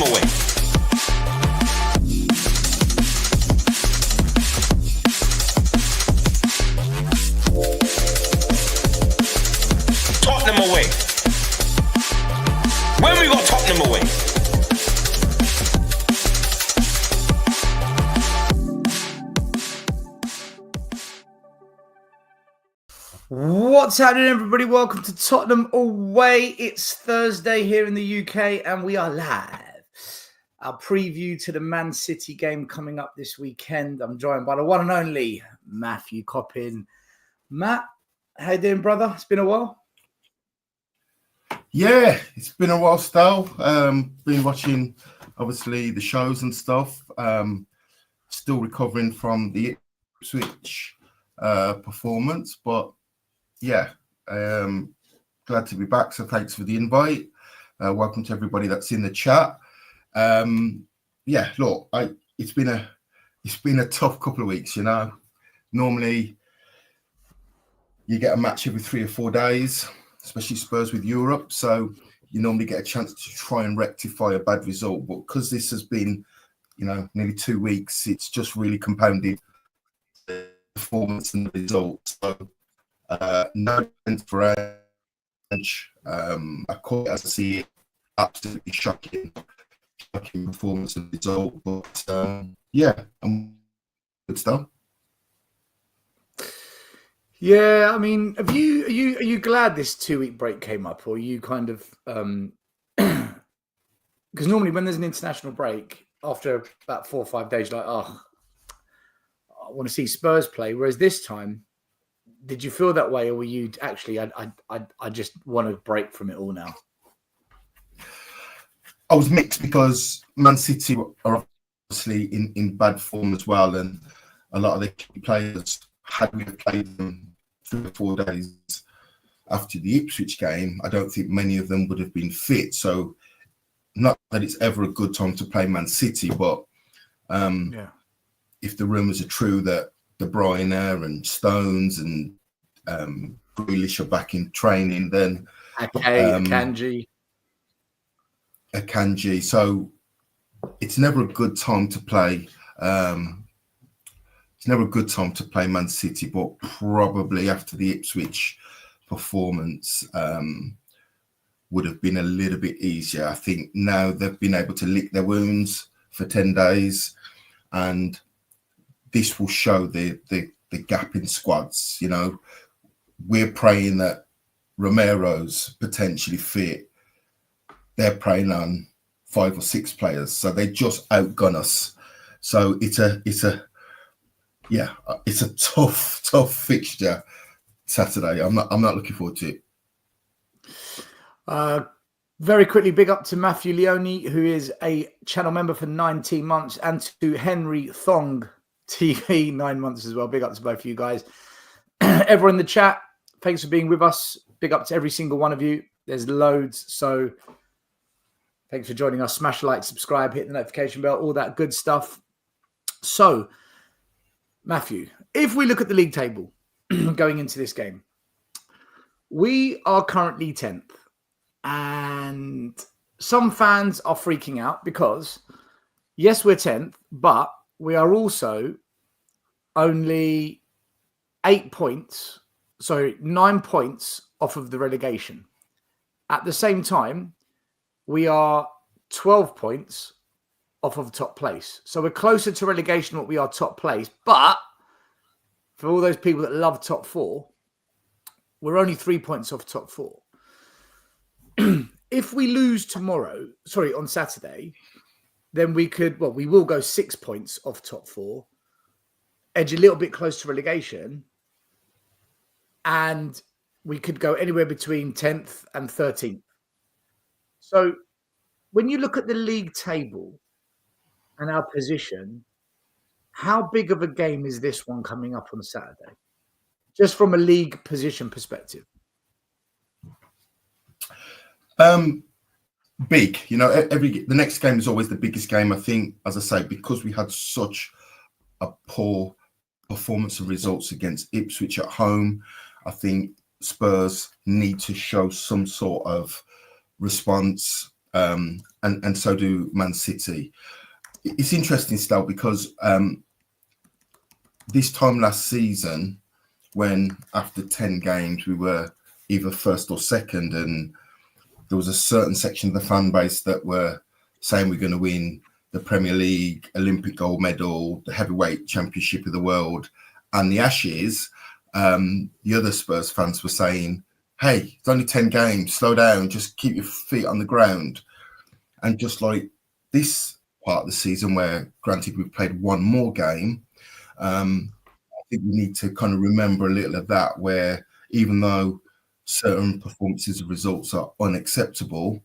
Tottenham away. Tottenham away. When we got Tottenham away. What's happening, everybody? Welcome to Tottenham Away. It's Thursday here in the UK and we are live. Our preview to the Man City game coming up this weekend. I'm joined by the one and only Matthew Coppin. Matt, how you doing, brother? It's been a while. Yeah, it's been a while still. Been watching, obviously, the shows and stuff. Still recovering from the Ipswich performance, but yeah, glad to be back. So thanks for the invite. Welcome to everybody that's in the chat. Yeah, look, it's been a tough couple of weeks. You know, normally you get a match every 3 or 4 days, especially Spurs with Europe. So you normally get a chance to try and rectify a bad result. But because this has been, you know, nearly 2 weeks, it's just really compounded the performance and the results. So no defense for Ange. I call it as I see it, absolutely shocking performance and result. But yeah, I'm good stuff. Yeah, I mean, are you glad this 2-week break came up, or are you kind of because normally when there's an international break after about 4 or 5 days, you're like, oh, I want to see Spurs play. Whereas this time, did you feel that way, or were you actually, I just want to break from it all now? I was mixed because Man City are obviously in bad form as well, and a lot of the key players, had we played them 3 or 4 days after the Ipswich game, I don't think many of them would have been fit. So not that it's ever a good time to play Man City, but if the rumours are true that De Bruyne and Stones and Grealish are back in training, then Akanji. So it's never a good time to play. It's never a good time to play Man City, but probably after the Ipswich performance would have been a little bit easier. I think now they've been able to lick their wounds for 10 days, and this will show the gap in squads. You know, we're praying that Romero's potentially fit. They're preying on 5 or 6 players, so they just outgun us. So it's a tough fixture Saturday. I'm not looking forward to it. Very quickly, big up to Matthew Leone, who is a channel member for 19 months, and to Henry Thong TV, 9 months as well. Big up to both of you guys. Everyone in the chat, thanks for being with us. Big up to every single one of you. There's loads, so thanks for joining us. Smash like, subscribe, hit the notification bell, all that good stuff. So, Matthew, if we look at the league table going into this game, we are currently 10th. And some fans are freaking out because, yes, we're 10th, but we are also only 9 points off of the relegation. At the same time, we are 12 points off of top place. So we're closer to relegation than what we are top place. But for all those people that love top 4, we're only 3 points off top 4. If we lose on Saturday, then we will go 6 points off top 4, edge a little bit close to relegation, and we could go anywhere between 10th and 13th. So when you look at the league table and our position, how big of a game is this one coming up on Saturday? Just from a league position perspective. Big, you know, the next game is always the biggest game. I think, as I say, because we had such a poor performance and results against Ipswich at home, I think Spurs need to show some sort of response. and so do Man City. It's interesting still because this time last season, when after 10 games we were either first or second, and there was a certain section of the fan base that were saying we're going to win the Premier League, Olympic gold medal, the heavyweight championship of the world, and the Ashes, the other Spurs fans were saying, hey, it's only 10 games, slow down, just keep your feet on the ground. And just like this part of the season where, granted, we've played one more game, I think we need to kind of remember a little of that, where even though certain performances and results are unacceptable,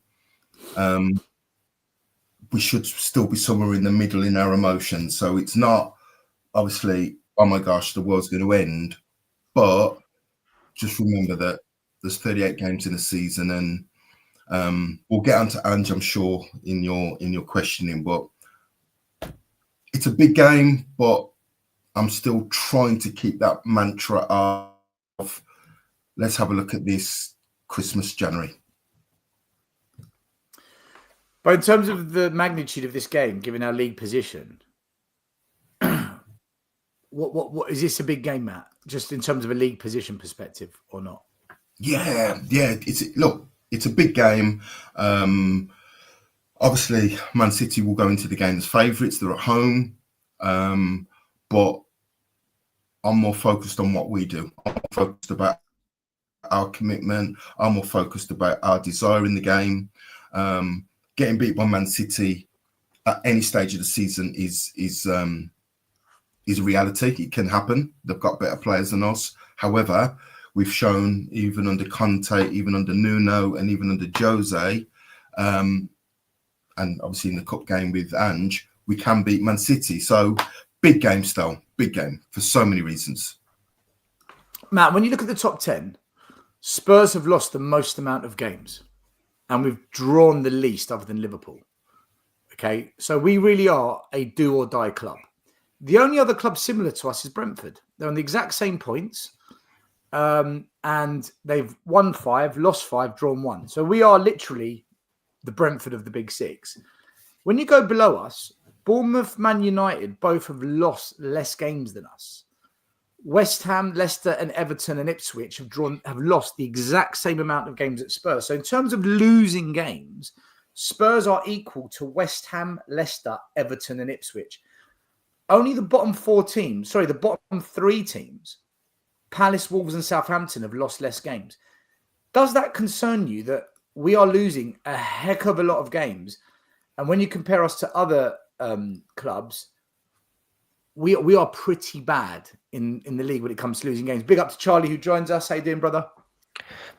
we should still be somewhere in the middle in our emotions. So it's not obviously, oh my gosh, the world's going to end, but just remember that there's 38 games in a season, and we'll get onto Ange, I'm sure, in your questioning, but it's a big game, but I'm still trying to keep that mantra of let's have a look at this Christmas January. But in terms of the magnitude of this game, given our league position, what is this a big game, Matt? Just in terms of a league position perspective, or not? Yeah. It's a big game. Obviously, Man City will go into the game as favourites. They're at home, but I'm more focused on what we do. I'm focused about our commitment. I'm more focused about our desire in the game. Getting beat by Man City at any stage of the season is a reality. It can happen. They've got better players than us. However, we've shown, even under Conte, even under Nuno, and even under Jose, and obviously in the cup game with Ange, we can beat Man City. So big game still, big game for so many reasons. Matt, when you look at the top 10, Spurs have lost the most amount of games, and we've drawn the least other than Liverpool. Okay, so we really are a do or die club. The only other club similar to us is Brentford. They're on the exact same points, and they've won 5, lost 5, drawn 1. So we are literally the Brentford of the Big Six. When you go below us, Bournemouth, Man United both have lost less games than us. West Ham, Leicester, and Everton and Ipswich have lost the exact same amount of games at Spurs. So in terms of losing games, Spurs are equal to West Ham, Leicester, Everton, and Ipswich. Only the bottom 3 teams, Palace, Wolves, and Southampton, have lost less games. Does that concern you that we are losing a heck of a lot of games? And when you compare us to other clubs, we are pretty bad in the league when it comes to losing games. Big up to Charlie, who joins us. How you doing, brother?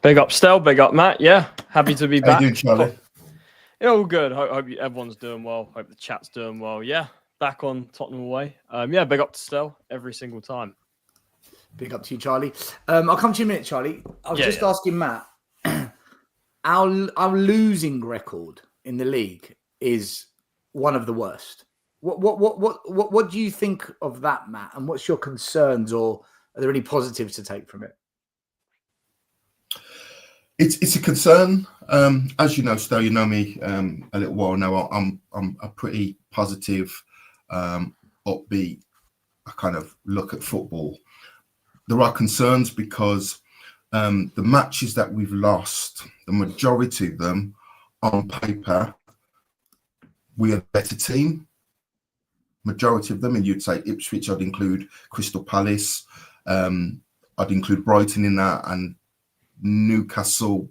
Big up, Stel. Big up, Matt. Yeah, happy to be back. How you doing, Charlie? Yeah, all good. Hope everyone's doing well. Hope the chat's doing well. Yeah, back on Tottenham away. Yeah, big up to Stel every single time. Big up to you, Charlie. I'll come to you in a minute, Charlie. I was just asking Matt, our losing record in the league is one of the worst. What do you think of that, Matt? And what's your concerns, or are there any positives to take from it? It's a concern. As you know, Stowe, you know me a little while now. I'm a pretty positive, upbeat. I kind of look at football. There are concerns because the matches that we've lost, the majority of them, on paper, we are a better team. Majority of them, and you'd say Ipswich, I'd include Crystal Palace, I'd include Brighton in that, and Newcastle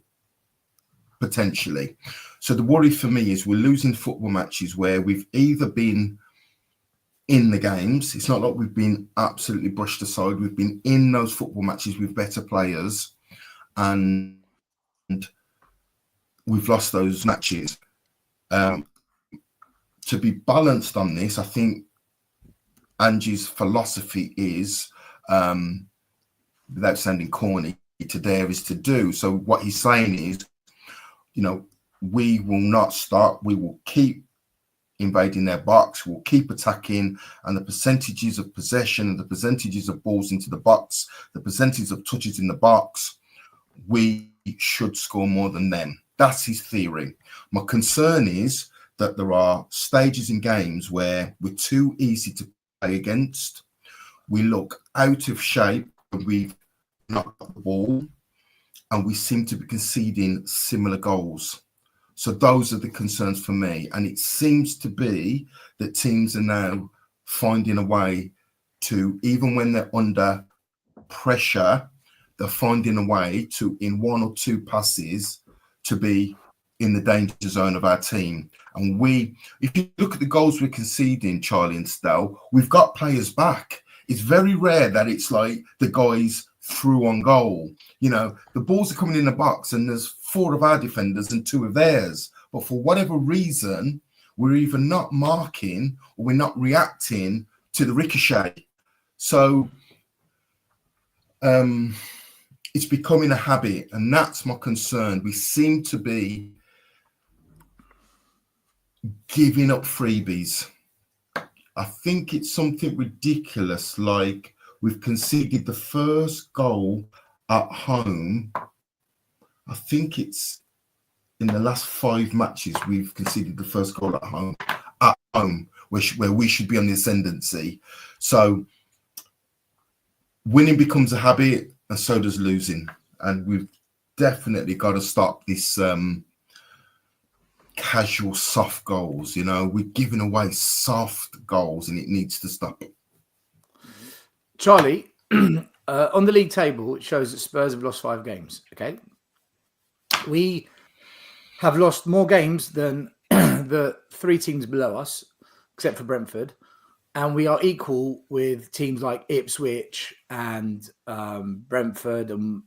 potentially. So the worry for me is we're losing football matches where we've either been in the games. It's not like we've been absolutely brushed aside. We've been in those football matches with better players, and we've lost those matches. To be balanced on this, I think Ange's philosophy is, without sounding corny, to dare is to do. So what he's saying is, we will not stop. We will keep invading their box. We'll keep attacking, and the percentages of possession and the percentages of balls into the box, the percentage of touches in the box, we should score more than them. That's his theory. My concern is that there are stages in games where we're too easy to play against. We look out of shape when we've not got the ball, and we seem to be conceding similar goals. So those are the concerns for me. And it seems to be that teams are now finding a way to, even when they're under pressure, they're finding a way to, in one or two passes, to be in the danger zone of our team. And if you look at the goals we're conceding, Charlie and Stel, we've got players back. It's very rare that it's like the guys through on goal. You know, the balls are coming in the box and there's 4 of our defenders and 2 of theirs. But for whatever reason, we're either not marking or we're not reacting to the ricochet. So it's becoming a habit, and that's my concern. We seem to be giving up freebies. I think it's something ridiculous, like we've conceded the first goal at home. I think it's in the last 5 matches we've conceded the first goal at home, where we should be on the ascendancy. So winning becomes a habit, and so does losing. And we've definitely got to stop this casual soft goals. You know, we're giving away soft goals, and it needs to stop. Charlie, on the league table, it shows that Spurs have lost 5 games. Okay, we have lost more games than the 3 teams below us, except for Brentford, and we are equal with teams like Ipswich and Brentford and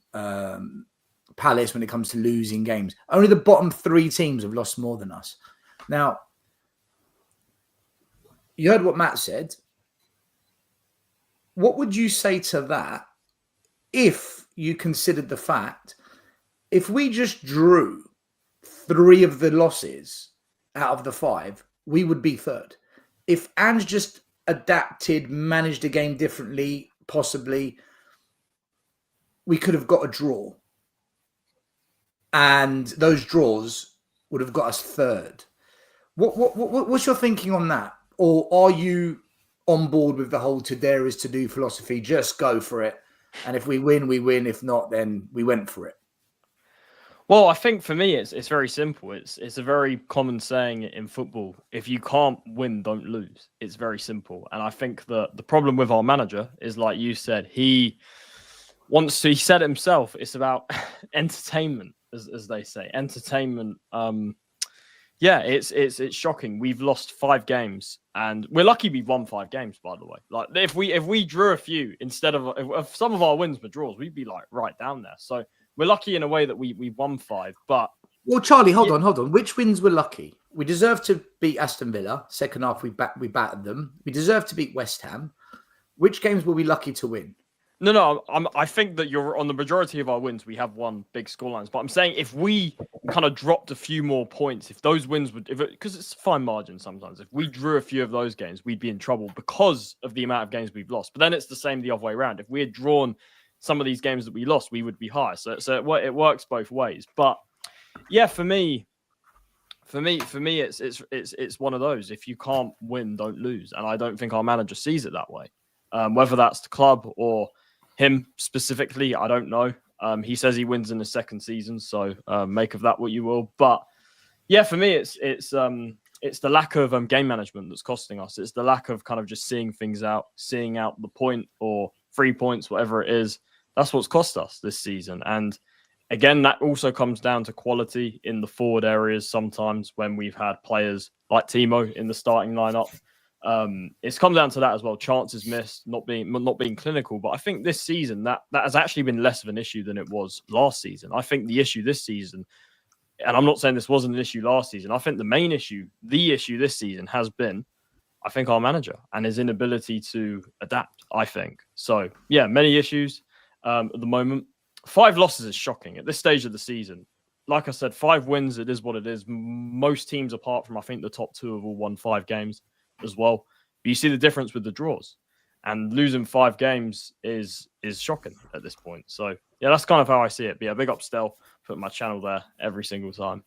Palace when it comes to losing games. Only the bottom 3 teams have lost more than us. Now, you heard what Matt said. What would you say to that if you considered the fact, if we just drew 3 of the losses out of the 5, we would be 3rd. If Ange just adapted, managed the game differently, possibly, we could have got a draw. And those draws would have got us 3rd. What's your thinking on that? Or are you on board with the whole there is to do philosophy? Just go for it. And if we win, we win. If not, then we went for it. Well, I think for me, it's very simple. It's a very common saying in football. If you can't win, don't lose. It's very simple. And I think that the problem with our manager is, like you said, he said it himself, it's about entertainment, as they say. Entertainment. Yeah, it's shocking. We've lost 5 games, and we're lucky we won 5 games, by the way. Like if we drew a few instead of if some of our wins were draws, we'd be like right down there. So we're lucky in a way that we won 5. But well, Charlie, hold on. Which wins were lucky? We deserve to beat Aston Villa. Second half, we battered them. We deserve to beat West Ham. Which games were we lucky to win? No. I think that you're on the majority of our wins. We have won big scorelines, but I'm saying if we kind of dropped a few more points, if those wins would, because it's a fine margin sometimes. If we drew a few of those games, we'd be in trouble because of the amount of games we've lost. But then it's the same the other way around. If we had drawn some of these games that we lost, we would be higher. So it works both ways. But yeah, for me, it's one of those. If you can't win, don't lose. And I don't think our manager sees it that way. Whether that's the club or him specifically, I don't know. He says he wins in the 2nd season, so make of that what you will. But yeah, for me, it's the lack of game management that's costing us. It's the lack of kind of just seeing things out, seeing out the point or 3 points, whatever it is. That's what's cost us this season. And again, that also comes down to quality in the forward areas. Sometimes when we've had players like Timo in the starting lineup, it's come down to that as well. Chances missed, not being clinical. But I think this season that has actually been less of an issue than it was last season. I think the issue this season, and I'm not saying this wasn't an issue last season, I think the issue this season has been, I think, our manager and his inability to adapt, I think. So yeah, many issues at the moment. 5 losses is shocking at this stage of the season. Like I said, 5 wins, it is what it is. Most teams, apart from I think the top 2, have all won 5 games as well. But you see the difference with the draws, and losing 5 games is shocking at this point. So Yeah, that's kind of how I see it. But yeah, big up Stel, put my channel there every single time.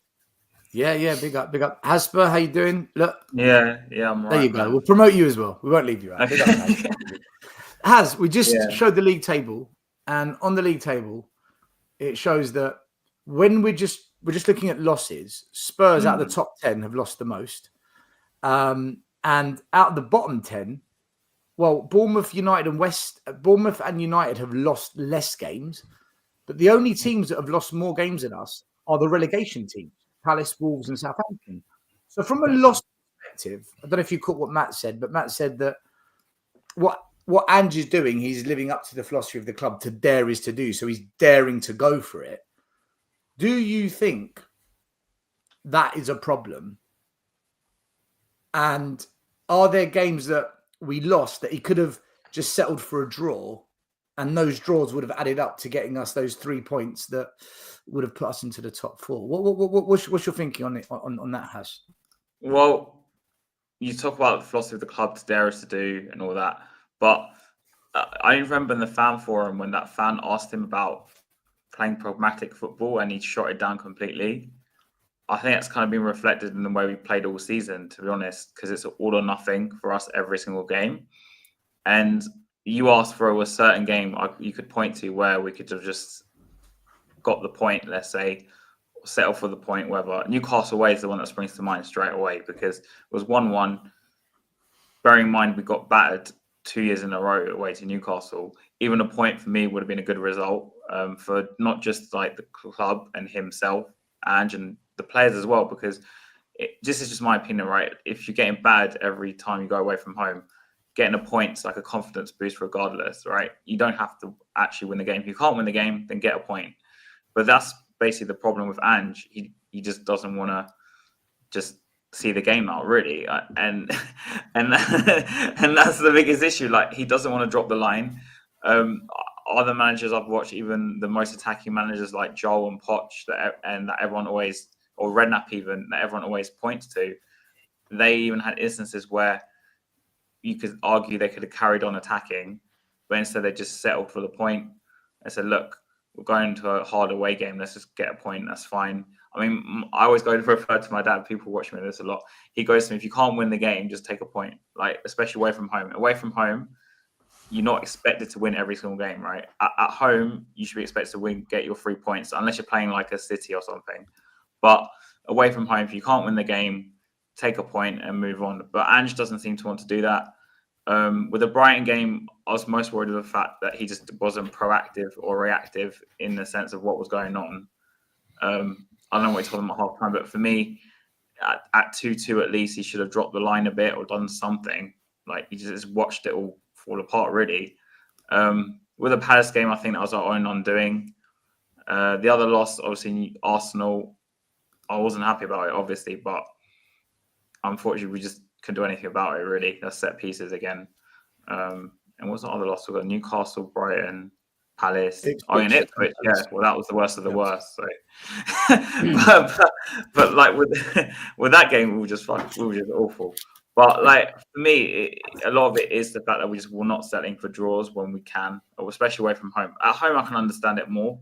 Yeah, big up. Asper, how you doing? Look, Yeah, I'm there right, you go. man. We'll promote you as well. We won't leave you out. Big up, Haz. We just showed the league table, and on the league table, it shows that when we're just looking at losses, Spurs out of the top 10 have lost the most, and out of the bottom 10, well, Bournemouth and United have lost less games, but the only teams that have lost more games than us are the relegation teams, Palace, Wolves, and Southampton. So from a loss perspective, I don't know if you caught what Matt said, but Matt said that what Ange is doing, he's living up to the philosophy of the club. To dare is to do. So he's daring to go for it. Do you think that is a problem? And are there games that we lost that he could have just settled for a draw, and those draws would have added up to getting us those 3 points that would have put us into the top 4? What's your thinking on it, on that, Hash? Well, you talk about the philosophy of the club, to dare us to do and all that, but I remember in the fan forum when that fan asked him about playing pragmatic football and he shot it down completely. I think that's kind of been reflected in the way we played all season, to be honest, because it's all or nothing for us every single game. And you asked for a certain game you could point to where we could have just got the point, let's say, settle for the point, whether Newcastle away is the one that springs to mind straight away, because it was 1-1. Bearing in mind we got battered 2 years in a row away to Newcastle. Even a point for me would have been a good result for not just like the club and himself, Ange, and the players as well, because this is just my opinion, right? If you're getting bad every time you go away from home, getting a point's like a confidence boost regardless, right? You don't have to actually win the game. If you can't win the game, then get a point. But that's basically the problem with Ange. He just doesn't want to just see the game out, really, and that's the biggest issue. Like, he doesn't want to drop the line. Other managers I've watched, even the most attacking managers like Joel and Poch, that everyone always, or Redknapp even, that everyone always points to, they even had instances where you could argue they could have carried on attacking, but instead they just settled for the point and said, look, we're going to a hard away game, let's just get a point, that's fine. I mean, I always go to refer to my dad, people watch me this a lot. He goes to me, if you can't win the game, just take a point, like, especially away from home. Away from home, you're not expected to win every single game, right? At home, you should be expected to win, get your 3 points, unless you're playing like a City or something. But away from home, if you can't win the game, take a point and move on. But Ange doesn't seem to want to do that. With the Brighton game, I was most worried of the fact that he just wasn't proactive or reactive in the sense of what was going on. I don't know what he told him at half time, but for me, at 2-2 at least, he should have dropped the line a bit or done something. Like, he just watched it all fall apart, really. With the Palace game, I think that was our own undoing. The other loss, obviously, Arsenal, I wasn't happy about it, obviously, but unfortunately, we just couldn't do anything about it, really. That's set pieces again. And what's the other loss? We've got Newcastle, Brighton, Palace. And Ipswich, yeah. Well, that was the worst of the worst. So, but like with that game, we were just awful. But like, for me, a lot of it is the fact that we just will not settling for draws when we can, especially away from home. At home, I can understand it more,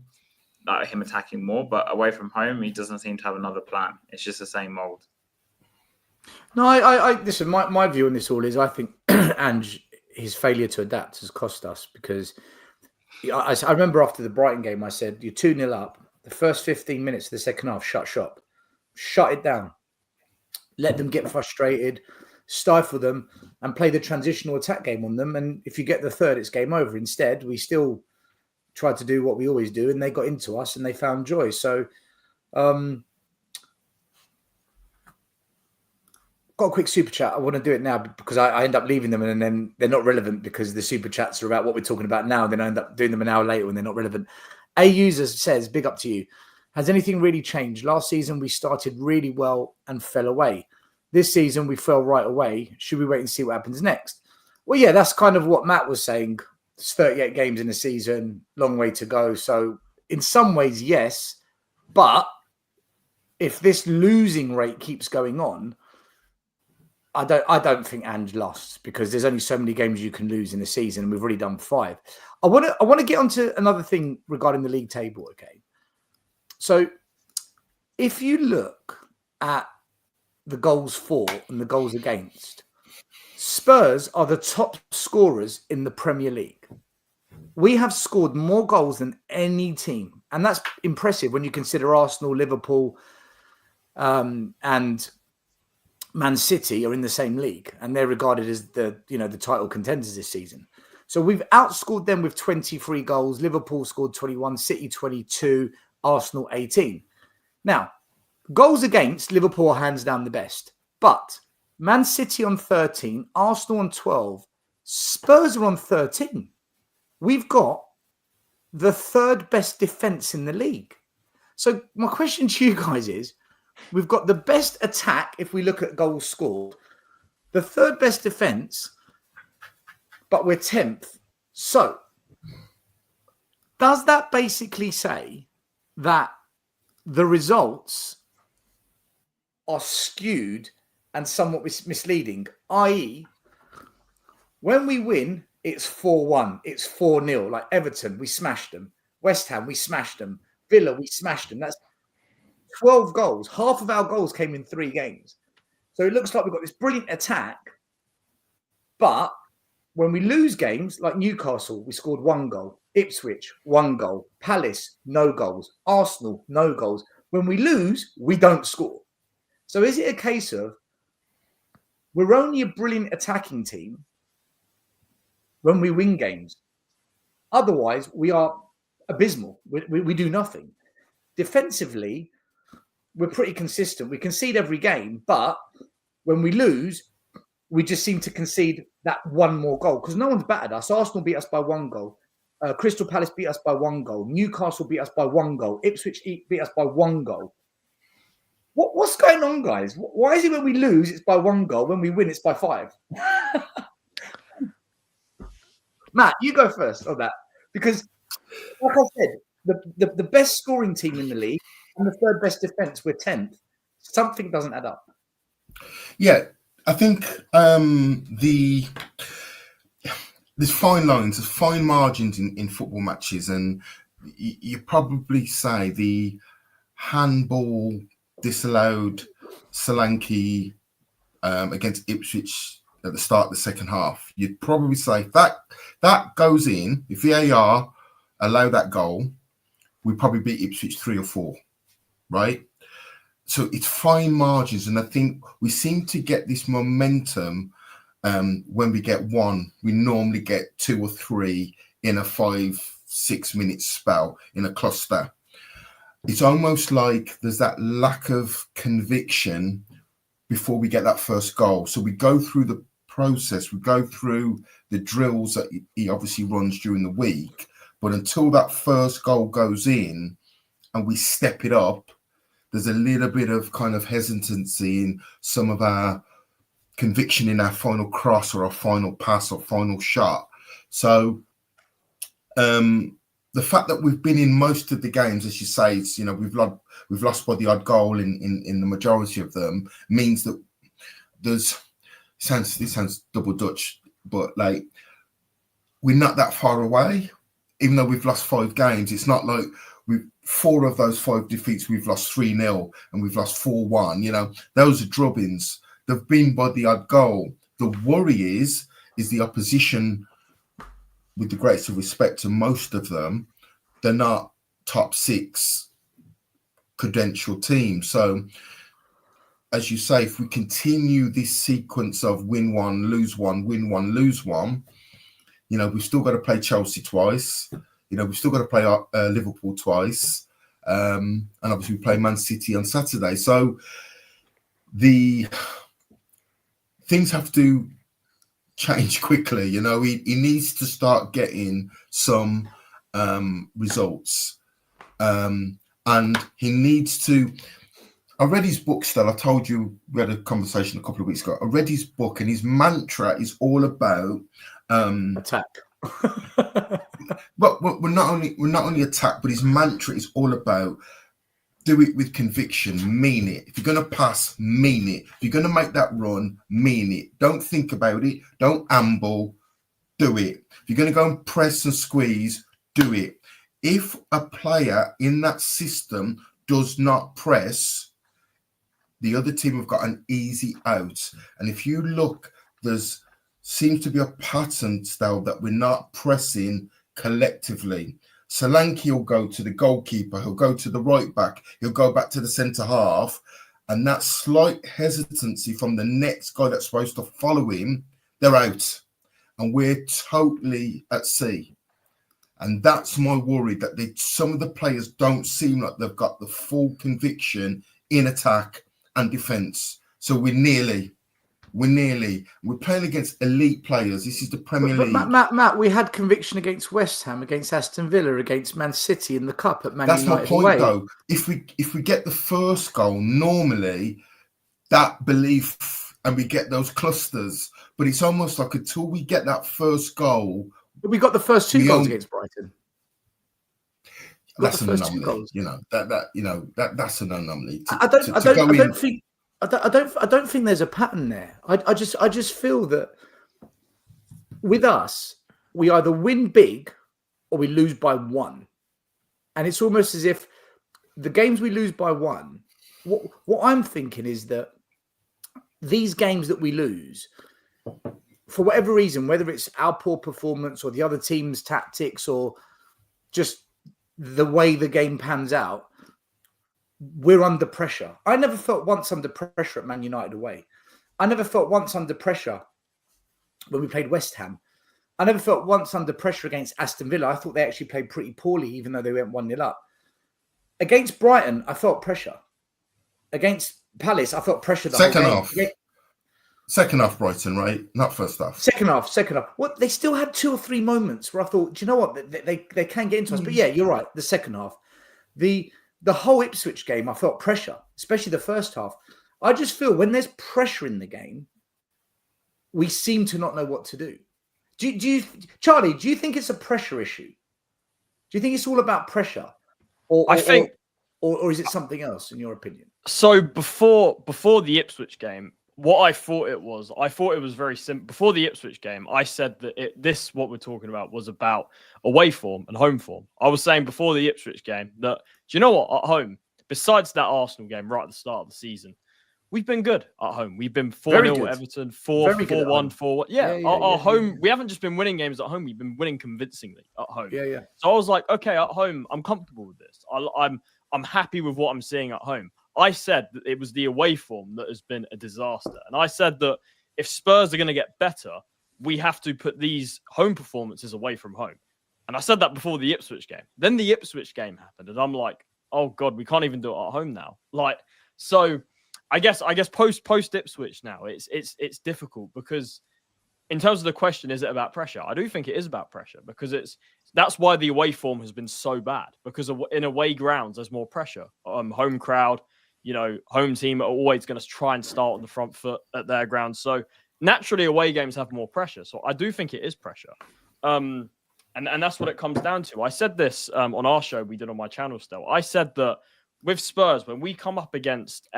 like him attacking more. But away from home, he doesn't seem to have another plan. It's just the same mold. No, I listen. My view on this all is, I think Ange, his failure to adapt has cost us, because I remember after the Brighton game, I said, you're 2-0 up. The first 15 minutes of the second half, shut shop. Shut it down. Let them get frustrated, stifle them, and play the transitional attack game on them. And if you get the third, it's game over. Instead, we still tried to do what we always do, and they got into us and they found joy. So, got a quick super chat. I want to do it now because I end up leaving them and then they're not relevant, because the super chats are about what we're talking about now. And then I end up doing them an hour later when they're not relevant. A user says, big up to you. Has anything really changed? Last season, we started really well and fell away. This season, we fell right away. Should we wait and see what happens next? Well, yeah, that's kind of what Matt was saying. It's 38 games in a season, long way to go. So in some ways, yes. But if this losing rate keeps going on, I don't think Ange lost, because there's only so many games you can lose in a season, and we've already done 5. I want to get onto another thing regarding the league table. Okay, so if you look at the goals for and the goals against, Spurs are the top scorers in the Premier League. We have scored more goals than any team, and that's impressive when you consider Arsenal, Liverpool, and Man City are in the same league, and they're regarded as the title contenders this season. So we've outscored them with 23 goals. Liverpool scored 21, City 22, Arsenal 18. Now, goals against, Liverpool are hands down the best, but Man City on 13, Arsenal on 12, Spurs are on 13. We've got the third best defense in the league. So my question to you guys is, we've got the best attack if we look at goals scored, the third best defense, but we're 10th. So does that basically say that the results are skewed and somewhat misleading? I.e., when we win, it's 4-1, it's 4-0. Like Everton, we smashed them. West Ham, we smashed them. Villa, we smashed them. That's 12 goals. Half of our goals came in 3 games. So it looks like we've got this brilliant attack, but when we lose games, like Newcastle, we scored 1 goal. Ipswich, 1 goal. Palace, no goals. Arsenal, no goals. When we lose, we don't score. So is it a case of we're only a brilliant attacking team when we win games? Otherwise, we are abysmal. We do nothing. Defensively, we're pretty consistent. We concede every game, but when we lose, we just seem to concede that 1 more goal, because no one's battered us. Arsenal beat us by 1 goal. Crystal Palace beat us by 1 goal. Newcastle beat us by 1 goal. Ipswich beat us by 1 goal. What's going on, guys? Why is it when we lose, it's by 1 goal? When we win, it's by 5? Matt, you go first on that. Because, like I said, the best scoring team in the league and the third best defence, we're 10th. Something doesn't add up. Yeah, I think there's fine lines, there's fine margins in football matches, and you probably say the handball disallowed Solanke against Ipswich at the start of the second half. You'd probably say that goes in. If VAR allow that goal, we probably beat Ipswich 3 or 4, right? So it's fine margins, and I think we seem to get this momentum when we get 1. We normally get 2 or 3 in a 5-6 minute spell in a cluster. It's almost like there's that lack of conviction before we get that first goal. So we go through the process, we go through the drills that he obviously runs during the week, but until that first goal goes in and we step it up, there's a little bit of kind of hesitancy in some of our conviction in our final cross or our final pass or final shot. So the fact that we've been in most of the games, as you say, it's, we've lost by the odd goal in the majority of them, means that this sounds double Dutch, but like we're not that far away. Even though we've lost 5 games, it's not like 4 of those 5 defeats we've lost 3-0 and we've lost 4-1. Those are drubbings. They've been by the odd goal. The worry is the opposition. With the greatest of respect to most of them, they're not top 6 credential teams. So, as you say, if we continue this sequence of win 1, lose 1, win 1, lose 1, we've still got to play Chelsea twice. We've still got to play Liverpool twice. And obviously we play Man City on Saturday. So the things have to change quickly. He needs to start getting some results. And he needs to... I read his book, Stella. I told you we had a conversation a couple of weeks ago. I read his book, and his mantra is all about attack. But we're not only attack, but his mantra is all about do it with conviction, mean it. If you're going to pass, mean it. If you're going to make that run, mean it. Don't think about it. Don't amble. Do it. If you're going to go and press and squeeze, do it. If a player in that system does not press, the other team have got an easy out. And if you look, there's seems to be a pattern still that we're not pressing collectively. Solanke will go to the goalkeeper, he'll go to the right back, he'll go back to the centre half, and that slight hesitancy from the next guy that's supposed to follow him, they're out. And we're totally at sea. And that's my worry, that some of the players don't seem like they've got the full conviction in attack and defence. So we're playing against elite players. This is the Premier League. Matt, we had conviction against West Ham, against Aston Villa, against Man City in the Cup at Man United. That's my point, though. If we get the first goal, normally that belief and we get those clusters, but it's almost like until we get that first goal. But we got the first two goals against Brighton. That's an anomaly. That's an anomaly. I don't think there's a pattern there. I just feel that with us, we either win big or we lose by one. And it's almost as if the games we lose by one, what I'm thinking is that these games that we lose, for whatever reason, whether it's our poor performance or the other team's tactics or just the way the game pans out, we're under pressure. I never felt once under pressure at Man United away. I never felt once under pressure when we played West Ham. I never felt once under pressure against Aston Villa. I thought they actually played pretty poorly, even though they went 1-0 up. Against Brighton, I felt pressure. Against Palace, I felt pressure. Second half, Brighton, right? Not first half. Second half. Well, they still had 2 or 3 moments where I thought, do you know what? They can get into us. But yeah, you're right. The second half. The whole Ipswich game, I felt pressure, especially the first half. I just feel when there's pressure in the game, we seem to not know what to do. Do you, Charlie, do you think it's a pressure issue? Do you think it's all about pressure? Or is it something else, in your opinion? So before the Ipswich game, what I thought it was very simple. Before the Ipswich game, I said that what we're talking about was about away form and home form. I was saying before the Ipswich game that, do you know what, at home, besides that Arsenal game right at the start of the season, we've been good at home. We've been 4-0 Everton, 4-1, 4-1. Yeah, our home, we haven't just been winning games at home, we've been winning convincingly at home. Yeah. So I was like, okay, at home, I'm comfortable with this. I'm happy with what I'm seeing at home. I said that it was the away form that has been a disaster. And I said that if Spurs are going to get better, we have to put these home performances away from home. And I said that before the Ipswich game. Then the Ipswich game happened. And I'm like, oh God, we can't even do it at home now. So I guess post Ipswich now, it's difficult because in terms of the question, is it about pressure? I do think it is about pressure because that's why the away form has been so bad, because in away grounds, there's more pressure. Home crowd, home team are always going to try and start on the front foot at their ground. So naturally away games have more pressure. So I do think it is pressure. And that's what it comes down to. I said this on our show we did on my channel still. I said that with Spurs, when we come up against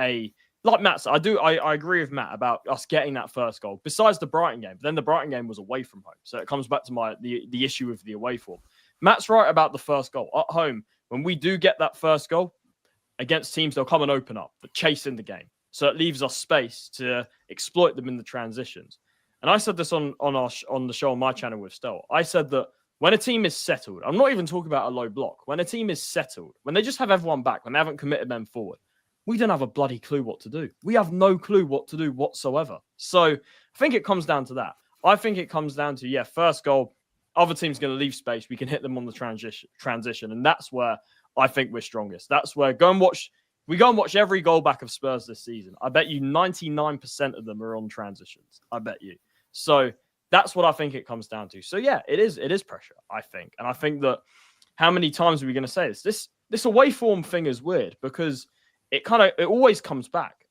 like Matt said, I agree with Matt about us getting that first goal, besides the Brighton game. But then the Brighton game was away from home. So it comes back to the issue with the away form. Matt's right about the first goal. At home, when we do get that first goal, against teams, they'll come and open up, but chase in the game. So it leaves us space to exploit them in the transitions. And I said this on the show on my channel with Stel. I said that when a team is settled, I'm not even talking about a low block. When a team is settled, when they just have everyone back, when they haven't committed men forward, we don't have a bloody clue what to do. We have no clue what to do whatsoever. So I think it comes down to that. I think it comes down to, first goal, other team's going to leave space. We can hit them on the transition. And that's where I think we're strongest. That's where go and watch every goal back of Spurs this season. I bet you 99% of them are on transitions. I bet you. So that's what I think it comes down to. So yeah, it is pressure, I think. And I think that how many times are we going to say this? This away form thing is weird because it always comes back.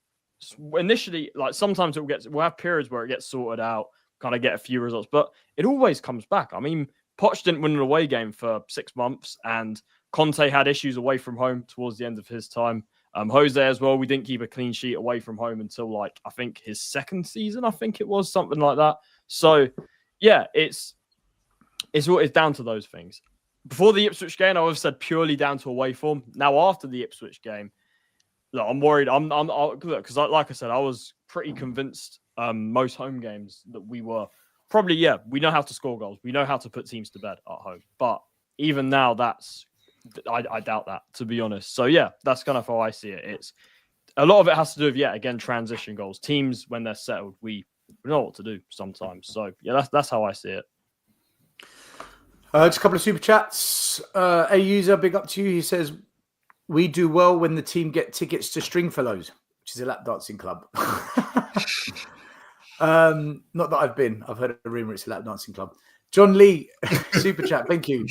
Initially, like sometimes we'll have periods where it gets sorted out, kind of get a few results, but it always comes back. I mean, Poch didn't win an away game for 6 months, and Conte had issues away from home towards the end of his time. Jose as well. We didn't keep a clean sheet away from home until like I think his second season. I think it was something like that. So yeah, it's down to those things. Before the Ipswich game, I would have said purely down to away form. Now after the Ipswich game, look, I'm worried. Because like I said, I was pretty convinced most home games that we were probably we know how to score goals. We know how to put teams to bed at home. But even now, I doubt that, to be honest. So yeah, that's kind of how I see it. It's a lot of it has to do with again transition goals. Teams when they're settled, we know what to do sometimes. So yeah, that's how I see it. Just a couple of super chats. A user, big up to you. He says, "We do well when the team get tickets to Stringfellows, which is a lap dancing club." Not that I've been. I've heard a rumor it's a lap dancing club. John Lee, super chat. Thank you.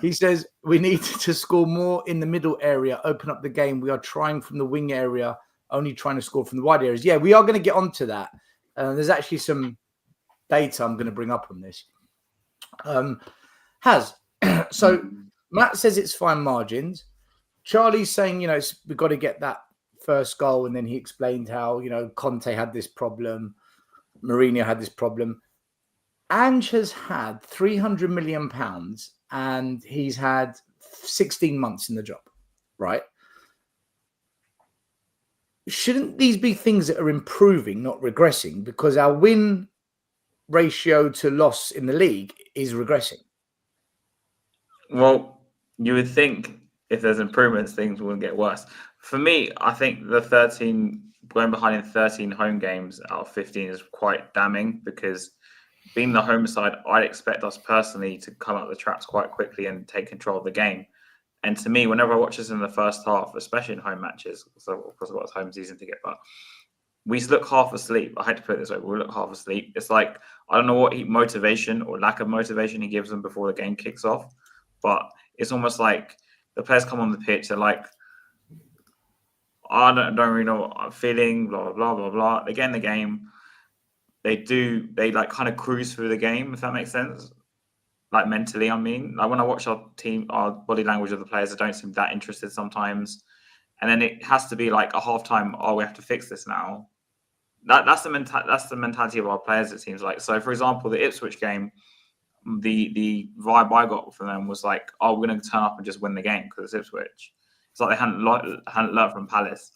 He says, "We need to score more in the middle area, open up the game. We are trying from the wing area, only trying to score from the wide areas." Yeah, we are going to get onto that. There's actually some data I'm going to bring up on this. So Matt says it's fine margins. Charlie's saying, we've got to get that first goal. And then he explained how, Conte had this problem. Mourinho had this problem. Ange has had £300 million and he's had 16 months in the job, right? Shouldn't these be things that are improving, not regressing? Because our win ratio to loss in the league is regressing. Well, you would think if there's improvements, things will get worse. For me, I think going behind in 13 home games out of 15 is quite damning because being the home side, I'd expect us personally to come out the traps quite quickly and take control of the game. And to me, whenever I watch this in the first half, especially in home matches, so of course I've got a home season to get, but we look half asleep. I had to put it this way, we look half asleep. It's like, I don't know what motivation or lack of motivation he gives them before the game kicks off, but it's almost like the players come on the pitch, they're like, I don't really know what I'm feeling, blah, blah, blah, blah. They get in the game. They like kind of cruise through the game, if that makes sense. Like mentally, I mean. Like when I watch our body language of the players, I don't seem that interested sometimes. And then it has to be like a halftime, we have to fix this now. That's the mentality of our players, it seems like. So, for example, the Ipswich game, the vibe I got from them was like, we're going to turn up and just win the game because it's Ipswich. It's like they hadn't learned from Palace.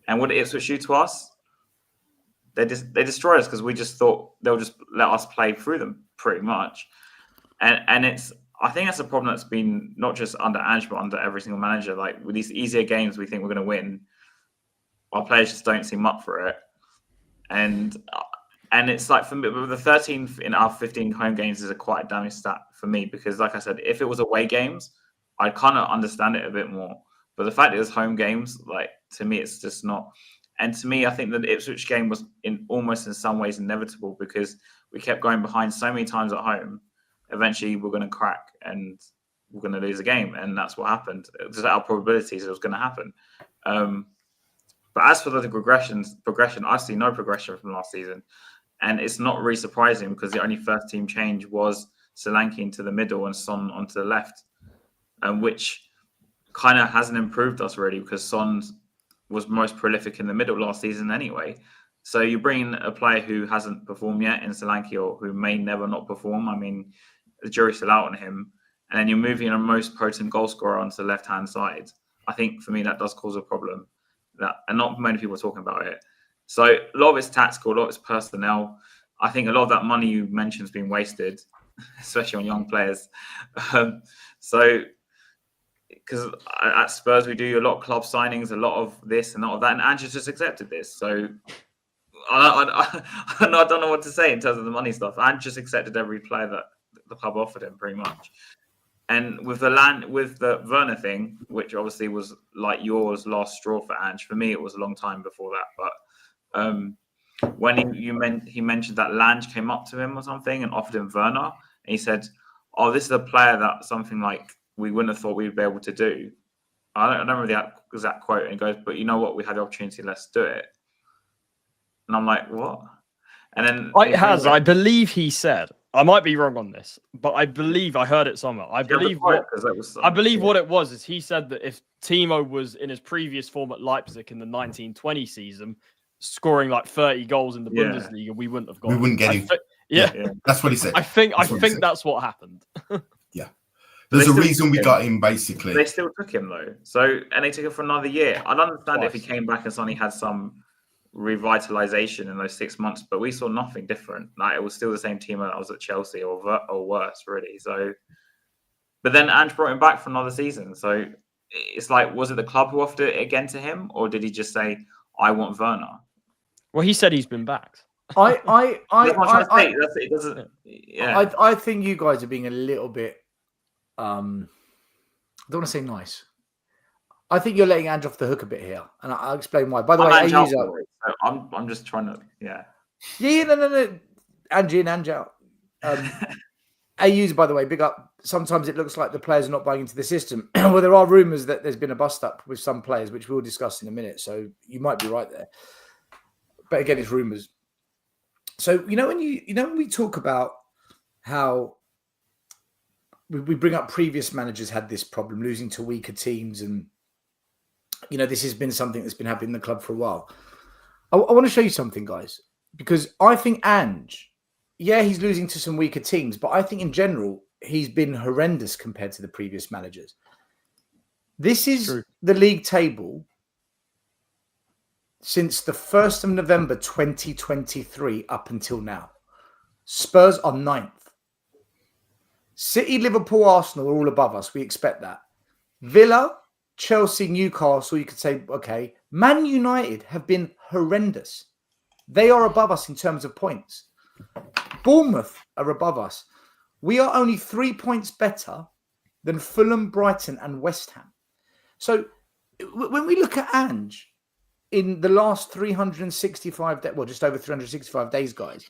And what did Ipswich do to us? They destroyed us because we just thought they'll just let us play through them pretty much. And I think that's a problem that's been not just under Ange, but under every single manager. Like with these easier games we think we're going to win, our players just don't seem up for it. And it's like, for me, the 13 in our 15 home games is a quite damning stat for me because, like I said, if it was away games, I'd kind of understand it a bit more. But the fact it was home games, like, to me, it's just not. And to me, I think that the Ipswich game was almost in some ways inevitable because we kept going behind so many times at home. Eventually, we're going to crack and we're going to lose a game. And that's what happened. Just our probabilities, it was going to happen. But as for the progression, I see no progression from last season. And it's not really surprising because the only first team change was Solanke into the middle and Son onto the left, which kind of hasn't improved us really because Son was most prolific in the middle last season anyway. So you bring in a player who hasn't performed yet in Solanke or who may never not perform. I mean, the jury's still out on him. And then you're moving a most potent goal scorer onto the left-hand side. I think for me that does cause a problem. And not many people are talking about it. So a lot of it's tactical, a lot of it's personnel. I think a lot of that money you mentioned has been wasted, especially on young players. Because at Spurs we do a lot of club signings, a lot of this and a lot of that, and Ange has just accepted this. So I don't know what to say in terms of the money stuff. Ange just accepted every player that the club offered him, pretty much. And with the Werner thing, which obviously was like yours last straw for Ange, for me it was a long time before that. But when he mentioned that Lange came up to him or something and offered him Werner, and he said, this is a player that something like we wouldn't have thought we'd be able to do. I don't remember the exact quote. And he goes, but you know what? We had the opportunity. Let's do it. And I'm like, what? And then I believe he said I might be wrong on this, but I believe I heard it somewhere. I believe what it was is he said that if Timo was in his previous form at Leipzig in the 1920 season, scoring like 30 goals in the Bundesliga, we wouldn't have got. We wouldn't get him. That's what he said. I think that's what happened. Yeah. There's a reason we got him, basically. They still took him, though. And they took him for another year. I'd understand if he came back and suddenly had some revitalization in those 6 months, but we saw nothing different. Like, it was still the same team that was at Chelsea or worse, really. So, but then Ange brought him back for another season. So it's like, was it the club who offered it again to him, or did he just say, I want Werner? Well, he said he's been backed. I think you guys are being a little bit I don't want to say nice. I think you're letting Ange off the hook a bit here, and I'll explain why. By the way, I'm just trying to no. Angie and Ange out. AU's, by the way, big up. Sometimes it looks like the players are not buying into the system. Well, there are rumours that there's been a bust up with some players, which we'll discuss in a minute. So you might be right there, but again, it's rumours. So when we talk about how we bring up previous managers had this problem, losing to weaker teams, and this has been something that's been happening in the club for a while. I want to show you something, guys, because I think Ange, he's losing to some weaker teams, but I think in general he's been horrendous compared to the previous managers. This is the league table since the 1st of November 2023 up until now. Spurs are 9th. City, Liverpool, Arsenal are all above us. We expect that. Villa, Chelsea, Newcastle, you could say, okay. Man United have been horrendous. They are above us in terms of points. Bournemouth are above us. We are only 3 points better than Fulham, Brighton, and West Ham. So when we look at Ange in the last 365 days, well, just over 365 days, guys,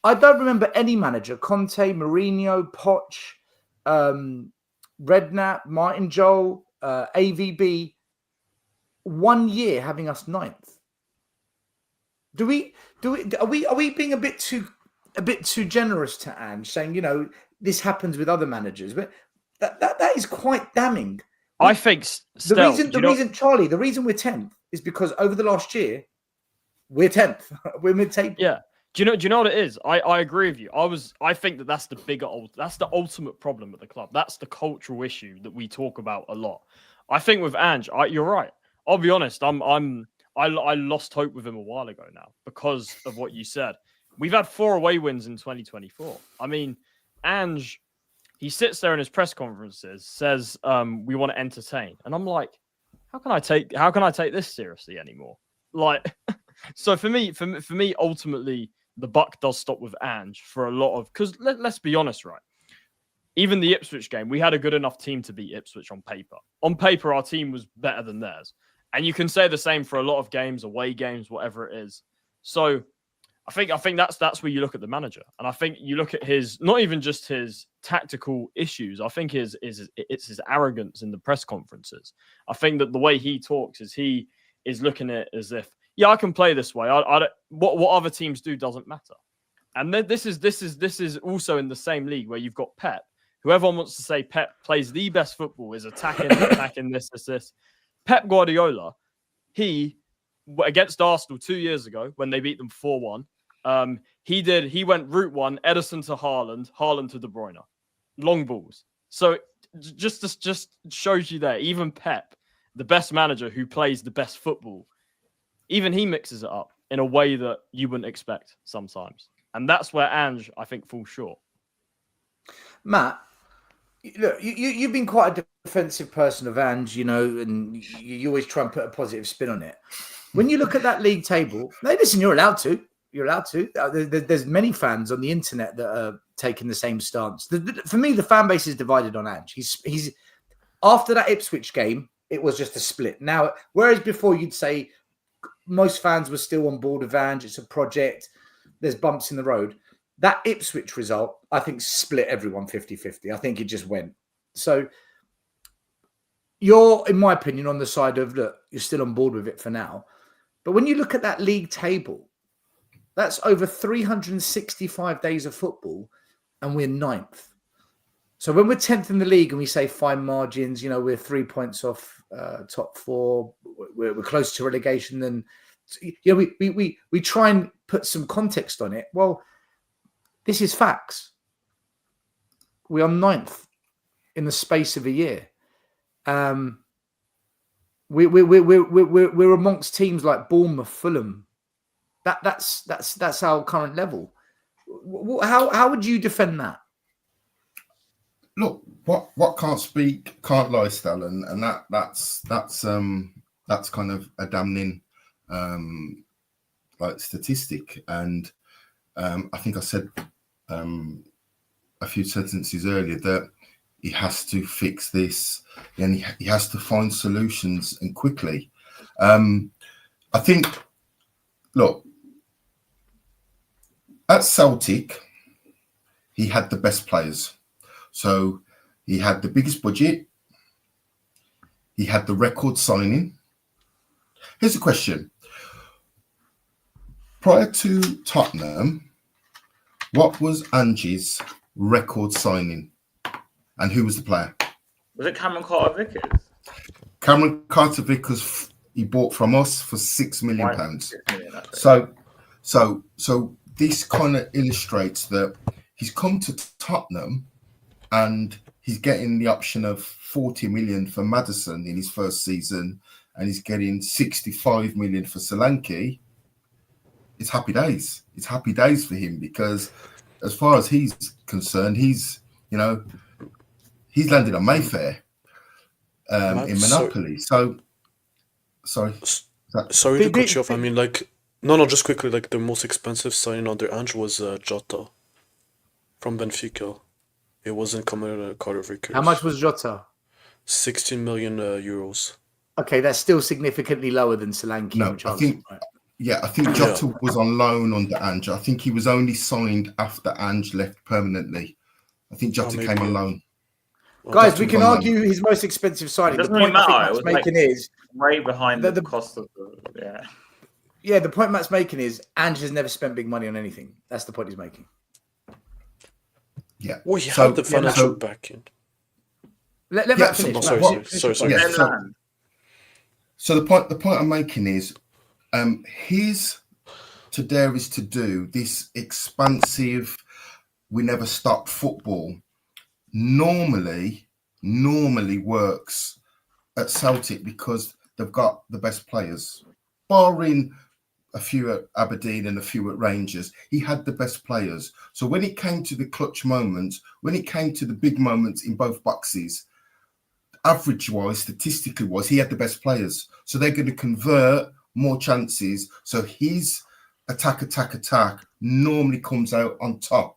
I don't remember any manager, Conte, Mourinho, Poch, Redknapp, Martin Jol, AVB, 1 year having us 9th. Are we being a bit too generous to Ange, saying, this happens with other managers? But that is quite damning. I think the reason we're 10th is because over the last year, we're 10th. We're mid-table. Yeah. Do you know what it is? I agree with you. I think that's the ultimate problem at the club. That's the cultural issue that we talk about a lot. I think with Ange, you're right. I'll be honest. I lost hope with him a while ago now because of what you said. We've had 4 away wins in 2024. I mean, Ange, he sits there in his press conferences, says we want to entertain, and I'm like, how can I take this seriously anymore? Like, so for me, ultimately, the buck does stop with Ange for a lot of, because let's be honest, right? Even the Ipswich game, we had a good enough team to beat Ipswich on paper. On paper, our team was better than theirs. And you can say the same for a lot of games, away games, whatever it is. So I think that's where you look at the manager. And I think you look at his, not even just his tactical issues, I think it's his arrogance in the press conferences. I think that the way he talks is he is looking at it as if, I can play this way. What other teams do doesn't matter. And then this is also in the same league where you've got Pep. Whoever wants to say Pep plays the best football, is attacking this. Pep Guardiola, he against Arsenal 2 years ago when they beat them 4-1, he went route one, Ederson to Haaland to De Bruyne, long balls. So just shows you there, even Pep, the best manager who plays the best football, even he mixes it up in a way that you wouldn't expect sometimes. And that's where Ange, I think, falls short. Matt, look, you've been quite a defensive person of Ange, and you always try and put a positive spin on it. When you look at that league table, now listen, you're allowed to. There's many fans on the internet that are taking the same stance. For me, the fan base is divided on Ange. He's after that Ipswich game, it was just a split. Now, whereas before you'd say most fans were still on board with Ange, it's a project, there's bumps in the road. That Ipswich result, I think, split everyone 50-50. I think it just went. So you're, in my opinion, on the side of, look, you're still on board with it for now. But when you look at that league table, that's over 365 days of football. and we're 9th. So when we're 10th in the league and we say fine margins, we're 3 points off top 4, we're close to relegation, then we try and put some context on it. Well, this is facts. We are 9th in the space of a year. We're amongst teams like Bournemouth, Fulham. That's our current level. How would you defend that? Look, what can't speak can't lie, Stal, and that's kind of a damning statistic. And I think I said a few sentences earlier that he has to fix this, and he has to find solutions, and quickly. I think, look, at Celtic, he had the best players. So he had the biggest budget. He had the record signing. Here's a question. Prior to Tottenham, what was Ange's record signing? And who was the player? Was it Cameron Carter-Vickers? Cameron Carter-Vickers, he bought from us for £6 million. So this kind of illustrates that he's come to Tottenham and he's getting the option of 40 million for Maddison in his first season, and he's getting 65 million for Solanke. It's happy days. It's happy days for him, because as far as he's concerned, he's landed on Mayfair in Monopoly. Sorry to cut you off. I mean, no, just quickly, the most expensive signing under Ange was Jota from Benfica. It wasn't Carter-Vickers. How much was Jota? 16 million euros. Okay, that's still significantly lower than Solanke. No, I think Jota was on loan under Ange. I think he was only signed after Ange left permanently. I think Jota came on loan. Guys, we can argue his most expensive signing. The point Matt's making is way behind the cost of the the point Matt's making is Ange has never spent big money on anything. That's the point he's making. Yeah. Well, he had the financial backing. Let Matt finish. Sorry. So the point I'm making is, his to dare is to do this expansive, we never stop football. Normally works at Celtic because they've got the best players, barring a few at Aberdeen and a few at Rangers. He had the best players. So when it came to the clutch moments, when it came to the big moments in both boxes, average-wise, statistically-wise, he had the best players. So they're going to convert more chances. So his attack normally comes out on top.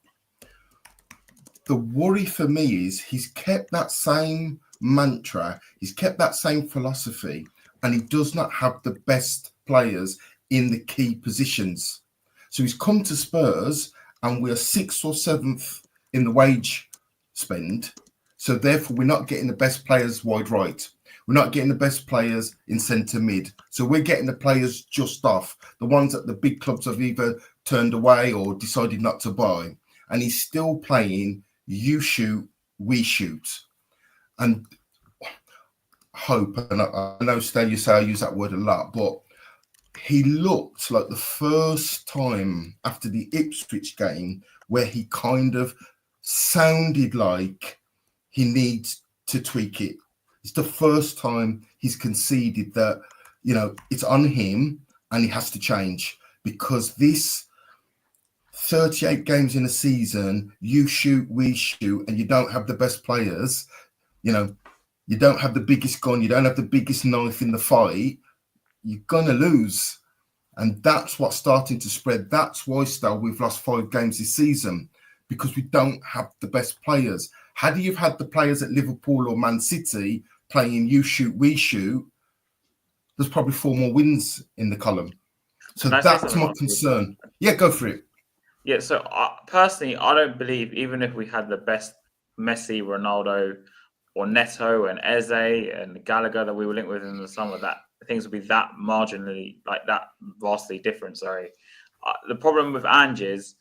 The worry for me is he's kept that same mantra, he's kept that same philosophy, and he does not have the best players in the key positions. So he's come to Spurs and we are 6th or 7th in the wage spend. So therefore we're not getting the best players wide right. We're not getting the best players in centre mid. So we're getting the players just off, the ones that the big clubs have either turned away or decided not to buy. And he's still playing you shoot, we shoot. And hope, and I know, Stan, you say I use that word a lot, but he looked like the first time after the Ipswich game where he kind of sounded like he needs to tweak it. It's the first time he's conceded that, it's on him and he has to change, because this 38 games in a season, you shoot, we shoot, and you don't have the best players, you don't have the biggest gun, you don't have the biggest knife in the fight, you're going to lose. And that's what's starting to spread. That's why, we've lost 5 games this season, because we don't have the best players. Had you had the players at Liverpool or Man City playing you shoot, we shoot, there's probably 4 more wins in the column. So that's my concern. Yeah, go for it. Yeah, so personally, I don't believe, even if we had the best Messi, Ronaldo, or Neto and Eze and Gallagher that we were linked with in the summer, that things would be that marginally, vastly different. Sorry. The problem with Ange is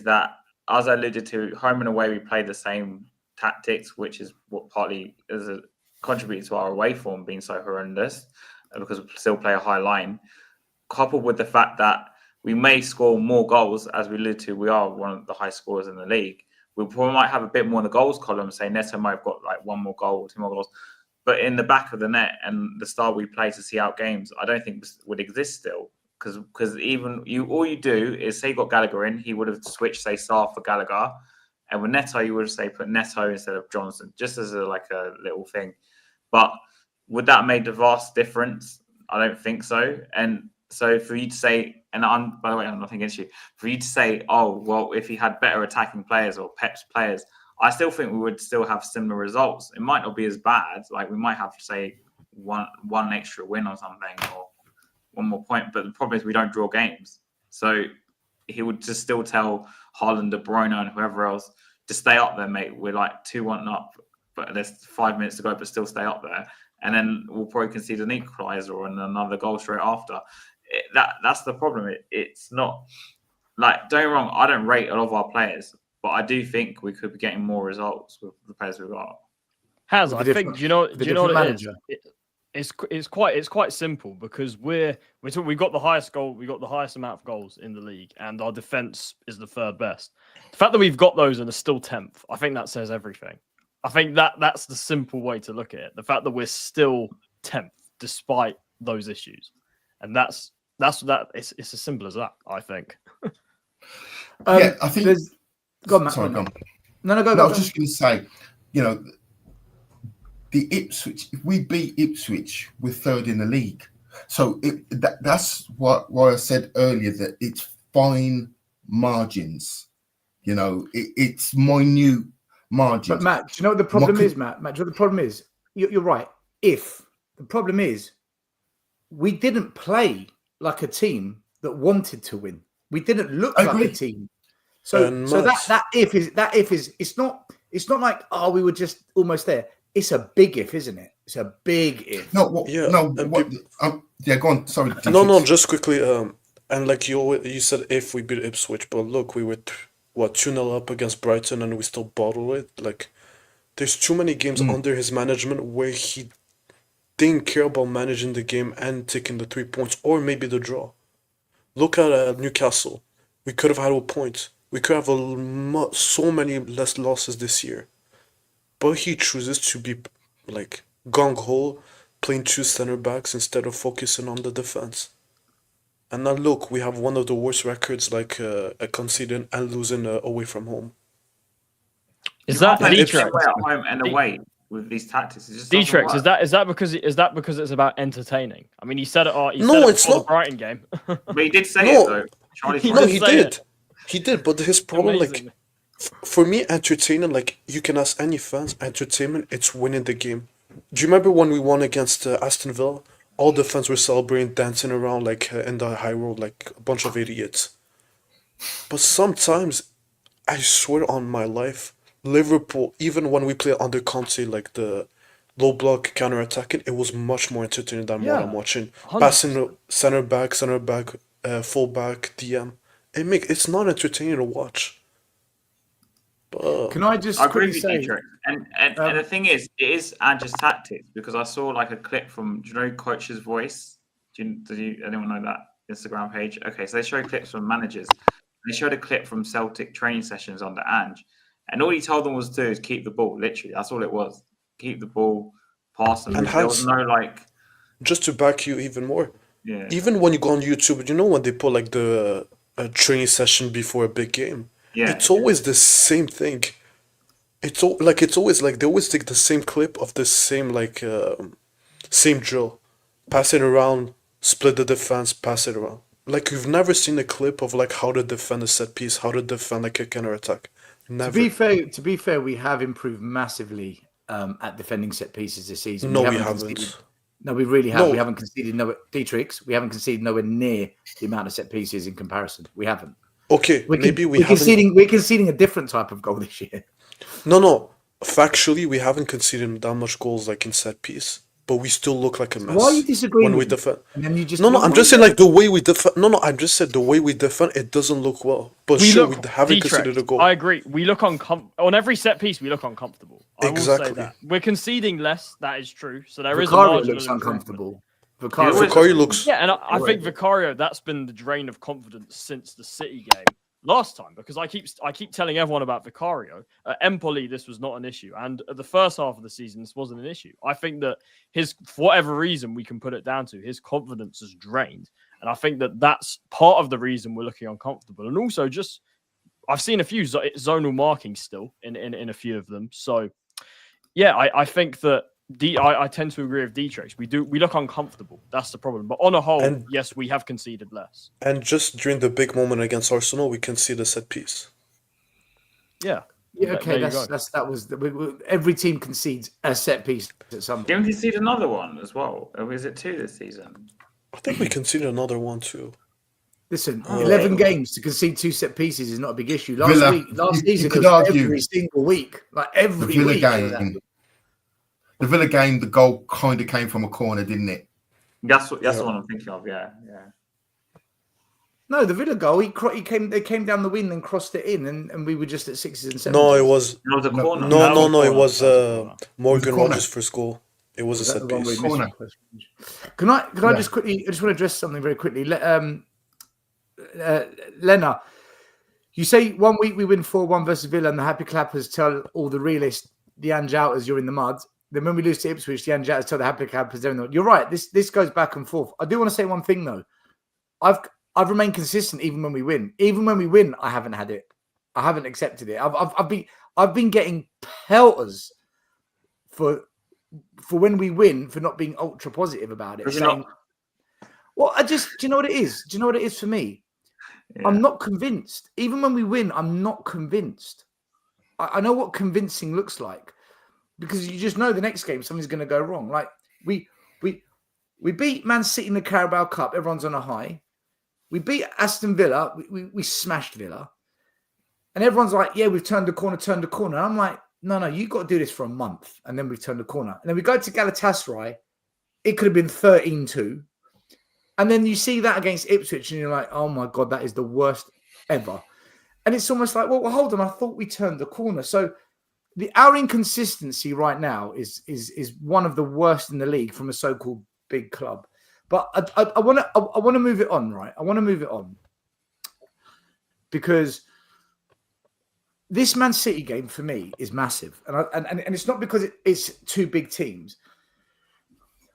that as I alluded to, home and away we play the same tactics, which is what partly is a contributed to our away form being so horrendous, because we still play a high line, coupled with the fact that we may score more goals, as we alluded to. We are one of the high scorers in the league. We probably might have a bit more in the goals column. Say Neto might have got like one more goal, 2 more goals, but in the back of the net and the style we play to see out games, I don't think would exist still. Because even all you do is say you got Gallagher in, he would have switched, say, Sarr for Gallagher, and with Neto, you would have say put Neto instead of Johnson, just as a little thing. But would that make a vast difference? I don't think so. And so for you to say, and by the way, I'm nothing against you, for you to say, oh well, if he had better attacking players or Pep's players, I still think we would still have similar results. It might not be as bad. Like we might have, say, one extra win or something, or one more point, but the problem is we don't draw games. So he would just still tell Haaland, De Bruyne, and whoever else to stay up there, mate. We're like 2-1 up, but there's 5 minutes to go, but still stay up there. And then we'll probably concede an equaliser or another goal straight after. That's the problem. It's not like, don't get me wrong, I don't rate a lot of our players, but I do think we could be getting more results with the players we've got. I think, do you know what it is? It's quite simple, because we've got the highest amount of goals in the league, and our defense is the third best. The fact that we've got those and are still 10th, I think that says everything. I think that's the simple way to look at it. The fact that we're still 10th despite those issues, and that's it's as simple as that. I think. I think. Go on, Matt. Sorry, go on. No, go. I was just going to say, the Ipswich, if we beat Ipswich, we're third in the league. So that's why I said earlier that it's fine margins. It's minute margins. But Matt, do you know what the problem is, Matt? Matt, do you know what the problem is? You're right. The problem is, we didn't play like a team that wanted to win. We didn't look like a team. So that if is it's not like, oh, we were just almost there. It's a big if, isn't it? It's a big if. Go on. Sorry. No, just quickly. And like you said, if we beat Ipswich, but look, we were 2-0 up against Brighton, and we still bottled it. Like, there's too many games under his management where he didn't care about managing the game and taking the 3 points, or maybe the draw. Look at Newcastle. We could have had a point. We could have so many less losses this year. But he chooses to be like gung-ho, playing 2 center backs instead of focusing on the defense. And now look, we have one of the worst records, like conceding and losing away from home. Is that Dietrich at home and away with these tactics? Dietrich, is that because it's about entertaining? I mean, he said it. It's not the Brighton game. But he did say it though. He did. He did, but his problem, like, for me, entertaining, like, you can ask any fans, entertainment, it's winning the game. Do you remember when we won against Aston Villa? All the fans were celebrating, dancing around, like, in the high road, like a bunch of idiots. But sometimes, I swear on my life, Liverpool, even when we play under Conte, like the low block counter-attacking, it was much more entertaining than what I'm watching. 100%. Passing center back, full back, DM. It's not entertaining to watch. But can I just quickly say? And the thing is, it is Ange's tactics, because I saw like a clip from, do you know Coach's Voice? Does anyone know that Instagram page? Okay, so they show clips from managers. They showed a clip from Celtic training sessions under Ange, and all he told them was to do is keep the ball. Literally, that's all it was. Keep the ball, pass them. There was no like. Just to back you even more. Yeah. Even when you go on YouTube, you know when they put like the a training session before a big game. Yeah, it's always the same thing. It's always like they always take the same clip of the same same drill, pass it around, split the defense, pass it around. Like, you've never seen a clip of like how to defend a set piece, how to defend like a counter attack. Never. To be fair, we have improved massively at defending set pieces this season. No, we haven't. No, we really have. No. We haven't conceded we haven't conceded nowhere near the amount of set pieces in comparison. We haven't. Okay, we're conceding a different type of goal this year. No. Factually, we haven't conceded that much goals like in set piece. but we still look like a mess. Why are you disagreeing when we with me? defend? And then you just No, I'm just saying like the way we defend. No, I'm just saying the way we defend. It doesn't look well. But We sure, look we haven't conceded a goal. I agree. We look on every set piece. We look uncomfortable. I will say Exactly. that we're conceding less. That is true. So there is a Vicario marginal looks improvement. uncomfortable. Vicario looks. Yeah, and I think Vicario, that's been the drain of confidence since the City game last time, because I keep telling everyone about Vicario. At Empoli, this was not an issue, and at the first half of the season, this wasn't an issue. I think that for whatever reason we can put it down to, his confidence is drained, and I think that that's part of the reason we're looking uncomfortable. And also, just I've seen a few zonal markings still in a few of them. So yeah, I think that. I tend to agree with Dietrich. We look uncomfortable. That's the problem. But on a whole, yes, we have conceded less. And just during the big moment against Arsenal, we conceded a set piece. Yeah. Yeah, okay, every team concedes a set piece at some point. Didn't we concede another one as well? Or is it 2 this season? I think we conceded another one too. Listen, 11 games to concede 2 set pieces is not a big issue. Last season, it was every single week. Like every week. The Villa game, the goal kind of came from a corner, didn't it? That's the one I'm thinking of. Yeah. No, the Villa goal. They came down the wing and crossed it in, and we were just at 6s and 7s. No, it was a corner. No, it was Morgan Rogers' first goal. It was a set piece. Corner. Can I just quickly? I just want to address something very quickly. Lena, you say 1 week we win 4-1 versus Villa, and the happy clappers tell all the realists, the Anjouters, you're in the mud. Then when we lose to Ipswich, the Anjouters tell the happy clappers they're in the mud. You're right. This goes back and forth. I do want to say one thing though. I've remained consistent even when we win. Even when we win, I haven't had it. I haven't accepted it. I've been getting pelters for when we win for not being ultra positive about it. Saying, well, do you know what it is? Do you know what it is for me? Yeah. I'm not convinced. Even when we win, I'm not convinced. I know what convincing looks like, because you just know the next game something's going to go wrong. Like we beat Man City in the Carabao Cup. Everyone's on a high. We beat Aston Villa. We smashed Villa. And everyone's like, yeah, we've turned the corner. And I'm like, no, you've got to do this for a month. And then we've turned the corner. And then we go to Galatasaray. It could have been 13-2. And then you see that against Ipswich and you're like, oh my God, that is the worst ever. And it's almost like, well, hold on. I thought we turned the corner. So our inconsistency right now is one of the worst in the league from a so-called big club. But I want to move it on, right? I want to move it on because this Man City game for me is massive, and it's not because it's 2 big teams.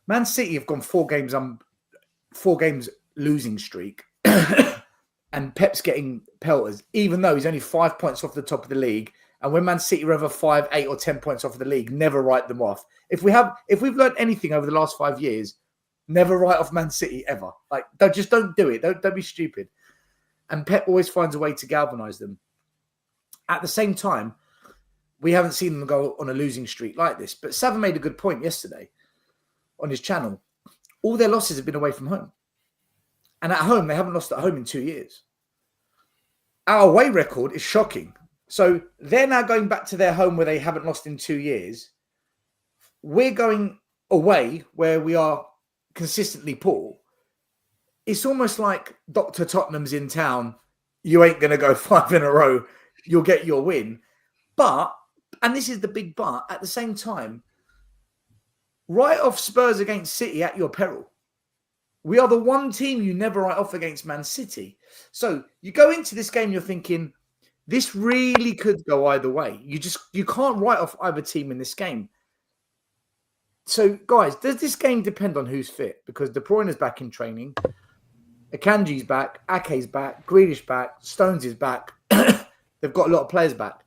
Man City have gone 4 games losing streak, and Pep's getting pelters, even though he's only 5 points off the top of the league. And when Man City are ever 5, 8, or 10 points off of the league, never write them off. If we've learned anything over the last 5 years, never write off Man City ever. Like, don't do it. Don't be stupid. And Pep always finds a way to galvanise them. At the same time, we haven't seen them go on a losing streak like this. But Sava made a good point yesterday on his channel. All their losses have been away from home. And at home, they haven't lost at home in 2 years. Our away record is shocking. So they're now going back to their home where they haven't lost in 2 years. We're going away where we are consistently poor. It's almost like Dr. Tottenham's in town. You ain't going to go 5 in a row. You'll get your win. But, and this is the big but, at the same time, write off Spurs against City at your peril. We are the one team you never write off against Man City. So you go into this game, you're thinking, this really could go either way. You can't write off either team in this game. So, guys, does this game depend on who's fit? Because De Bruyne is back in training. Akanji's back. Ake's back. Grealish back. Stones is back. They've got a lot of players back.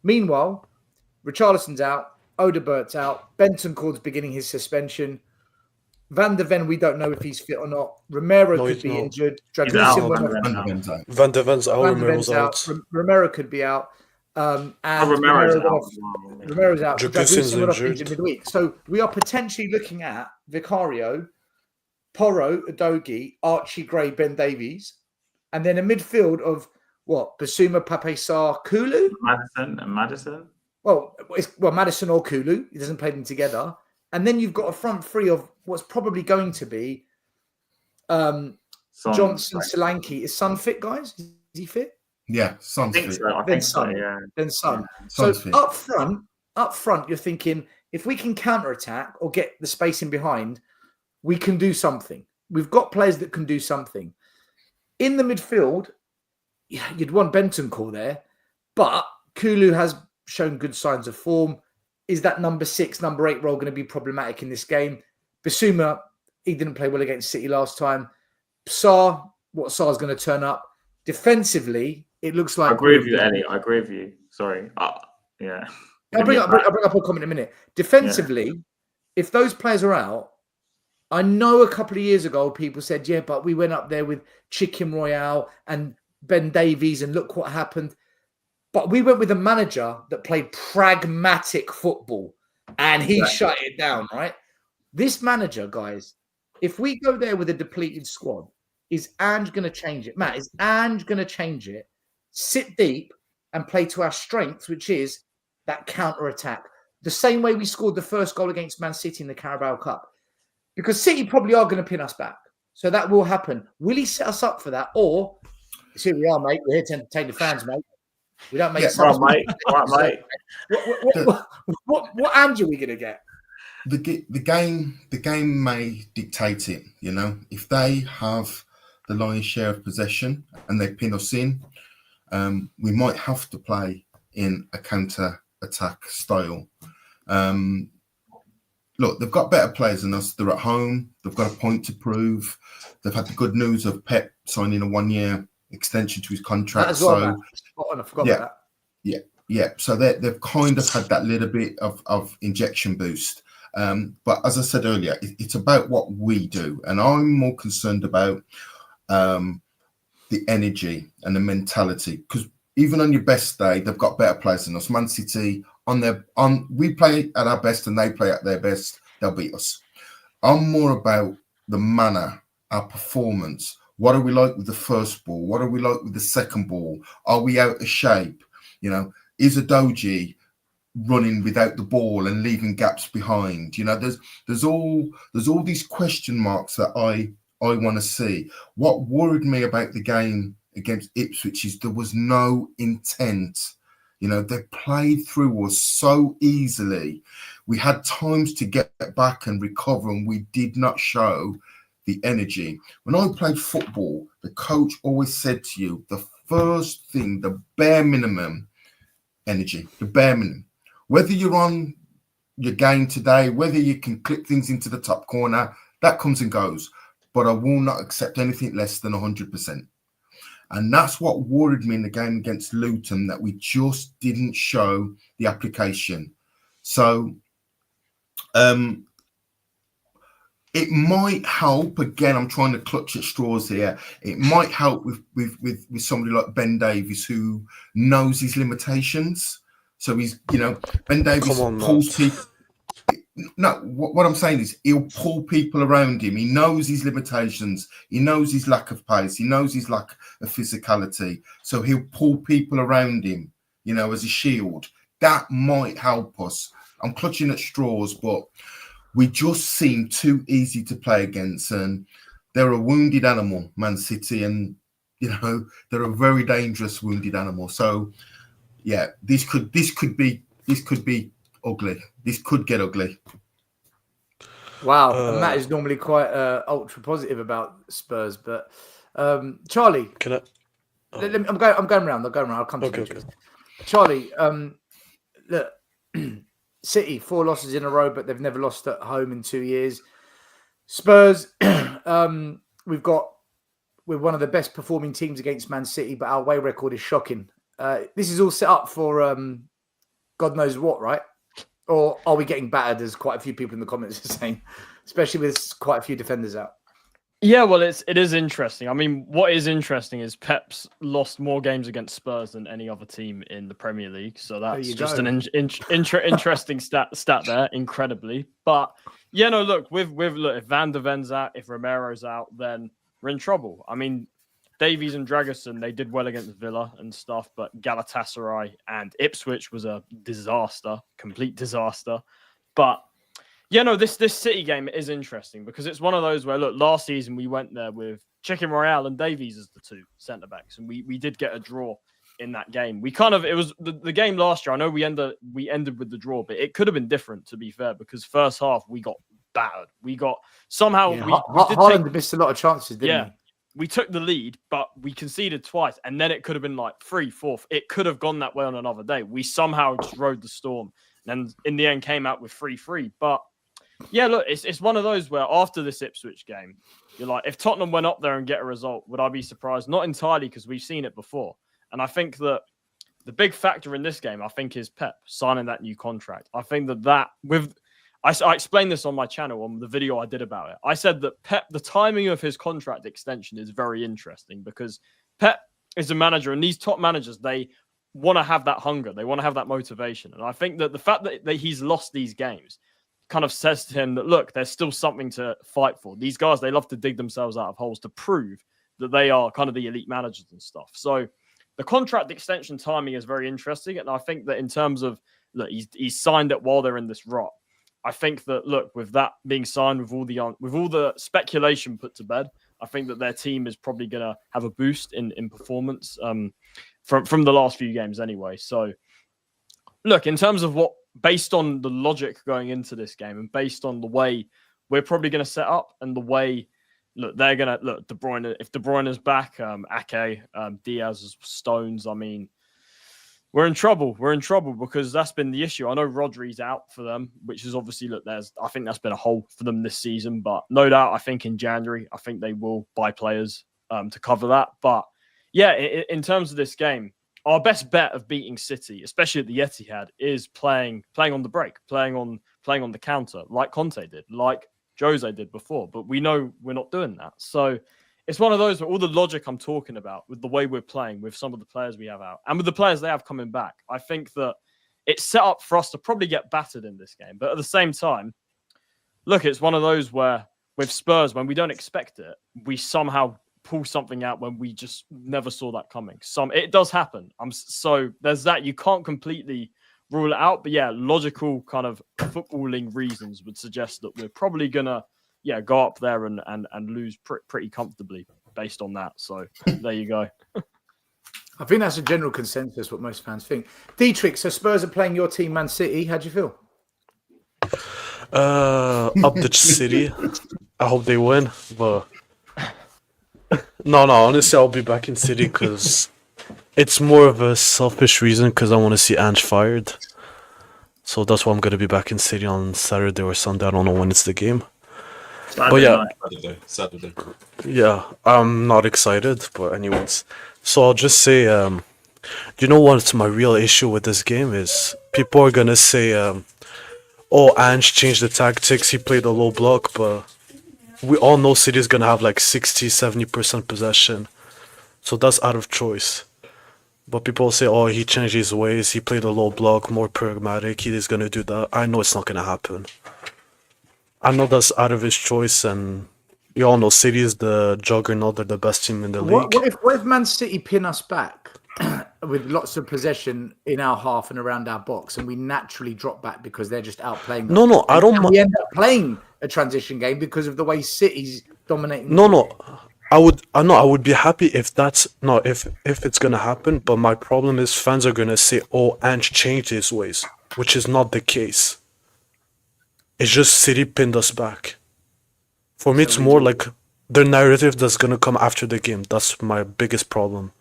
Meanwhile, Richarlison's out. Odegaard's out. Bentancur's beginning his suspension. Van der Ven, we don't know if he's fit or not. Romero could be injured. Van der Ven's out. Romero could be out. And Romero's out. Dragusin's injured midweek. So we are potentially looking at Vicario, Porro, Udogie, Archie Gray, Ben Davies, and then a midfield of what? Basuma, Pape Sarr, Kulu? Madison. Well, Madison or Kulu. He doesn't play them together. And then you've got a front three of what's probably going to be Son, Johnson, Solanke. Is Son fit, guys? Is he fit? Yeah, I Son's think fit. so. I Then think so. Son. Yeah. Then Son. Son's So fit. up front, you're thinking if we can counter attack or get the space in behind, we can do something. We've got players that can do something. In the midfield, you'd want Bentancur there, but Kulu has shown good signs of form. Is that number 6, number 8 role going to be problematic in this game? Bissouma, he didn't play well against City last time. Sarr, what Sarr's going to turn up? Defensively, it looks like... I agree with you, Ellie. I agree with you. Sorry. Yeah. I'll bring up a comment in a minute. Defensively, if those players are out, I know a couple of years ago people said, yeah, but we went up there with Chicken Royale and Ben Davies and look what happened. But we went with a manager that played pragmatic football and he shut it down, right? This manager, guys, if we go there with a depleted squad, is Ange going to change it? Matt, is Ange going to change it? Sit deep and play to our strengths, which is that counter-attack. The same way we scored the first goal against Man City in the Carabao Cup. Because City probably are going to pin us back. So that will happen. Will he set us up for that? Or, here we are, mate. We're here to entertain the fans, mate. We don't make sense. Right, mate. What Ange are we going to get? The game may dictate it, you know. If they have the lion's share of possession and they pin us in, we might have to play in a counter-attack style. Look, they've got better players than us. They're at home. They've got a point to prove. They've had the good news of Pep signing a 1-year extension to his contract. That as well, I forgot about that. Yeah. So they've kind of had that little bit of injection boost. But as I said earlier, it's about what we do. And I'm more concerned about the energy and the mentality. Because even on your best day, they've got better players than us. Man City, we play at our best and they play at their best, they'll beat us. I'm more about the manner, our performance. What are we like with the first ball? What are we like with the second ball? Are we out of shape? You know, is a Doji running without the ball and leaving gaps behind? You know, there's all these question marks that I want to see. What worried me about the game against Ipswich is there was no intent. You know, they played through us so easily. We had times to get back and recover, and we did not show the energy. When I played football, the coach always said to you, the first thing, the bare minimum, energy, the bare minimum. Whether you're on your game today, whether you can clip things into the top corner, that comes and goes. But I will not accept anything less than 100%. And that's what worried me in the game against Luton, that we just didn't show the application. So it might help. Again, I'm trying to clutch at straws here. It might help with somebody like Ben Davies, who knows his limitations. So he's, you know, Ben Davies pulls people. No, what I'm saying is he'll pull people around him. He knows his limitations. He knows his lack of pace. He knows his lack of physicality. So he'll pull people around him, you know, as a shield. That might help us. I'm clutching at straws, but we just seem too easy to play against. And they're a wounded animal, Man City, and, you know, they're a very dangerous wounded animal. So, yeah, this could be ugly. This could get ugly. Wow, and Matt is normally quite ultra positive about Spurs, but Charlie, can I? I'm going around. I'll come to you. Okay. Charlie, look, City 4 losses in a row, but they've never lost at home in 2 years. Spurs, we're one of the best performing teams against Man City, but our away record is shocking. This is all set up for God knows what, right? Or are we getting battered, as quite a few people in the comments are saying, especially with quite a few defenders out? Yeah, well, it is interesting. I mean, what is interesting is Pep's lost more games against Spurs than any other team in the Premier League. So that's just an interesting stat there, incredibly. But yeah, no, look, if Van der Ven's out, if Romero's out, then we're in trouble. I mean, Davies and Dragerson, they did well against Villa and stuff, but Galatasaray and Ipswich was a disaster, complete disaster. But Yeah, no, this City game is interesting because it's one of those where, look, last season we went there with Chicken Royale and Davies as the two centre backs, and we did get a draw in that game. It was the game last year. I know we ended with the draw, but it could have been different, to be fair, because first half we got battered. We got somehow Yeah, we did Haaland missed a lot of chances, didn't he? We took the lead, but we conceded twice, and then it could have been like 3-4. It could have gone that way on another day. We somehow just rode the storm, and in the end came out with 3-3. But yeah, look, it's one of those where after this Ipswich game, you're like, if Tottenham went up there and get a result, would I be surprised? Not entirely, because we've seen it before. And I think that the big factor in this game, I think, is Pep signing that new contract. I think I explained this on my channel on the video I did about it. I said that Pep, the timing of his contract extension is very interesting because Pep is a manager, and these top managers, they want to have that hunger. They want to have that motivation. And I think that the fact that he's lost these games kind of says to him that, look, there's still something to fight for. These guys, they love to dig themselves out of holes to prove that they are kind of the elite managers and stuff. So the contract extension timing is very interesting. And I think that in terms of, look, he's signed it while they're in this rot. I think that, look, with that being signed, with all the speculation put to bed, I think that their team is probably going to have a boost in performance from the last few games anyway. So, look, in terms of based on the logic going into this game and based on the way we're probably going to set up and the way, look, they're going to, look, De Bruyne, if De Bruyne is back, Ake, Diaz, Stones, I mean, we're in trouble. We're in trouble because that's been the issue. I know Rodri's out for them, which is obviously, look, I think that's been a hole for them this season, but no doubt, I think in January, I think they will buy players to cover that. But yeah, in terms of this game, our best bet of beating City, especially at the Etihad, is playing on the break, playing on the counter, like Conte did, like Jose did before. But we know we're not doing that. So it's one of those where all the logic I'm talking about with the way we're playing, with some of the players we have out, and with the players they have coming back, I think that it's set up for us to probably get battered in this game. But at the same time, look, it's one of those where with Spurs, when we don't expect it, we somehow pull something out when we just never saw that coming. It does happen. So there's that. You can't completely rule it out, but yeah, logical kind of footballing reasons would suggest that we're probably gonna go up there and lose pretty comfortably based on that. So there you go. I think that's a general consensus what most fans think. Dietrich, so Spurs are playing your team, Man City. How do you feel? Up the City. I hope they win, but no, honestly, I'll be back in City because it's more of a selfish reason because I want to see Ange fired. So that's why I'm going to be back in City on Saturday or Sunday. I don't know when it's the game. Saturday. Yeah, I'm not excited, but anyways. So I'll just say, you know what's my real issue with this game is people are going to say, Ange changed the tactics, he played a low block, but we all know City's going to have like 60-70% possession. So that's out of choice. But people say, he changed his ways, he played a low block, more pragmatic, he is going to do that. I know it's not going to happen. I know that's out of his choice, and you all know City is the juggernaut, they're the best team in the league. What if Man City pin us back with lots of possession in our half and around our box, and we naturally drop back because they're just outplaying them? No, I don't. We end up playing a transition game because of the way City's dominating. No, I would be happy if if it's gonna happen. But my problem is fans are gonna say, Ange changed his ways, which is not the case. It's just City pinned us back. For me, it's more like the narrative that's gonna come after the game. That's my biggest problem.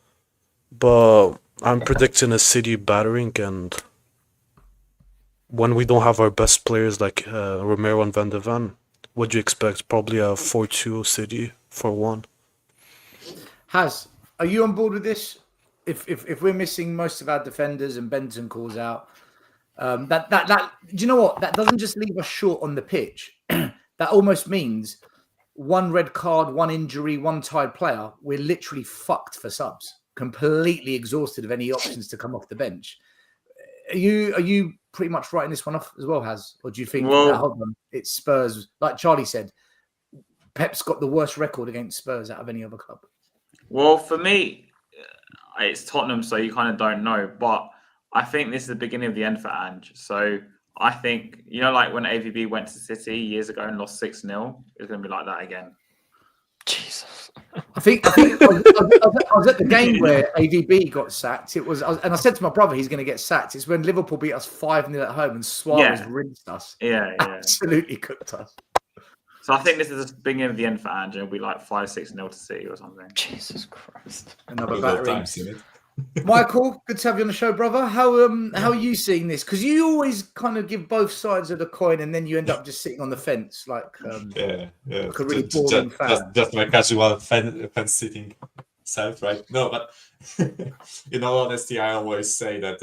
But I'm predicting a City battering, and when we don't have our best players like Romero and Van de Ven, what do you expect? Probably a 4-2 City, 4-1. Are you on board with this? If we're missing most of our defenders and Benton calls out, that do you know what? That doesn't just leave us short on the pitch. That almost means one red card, one injury, one tired player. We're literally fucked for subs. Completely exhausted of any options to come off the bench. Are you pretty much writing this one off as well, Haz? Or do you think it's Spurs? Like Charlie said, Pep's got the worst record against Spurs out of any other club. Well, for me, it's Tottenham, so you kind of don't know. But I think this is the beginning of the end for Ange. So I think, like when AVB went to City years ago and lost 6-0, it's going to be like that again. Jesus. I think I was at the game where AVB got sacked. And I said to my brother, he's going to get sacked. It's when Liverpool beat us 5-0 at home and Suarez rinsed us. Yeah. Absolutely cooked us. So I think this is the beginning of the end for Ange. It'll be like 5-6-0 to City or something. Jesus Christ. Another battery. Times in it. Michael, good to have you on the show, brother. How are you seeing this? Because you always kind of give both sides of the coin, and then you end up just sitting on the fence, like a really boring fan. Just my casual fan sitting self, right? No, but in all honesty, I always say that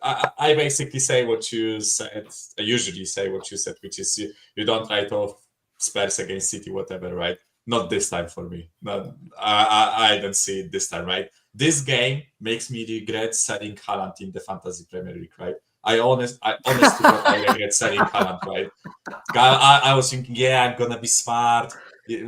I basically say what you said. I usually say what you said, which is you don't write off Spurs against City, whatever, right? Not this time for me. No, I don't see it this time, right? This game makes me regret selling Haaland in the Fantasy Premier League, right? I honestly regret selling Haaland, right? I was thinking, I'm gonna be smart.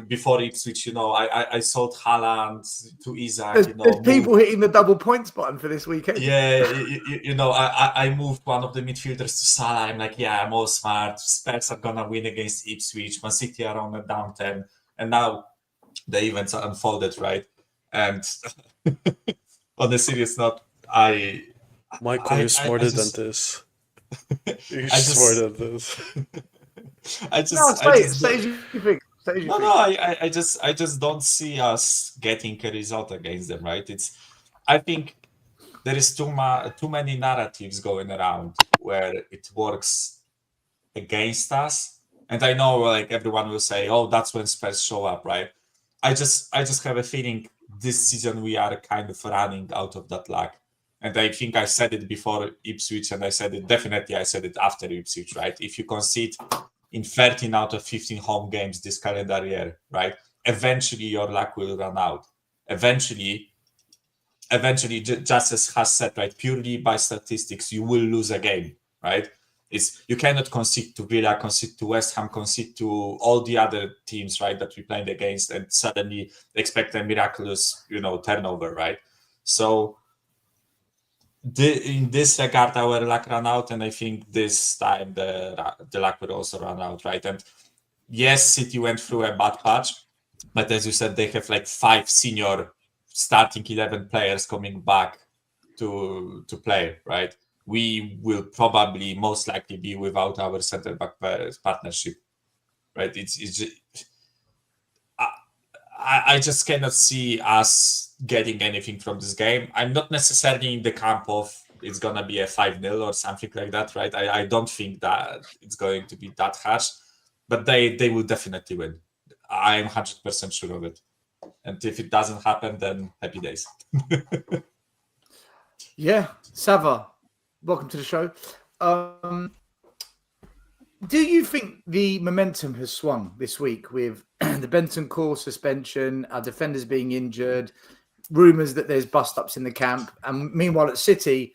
Before Ipswich, I sold Haaland to Isaac. There's people hitting the double points button for this weekend. Yeah, I moved one of the midfielders to Salah. I'm like, I'm all smart. Spurs are gonna win against Ipswich. Man City are on a down 10, and now the events are unfolded, right? And on a serious note, Michael, you're smarter than this. You're smarter than this. I just don't see us getting a result against them, right? I think there is too many narratives going around where it works against us, and I know like everyone will say, "Oh, that's when Spurs show up," right? I just have a feeling this season we are kind of running out of that luck. And I think I said it before Ipswich, and I said it after Ipswich, right? If you concede in 13 out of 15 home games this calendar year, right? Eventually your luck will run out. Eventually, just as Has said, right? Purely by statistics, you will lose a game, right? You cannot concede to Villa, concede to West Ham, concede to all the other teams, right, that we played against, and suddenly expect a miraculous, turnover, right? So in this regard, our luck ran out, and I think this time the luck will also run out, right? And yes, City went through a bad patch, but as you said, they have like 5 senior starting 11 players coming back to play, right? We will probably most likely be without our center back partnership, right? I just cannot see us getting anything from this game. I'm not necessarily in the camp of it's gonna be a 5-0 or something like that, right? I don't think that it's going to be that harsh, but they will definitely win. I'm 100% sure of it. And if it doesn't happen, then happy days. Yeah, Sava, welcome to the show. Do you think the momentum has swung this week with the Bentancur suspension, our defenders being injured, rumours that there's bust-ups in the camp, and meanwhile at City,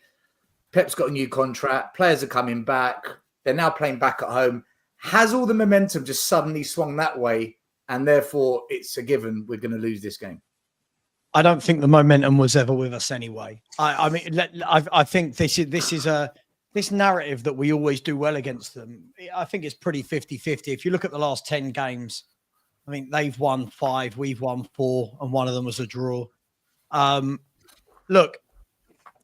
Pep's got a new contract, players are coming back, they're now playing back at home. Has all the momentum just suddenly swung that way, and therefore it's a given we're going to lose this game? I don't think the momentum was ever with us anyway. I think this narrative that we always do well against them, I think it's pretty 50-50. If you look at the last 10 games, I mean, they've won 5, we've won 4, and one of them was a draw. Look,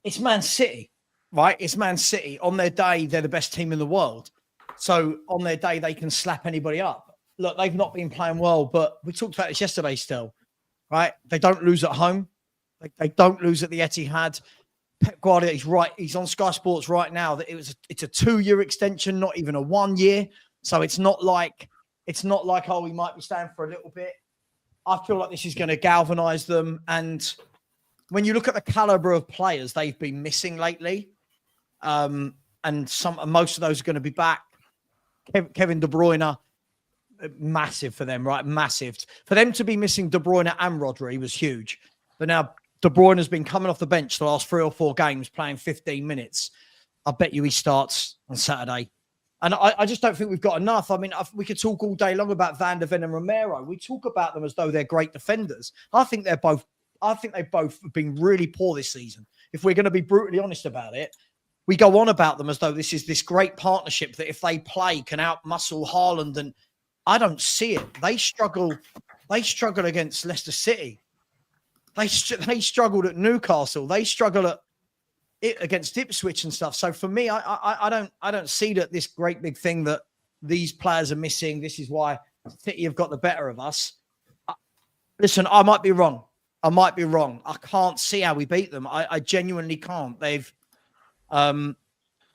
it's Man City, right? It's Man City. On their day, they're the best team in the world. So on their day, they can slap anybody up. Look, they've not been playing well, but we talked about this yesterday still, right? They don't lose at home. They don't lose at the Etihad. Pep Guardiola, he's right. He's on Sky Sports right now. That it's a 2-year extension, not even a 1 year. So it's not like we might be staying for a little bit. I feel like this is going to galvanise them. And when you look at the calibre of players they've been missing lately, and most of those are going to be back. Kevin De Bruyne, massive for them, right? Massive for them to be missing De Bruyne and Rodri was huge. But now De Bruyne has been coming off the bench the last 3 or 4 games, playing 15 minutes. I bet you he starts on Saturday. And I just don't think we've got enough. I mean, we could talk all day long about Van der Ven and Romero. We talk about them as though they're great defenders. I think they've both been really poor this season. If we're going to be brutally honest about it, we go on about them as though this is this great partnership that if they play can outmuscle Haaland, and I don't see it. They struggle against Leicester City. They struggled at Newcastle. They struggle against Ipswich and stuff. So for me, I don't see that this great big thing that these players are missing. This is why City have got the better of us. Listen, I might be wrong. I can't see how we beat them. I genuinely can't. I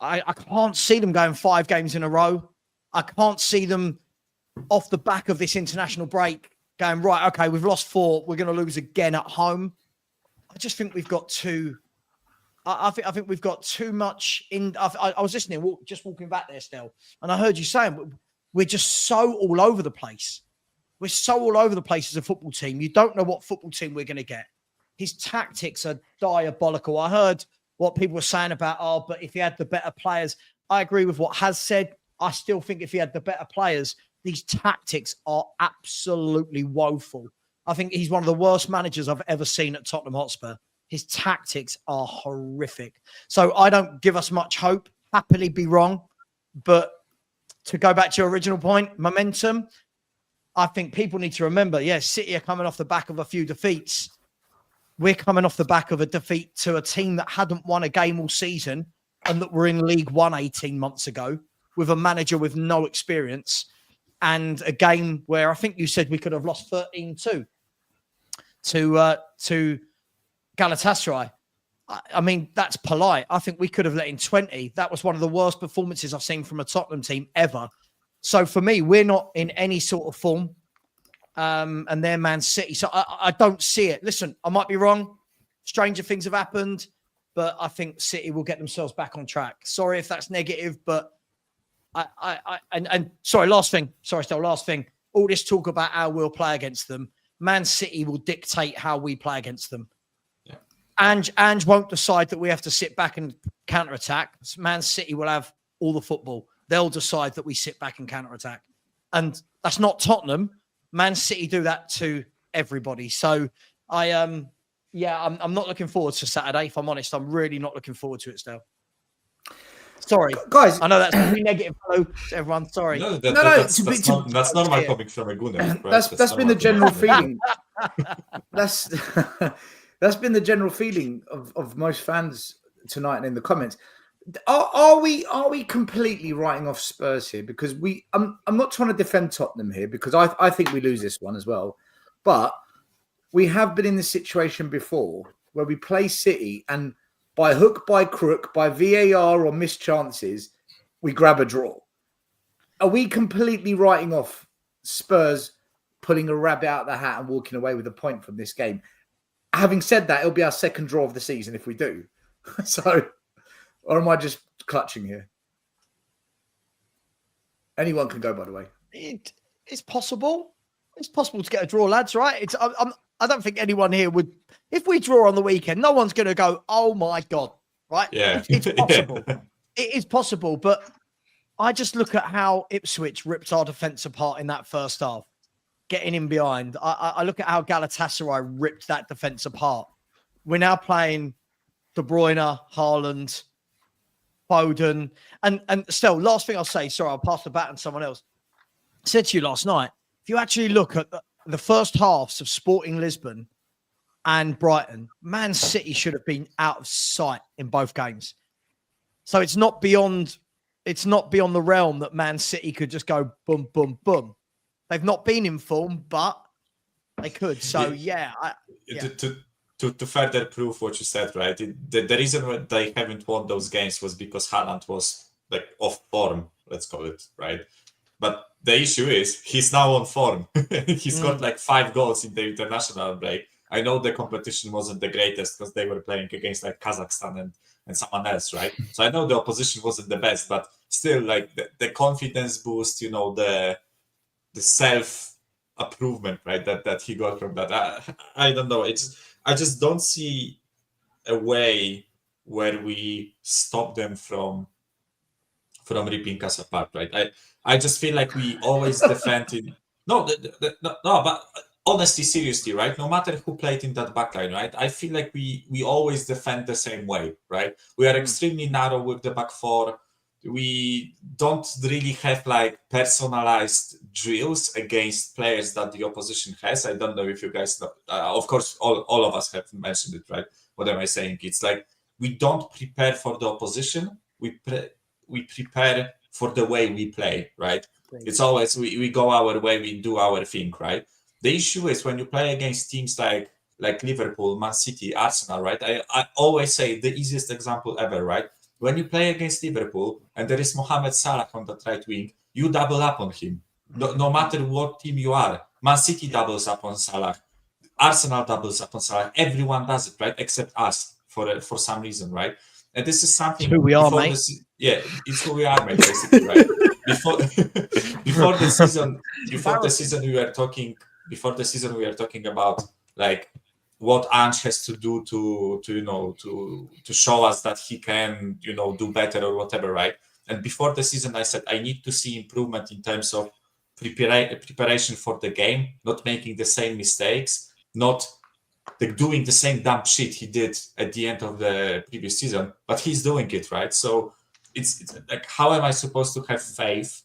can't see them going 5 games in a row. I can't see them off the back of this international break going, right, okay, we've lost 4. We're going to lose again at home. I just think we've got too... I think we've got too much in... I was listening, just walking back there still, and I heard you saying we're just so all over the place. We're so all over the place as a football team. You don't know what football team we're going to get. His tactics are diabolical. I heard what people were saying about, but if he had the better players, I agree with what Has said. I still think if he had the better players, these tactics are absolutely woeful. I think he's one of the worst managers I've ever seen at Tottenham Hotspur. His tactics are horrific. So I don't give us much hope. Happily be wrong. But to go back to your original point, momentum, I think people need to remember, yes, City are coming off the back of a few defeats. We're coming off the back of a defeat to a team that hadn't won a game all season and that were in League One 18 months ago with a manager with no experience, and a game where I think you said we could have lost 13-2 to Galatasaray. I mean, that's polite. I think we could have let in 20. That was one of the worst performances I've seen from a Tottenham team ever. So for me, we're not in any sort of form. And they're Man City. So I don't see it. Listen, I might be wrong. Stranger things have happened, but I think City will get themselves back on track. Sorry if that's negative, but sorry, last thing. All this talk about how we'll play against them. Man City will dictate how we play against them. Yeah. Ange won't decide that we have to sit back and counter-attack. Man City will have all the football. They'll decide that we sit back and counter-attack. And that's not Tottenham. Man City do that to everybody. So I'm not looking forward to Saturday. If I'm honest, I'm really not looking forward to it still. Sorry, guys. I know that's really negative. Hello to everyone. Sorry. That's not my coming from a Gunnar. Right? That's been the general feeling. That's been the general feeling of most fans tonight and in the comments. Are we completely writing off Spurs here? Because I'm not trying to defend Tottenham here, because I think we lose this one as well. But we have been in this situation before where we play City and by hook, by crook, by VAR or missed chances, we grab a draw. Are we completely writing off Spurs pulling a rabbit out of the hat and walking away with a point from this game? Having said that, it'll be our second draw of the season if we do. So... or am I just clutching here? Anyone can go, by the way. It's possible. It's possible to get a draw, lads, right? I don't think anyone here would... If we draw on the weekend, no one's going to go, oh, my God, right? Yeah. It's possible. It is possible, but I just look at how Ipswich ripped our defence apart in that first half, getting in behind. I look at how Galatasaray ripped that defence apart. We're now playing De Bruyne, Haaland, Foden, and still, last thing I'll say, sorry, I'll pass the baton to someone else. I said to you last night, if you actually look at the first halves of Sporting Lisbon and Brighton, Man City should have been out of sight in both games. So it's not beyond the realm that Man City could just go boom, boom, boom. They've not been in form, but they could. So To further prove what you said, right? The reason why they haven't won those games was because Haaland was like off form, let's call it, right? But the issue is he's now on form. He's got like 5 goals in the international break. I know the competition wasn't the greatest because they were playing against like Kazakhstan and someone else, right? So I know the opposition wasn't the best, but still, like the confidence boost, the self improvement, right? That he got from that. I don't know. I just don't see a way where we stop them from ripping us apart, right? I just feel like we always defend it. No, but honestly, seriously, right? No matter who played in that backline, right? I feel like we always defend the same way, right? We are extremely narrow with the back four. We don't really have like personalized drills against players that the opposition has. I don't know if you guys know. Of course, all of us have mentioned it, right? What am I saying? It's like we don't prepare for the opposition. We prepare for the way we play, right? It's always we go our way, we do our thing, right? The issue is when you play against teams like Liverpool, Man City, Arsenal, right? I always say the easiest example ever, right? When you play against Liverpool and there is Mohamed Salah on that right wing, you double up on him. No matter what team you are. Man City doubles up on Salah. Arsenal doubles up on Salah. Everyone does it, right? Except us for some reason, right? And this is something It's who we are, before mate. Yeah, it's who we are, mate, basically, right? Before the season we were talking about like what Ange has to do to show us that he can do better or whatever, right? And before the season, I said I need to see improvement in terms of preparation for the game, not making the same mistakes, not like doing the same dumb shit he did at the end of the previous season, but he's doing it, right? So it's like, how am I supposed to have faith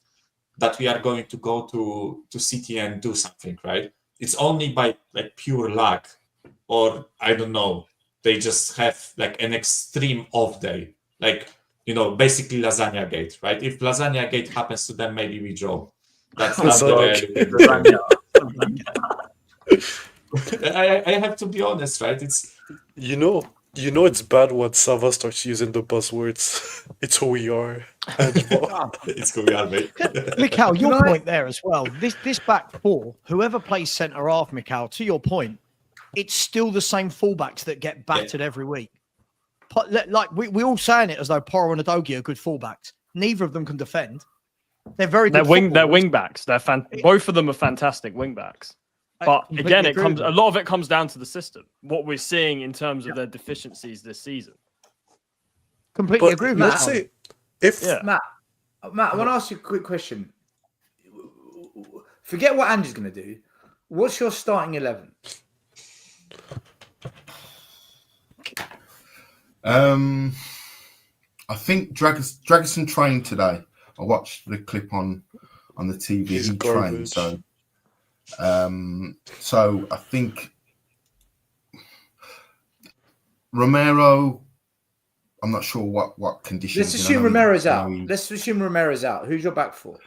that we are going to go to City and do something, right? It's only by like pure luck, or I don't know, they just have like an extreme off day, like basically lasagna gate, right? If lasagna gate happens to them, maybe we draw. That's the way I look at it. I have to be honest, right? It's it's bad when Sava starts using the buzzwords. It's who we are. It's who we are, mate. Mikhail, your point there as well. This back four, whoever plays centre half, Mikhail, to your point, it's still the same fullbacks that get battered every week. Like we all saying it as though Porro and Udogie are good fullbacks. Neither of them can defend. They're very good. They're wing backs. Both of them are fantastic wing backs. But again, a lot of it comes down to the system. What we're seeing in terms of their deficiencies this season. Completely agree with let's Matt. say Matt, I want to ask you a quick question. Forget what Andy's going to do. What's your starting 11? I think Dragoson trained today. I watched the clip on the TV. He's he trained, garbage. so I think Romero. I'm not sure what conditions. Let's assume Romero's out. Let's assume Romero's out. Who's your back four?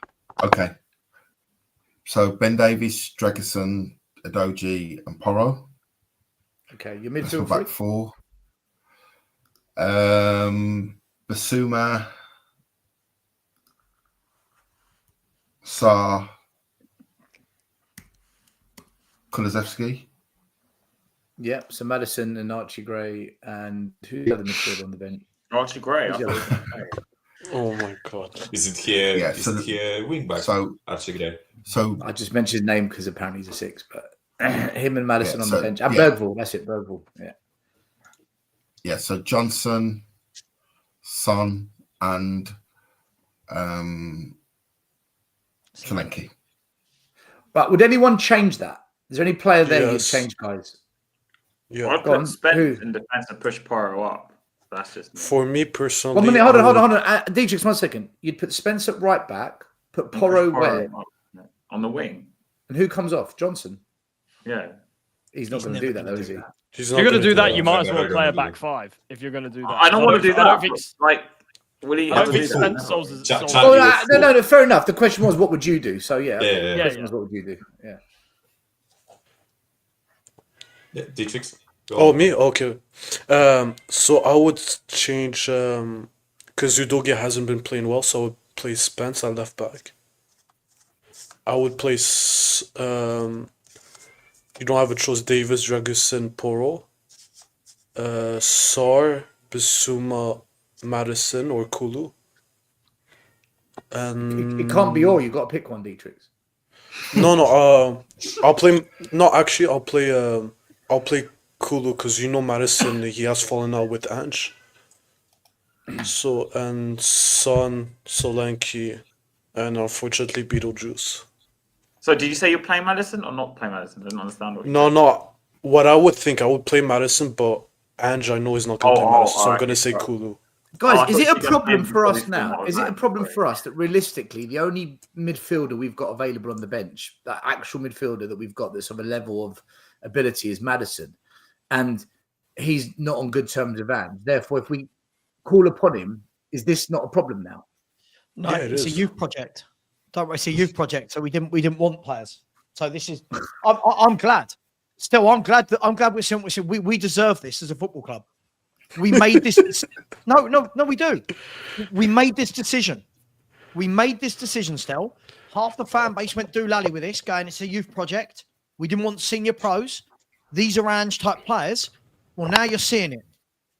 Okay. So Ben Davies, Dragoson, Udogie, and Porro. Okay, your That's your midfield back four. Basuma, Sarr, Kulusevski. Yep. So Madison and Archie Gray, and who's the other midfield on the bench? Archie Gray. Oh my god! Is it here? Yeah, is it here wing back? So Archie Gray. So I just mentioned his name because apparently he's a six, but him and Madison on so, the bench. And Bergvall, that's it, Bergvall. Yeah. Yeah, so Johnson, Son, and Solanke. But would anyone change that? Is there any player there you'd Yes. change, guys? Yeah. I'd Go on, put Spence who? in defense and push Porro up. That's just me. For me personally, 1 minute, hold on. Dietrich, 1 second. You'd put Spence at right back, put And push Porro where? up, yeah, on the wing. And who comes off? Johnson. Yeah. He's not going to do that, though, is he? He's If not you're going to do that, that. you might as Never well gonna play a do back it. five. If you're going to do that, I don't want to do that. I don't think. Like, will he I have don't to think do that? Spence solves his. Ch- solves- Ch- No, fair enough. The question was, what would you do? So, yeah. Yeah, The yeah, question was, what would you do? Yeah. yeah. Dietrich. Oh, me? Okay. So I would change because Udogie hasn't been playing well, so I would play Spence at left back. I would place you don't have a choice, Davis, Dragusin, Porro, Sarr, Bissouma, Madison, or Kulu. And It can't be all. You've got to pick one, Dietrich. no, I'll play. No, actually, I'll play Kulu because Madison, he has fallen out with Ange. So and Son, Solanke, and unfortunately Beetlejuice. So did you say you're playing Madison or not playing Madison? I didn't understand what you No, said. no. What I would think, I would play Madison, but Ange, I know he's not going to play Madison, so I'm going to say sorry. Kulu. Guys, I is thought it a you guys problem named for us Livingston, now? not Is it a Rand, problem sorry. for us that realistically the only midfielder we've got available on the bench, that actual midfielder that we've got that's of a level of ability is Madison, and he's not on good terms with Ange. Therefore, if we call upon him, is this not a problem now? No, Yeah, it it's a is. youth project. Don't worry, it's a youth project. So we didn't want players. So this is. I'm glad. Still, I'm glad we're saying we deserve this as a football club. We made this. No, we do. We made this decision. We made this decision, Stel. Half the fan base went doolally with this, going, it's a youth project. We didn't want senior pros. These are Ange type players. Well, now you're seeing it.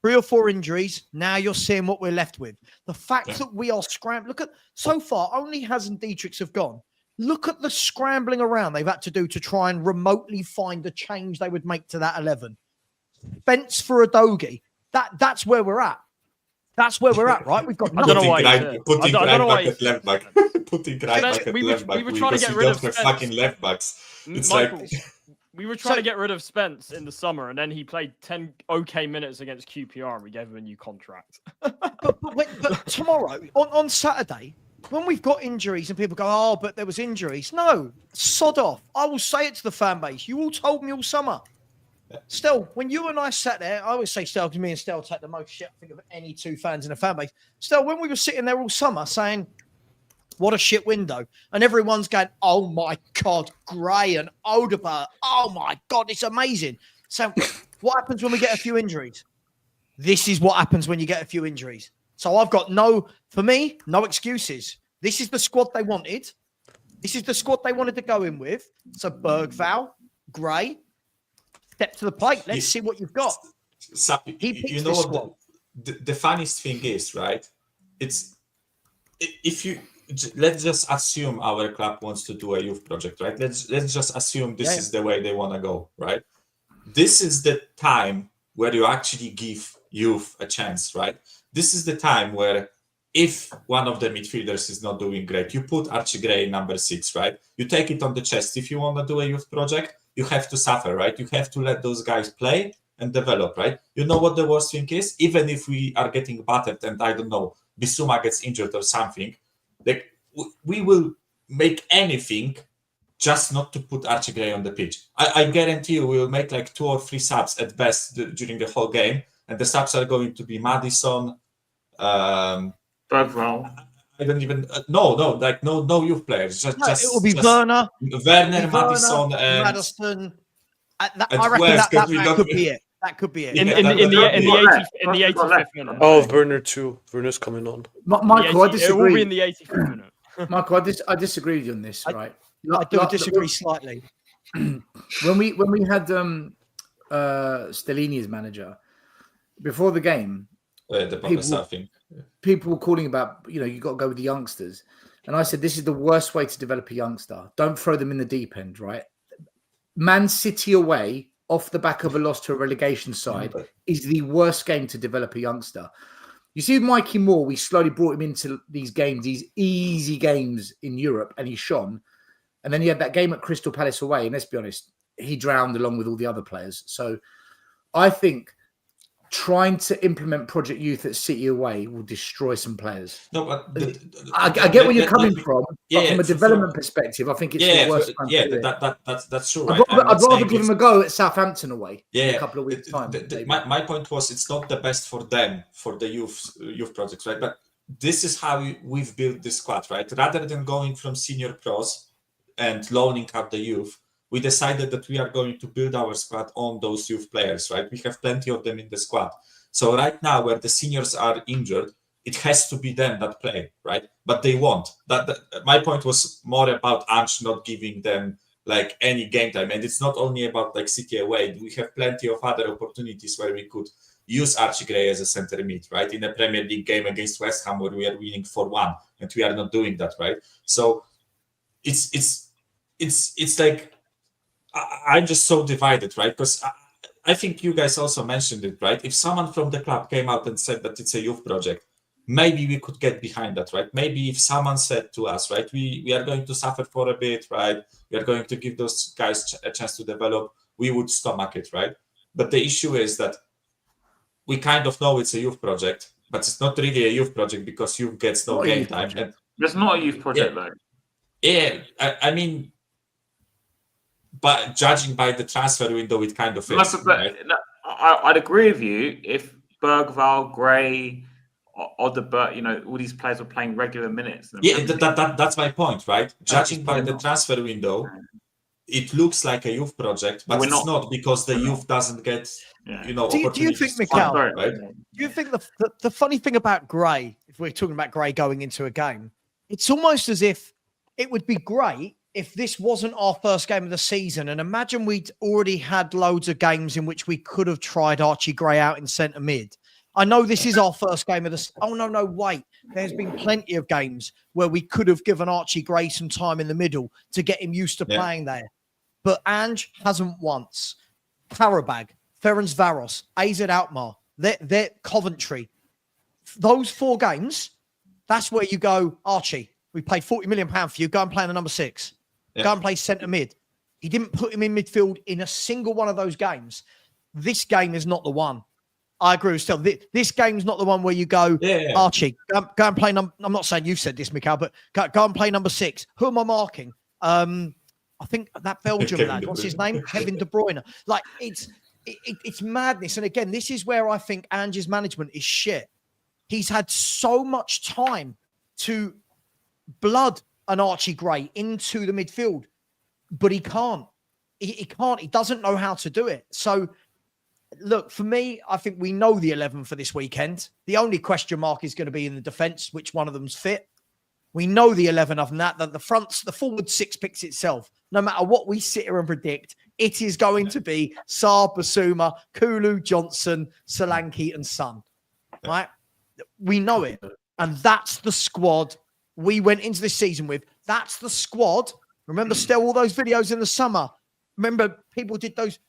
3 or 4 injuries. Now you're seeing what we're left with. The fact that we are scrambling. Look at, so far, only Haz and Dietrichs have gone. Look at the scrambling around they've had to do to try and remotely find the change they would make to that 11. Spence for Udogie. That's where we're at. That's where we're at, right? We've got I don't know nothing. why he's here. Putting I don't know why right he's back at left back. Putting right back at we left back. were trying to Because get we rid don't of have Spence. fucking left backs. It's Michael, like we were trying to get rid of Spence in the summer, and then he played 10 okay minutes against QPR, and we gave him a new contract. But tomorrow, on Saturday, when we've got injuries and people go, oh, but there was injuries. No, sod off. I will say it to the fan base. You all told me all summer. Stel, when you and I sat there, I always say Stel, because me and Stel take the most shit I think of any 2 fans in a fan base. Stel, when we were sitting there all summer saying, what a shit window, and everyone's going, oh my God, Gray and Odegaard, oh my God, it's amazing. So what happens when we get a few injuries? This is what happens when you get a few injuries. So I've got no excuses. This is the squad they wanted. This is the squad they wanted to go in with. So Bergval, Gray, step to the plate. Let's see what you've got. You know what the funniest thing is, right? It's let's just assume our club wants to do a youth project, right? Let's just assume this is the way they want to go, right? This is the time where you actually give youth a chance, right? This is the time where if one of the midfielders is not doing great, you put Archie Gray number 6, right? You take it on the chest. If you want to do a youth project, you have to suffer, right? You have to let those guys play and develop, right? You know what the worst thing is? Even if we are getting battered and I don't know, Bissouma gets injured or something, like we will make anything just not to put Archie Gray on the pitch. I guarantee you we will make like 2 or 3 subs at best during the whole game, and the subs are going to be Maddison. Bergval. I don't even no youth players. Just it will be Werner, Madison, and Madison. I and reckon who else? that We could don't- be it. That could be it. In Yeah, the that- in the that- in the that- 80 in the that- 85th minute. Oh, Werner too. Werner's coming on. Michael, I It will be disagree. in the 85th minute. Michael, I disagree with you on this, right? I do disagree slightly. When we had Stellini as manager before the game, the Professor thing. people were calling about, you got to go with the youngsters. And I said, this is the worst way to develop a youngster. Don't throw them in the deep end, right? Man City away, off the back of a loss to a relegation side, is the worst game to develop a youngster. You see, with Mikey Moore, we slowly brought him into these games, these easy games in Europe, and he shone. And then he had that game at Crystal Palace away, and let's be honest, he drowned along with all the other players. So I think trying to implement Project Youth at City away will destroy some players. No, but I get where you're coming from, but from a development perspective, I think it's the worst time to do it. That's true. I'd Right? rather give him a go at Southampton away in a couple of weeks' time. My point was, it's not the best for them, for the youth projects, right? But this is how we've built this squad, right? Rather than going from senior pros and loaning out the youth, we decided that we are going to build our squad on those youth players, right? We have plenty of them in the squad. So right now, where the seniors are injured, it has to be them that play, right? But they won't. My point was more about Ange not giving them like any game time. And it's not only about like City away. We have plenty of other opportunities where we could use Archie Gray as a center mid, right? In a Premier League game against West Ham where we are winning 4-1 and we are not doing that, right? So it's like, I'm just so divided, right? Because I think you guys also mentioned it, right? If someone from the club came out and said that it's a youth project, maybe we could get behind that, right? Maybe if someone said to us, right, we are going to suffer for a bit, right? We are going to give those guys a chance to develop, we would stomach it, right? But the issue is that we kind of know it's a youth project, but it's not really a youth project because youth gets no game time. And It's not a youth project, though. yeah, I mean, but judging by the transfer window, it kind of is. Right? I'd agree with you if Bergvall, Gray, Odebert, all these players were playing regular minutes. Yeah, that's my point, right? Judging by the transfer window, it looks like a youth project, but it's not because the youth doesn't get, opportunities. Do you think, Mikhail, right? do you think the funny thing about Gray, if we're talking about Gray going into a game, it's almost as if it would be great if this wasn't our first game of the season. And imagine we'd already had loads of games in which we could have tried Archie Gray out in centre mid. I know this is our first game of the... Oh, no, wait. There's been plenty of games where we could have given Archie Gray some time in the middle to get him used to playing there. But Ange hasn't once. Karabag, Ferencvaros, AZ Alkmaar, they're Coventry. Those 4 games, that's where you go, Archie, we paid £40 million for you. Go and play in the number 6. Yeah. Go and play centre mid. He didn't put him in midfield in a single one of those games. This game is not the one. I agree with Stel. This game's not the one where you go, Archie, go and play I'm not saying you've said this, Mikhail, but go and play number 6. Who am I marking? I think that Belgium lad, what's his name? Kevin De Bruyne. Like, it's madness. And again, this is where I think Ange's management is shit. He's had so much time to blood an Archie Gray into the midfield, but he can't. He can't. He doesn't know how to do it. So, look, for me, I think we know the 11 for this weekend. The only question mark is going to be in the defence, which one of them's fit. We know the 11 of them, that the forward 6 picks itself. No matter what we sit here and predict, it is going to be Saar, Basuma, Kulu, Johnson, Solanke, and Son. Right? We know it. And that's the squad we went into this season with. That's the squad. Remember, still all those videos in the summer. Remember, people did those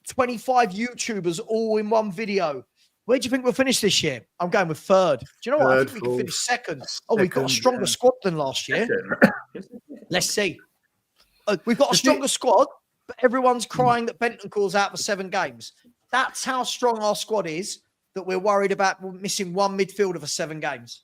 25 YouTubers all in one video. Where do you think we'll finish this year? I'm going with 3rd. Do you know what? I think we can finish 2nd. Oh, we've got a stronger squad than last year. Let's see. We've got a stronger squad, but everyone's crying that Bentancur's out for 7 games. That's how strong our squad is, that we're worried about missing one midfielder for 7 games.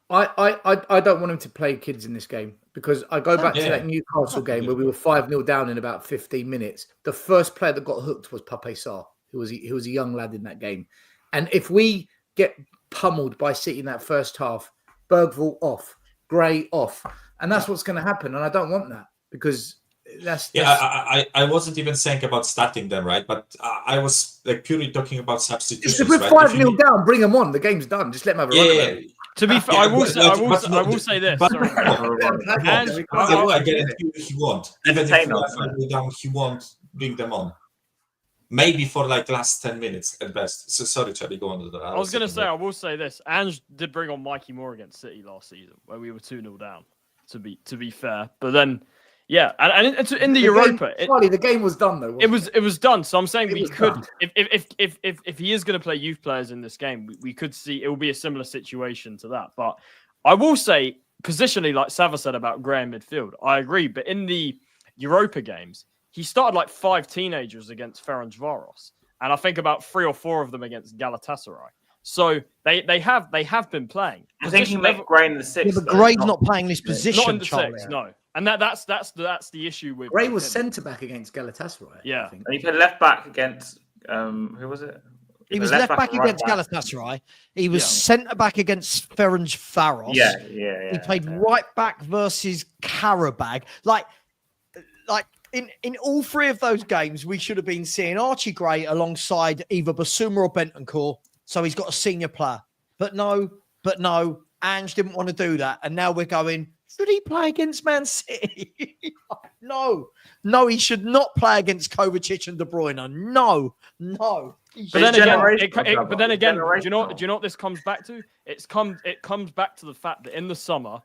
I don't want him to play kids in this game, because I go back to that Newcastle game where we were 5-0 down in about 15 minutes. The first player that got hooked was Pape Sarr, who was a young lad in that game. And if we get pummeled by City in that first half, Bergvall off, Gray off, and that's what's going to happen. And I don't want that, because that's... I wasn't even saying about starting them, right? But I was purely talking about substitutions. If we're 5-0 down, bring them on. The game's done. Just let them have a run. To be fair, I will say this. I guarantee he won't. Even if we are 5-0 down, he won't bring them on. Maybe for last 10 minutes at best. So sorry, Charlie, go on. I was going to say, I will say this. Ange did bring on Mikey Moore against City last season, where we were 2-0 down, to be fair. But then, and in the Europa... the game was done, though. It was done. So I'm saying we could... If he is going to play youth players in this game, we could see it will be a similar situation to that. But I will say, positionally, like Sava said about Gray in midfield, I agree. But in the Europa games... He started 5 teenagers against Ferencvaros, and I think about 3 or 4 of them against Galatasaray. So they have been playing. I think he made Gray in the 6. Yeah, but Gray's not playing this position. Not in the 6, no. And that's the issue with Gray was centre back against Galatasaray. Yeah, I think. And he played left back against who was it? He was left back against Galatasaray. He was centre back against Ferencvaros. Yeah. He played right back versus Karabag. In all 3 of those games, we should have been seeing Archie Gray alongside either Basuma or Bentancur, so he's got a senior player. But no, Ange didn't want to do that. And now we're going, should he play against Man City? No, he should not play against Kovacic and De Bruyne. No. But then again, do you know what this comes back to? It comes back to the fact that in the summer,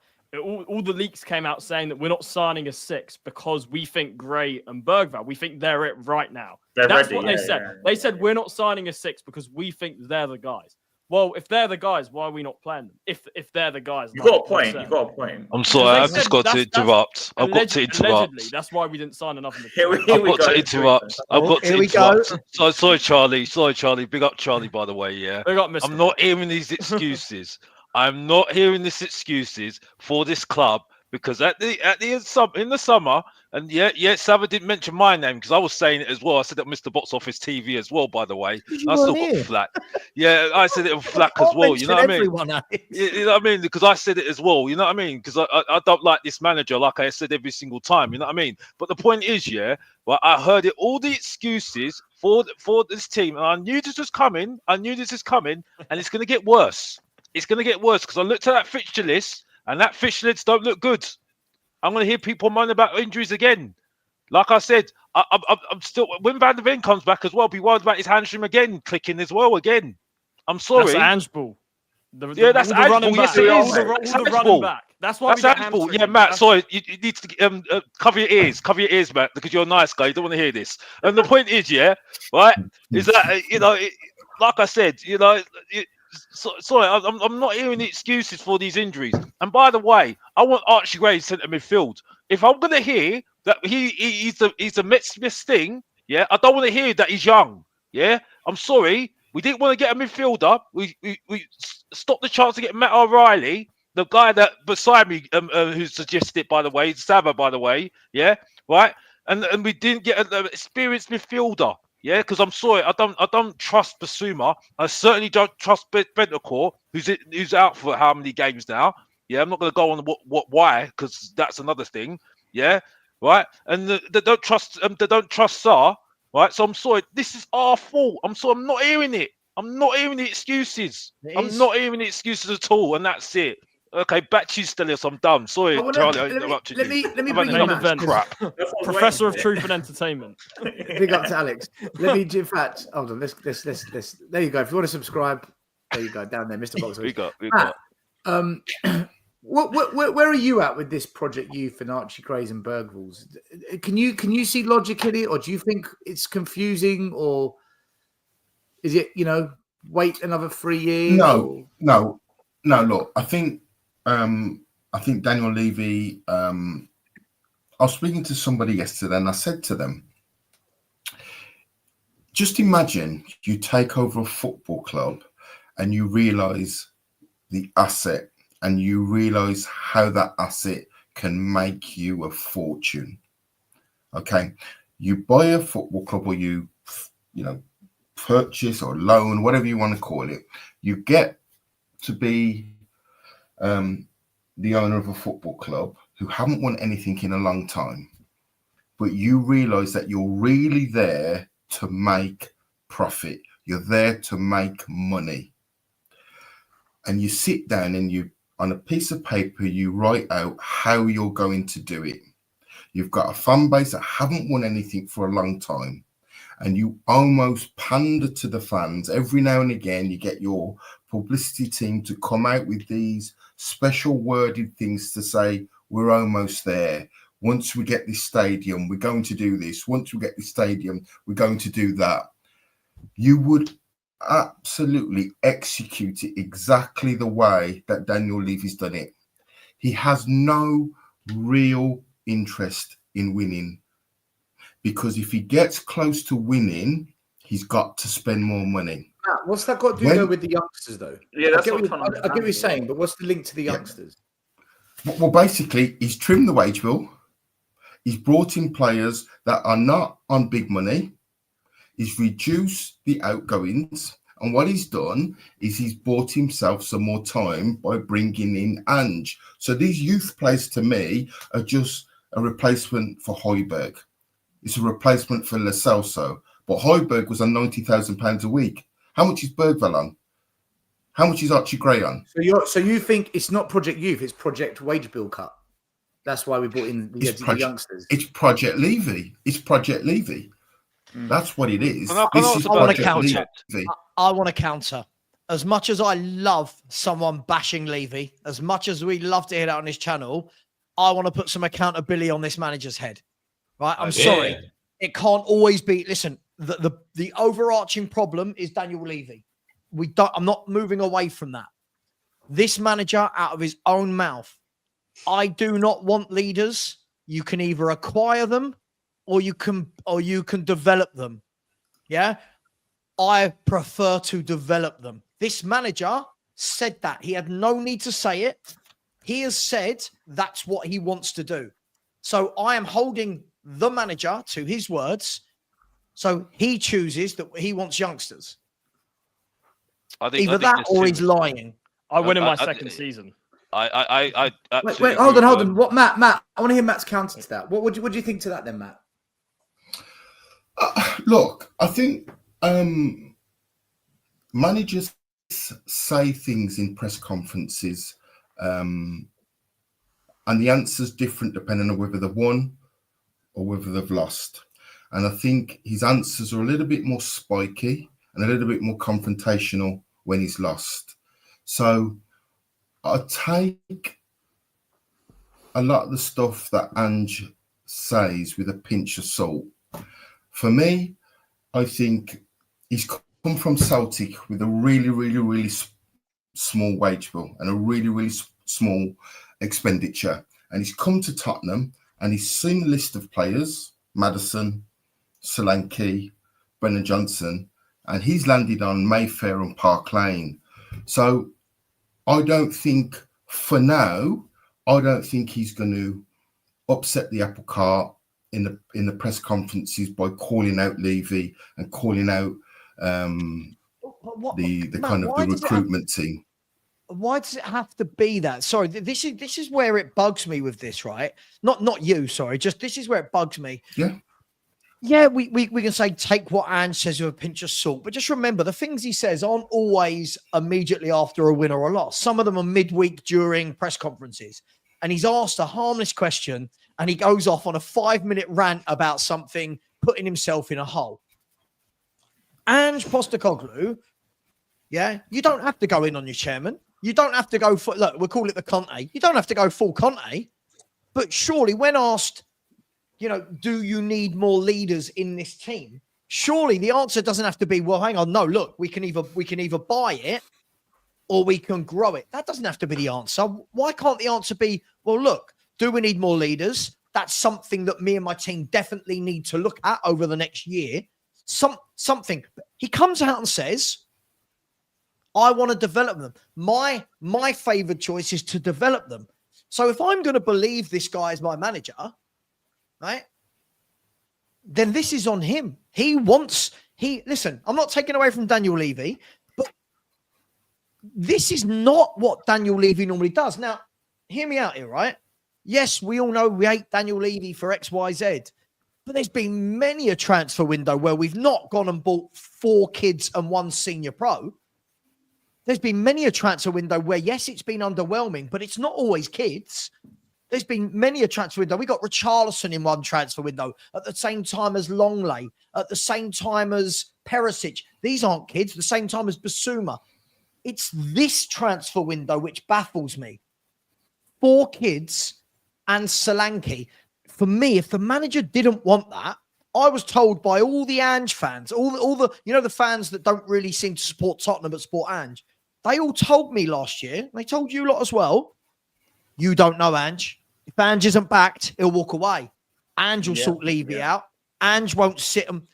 all the leaks came out saying that we're not signing a 6 because we think Gray and Bergvall, we think they're it right now. That's what they said. They said we're not signing a 6 because we think they're the guys. Well, if they're the guys, why are we not playing them? If they're the guys, You got a like you point. said. You got a point. I'm sorry, They I've just said got to that's interrupt. I've got to allegedly, interrupt. that's why we didn't sign enough in the Here we, team. here I've we got go. to interrupt. I've got to here we go. interrupt. So, sorry, Charlie. Sorry, Charlie. Big up, Charlie. By the way, yeah. They got Mr. I'm not hearing these excuses. I'm not hearing these excuses for this club because in the summer, and Sava didn't mention my name because I was saying it as well. I said it on Mr. Box Office TV as well, by the way. I still got flack. Yeah, I said it on flack as well. You know what I mean? Everyone, You know what I mean? Because I said it as well. You know what I mean? Because I don't like this manager, like I said every single time. You know what I mean? But the point is, well, I heard it all the excuses for this team, and I knew this was coming. And it's going to get worse. It's going to get worse because I looked at that fixture list, and that fixture list don't look good. I'm going to hear people moan about injuries again. Like I said, I'm still when Van der Ven comes back as well. Be worried about his hamstring again, clicking as well again. I'm sorry. That's handball. That's handball. Yes, it is. All the running back. That's why that's handball. Yeah, Matt. Sorry, you need to cover your ears. Cover your ears, Matt, because you're a nice guy. You don't want to hear this. And the point is, right, is that like I said, sorry, I'm not hearing the excuses for these injuries. And by the way, I want Archie Gray centre midfield. If I'm going to hear that he's a Smith thing, I don't want to hear that he's young. Yeah, I'm sorry. We didn't want to get a midfielder. We stopped the chance to get Matt O'Reilly, the guy that beside me, who suggested it, by the way, Sava, by the way, right. And we didn't get an experienced midfielder. Yeah, because I'm sorry, I don't trust Basuma. I certainly don't trust Bentancur, who's out for how many games now. Yeah, I'm not going to go on why, because that's another thing. Yeah, right. And they don't trust Sarr. Right. So I'm sorry, this is our fault. I'm sorry, I'm not hearing it. I'm not hearing the excuses. I'm not hearing the excuses at all, and that's it. Okay, back to you, Stelios. I'm done. Sorry, Charlie, I interrupted you. Let me bring main you event. crap. Professor of Truth and Entertainment. Big up to Alex. Let me, in fact, hold on. Let's. There you go. If you want to subscribe, there you go. Down there, Mr. Box. We got. Where are you at with this Project Youth and Archie Grays and Bergvalls? Can you see logic in it, or do you think it's confusing, or is it wait another 3 years? No. Look, I think Daniel Levy. I was speaking to somebody yesterday, and I said to them, just imagine you take over a football club, and you realise the asset. And you realize how that asset can make you a fortune. Okay, you buy a football club, or you purchase or loan, whatever you want to call it. You get to be the owner of a football club who haven't won anything in a long time, but you realize that you're really there to make profit. You're there to make money, and you sit down and on a piece of paper, you write out how you're going to do it. You've got a fan base that haven't won anything for a long time, and you almost pander to the fans. Every now and again, you get your publicity team to come out with these special worded things to say, we're almost there. Once we get this stadium, we're going to do this. Once we get this stadium, we're going to do that. You would absolutely execute it exactly the way that Daniel Levy's done it. He has no real interest in winning, because if he gets close to winning, he's got to spend more money. What's that got to do with the youngsters, though? Yeah, that's I get what you're saying, but what's the link to the youngsters? Well, basically, he's trimmed the wage bill. He's brought in players that are not on big money. He's reduced the outgoings, and what he's done is he's bought himself some more time by bringing in Ange. So these youth players, to me, are just a replacement for Højbjerg. It's a replacement for Lo Celso. But Højbjerg was on £90,000 a week. How much is Bergvall on? How much is Archie Gray on? So you think it's not Project Youth, it's Project Wage Bill Cut. That's why we brought in the youngsters. It's Project Levy. That's what it is. I want to counter. I want to counter. As much as I love someone bashing Levy, as much as we love to hear that on his channel, I want to put some accountability on this manager's head. Right? I'm sorry. It can't always be. Listen, the overarching problem is Daniel Levy. I'm not moving away from that. This manager, out of his own mouth, I do not want leaders. You can either acquire them or you can develop them. Yeah. I prefer to develop them. This manager said that. He had no need to say it. He has said that's what he wants to do. So I am holding the manager to his words. So he chooses that he wants youngsters. Either that or he's lying. I win in my second season. I wait, hold on. What, Matt? I want to hear Matt's counter to that. What do you think to that then, Matt? Look, I think managers say things in press conferences, and the answer's different depending on whether they've won or whether they've lost. And I think his answers are a little bit more spiky and a little bit more confrontational when he's lost. So I take a lot of the stuff that Ange says with a pinch of salt. For me, I think he's come from Celtic with a really, really, really small wage bill and a really, really small expenditure. And he's come to Tottenham and he's seen the list of players, Maddison, Solanke, Brennan Johnson, and he's landed on Mayfair and Park Lane. So I don't think, for now, he's going to upset the apple cart in the press conferences by calling out Levy and calling out the recruitment team. Why does it have to be that? Sorry, this is where it bugs me with this, right? Not you, sorry. Just this is where it bugs me. Yeah. Yeah, we can say take what Ange says with a pinch of salt, but just remember the things he says aren't always immediately after a win or a loss. Some of them are midweek during press conferences. And he's asked a harmless question and he goes off on a 5-minute rant about something, putting himself in a hole. Ange Postecoglou, yeah, you don't have to go in on your chairman. You don't have to go for, look, we'll call it the Conte. You don't have to go full Conte. But surely when asked, do you need more leaders in this team? Surely the answer doesn't have to be, well, hang on, no, look, we can either buy it or we can grow it. That doesn't have to be the answer. Why can't the answer be, well, look, do we need more leaders? That's something that me and my team definitely need to look at over the next year. Something. He comes out and says, I want to develop them. My favored choice is to develop them. So if I'm going to believe this guy is my manager, right, then this is on him. Listen, I'm not taking away from Daniel Levy, but this is not what Daniel Levy normally does. Now, hear me out here, right? Yes, we all know we hate Daniel Levy for X, Y, Z, but there's been many a transfer window where we've not gone and bought 4 kids and 1 senior pro. There's been many a transfer window where, yes, it's been underwhelming, but it's not always kids. There's been many a transfer window. We got Richarlison in one transfer window at the same time as Longley, at the same time as Perisic. These aren't kids, the same time as Basuma. It's this transfer window which baffles me. 4 kids and Solanke. For me, if the manager didn't want that, I was told by all the Ange fans, all the the fans that don't really seem to support Tottenham but support Ange, they all told me last year, they told you lot as well, you don't know Ange. If Ange isn't backed, he'll walk away. Ange will sort Levy out. Ange won't sit them.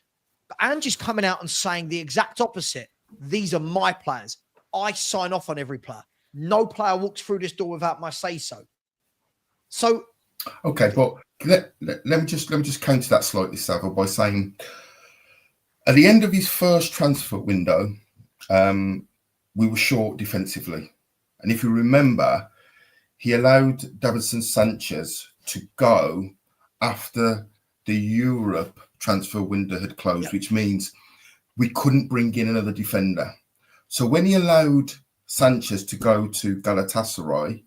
But Ange is coming out and saying the exact opposite. These are my players. I sign off on every player. No player walks through this door without my say-so. So, okay, but let me just counter that slightly, Savile, by saying at the end of his first transfer window, we were short defensively, and if you remember, he allowed Davinson Sanchez to go after the Europe transfer window had closed, which means we couldn't bring in another defender. So when he allowed Sanchez to go to Galatasaray,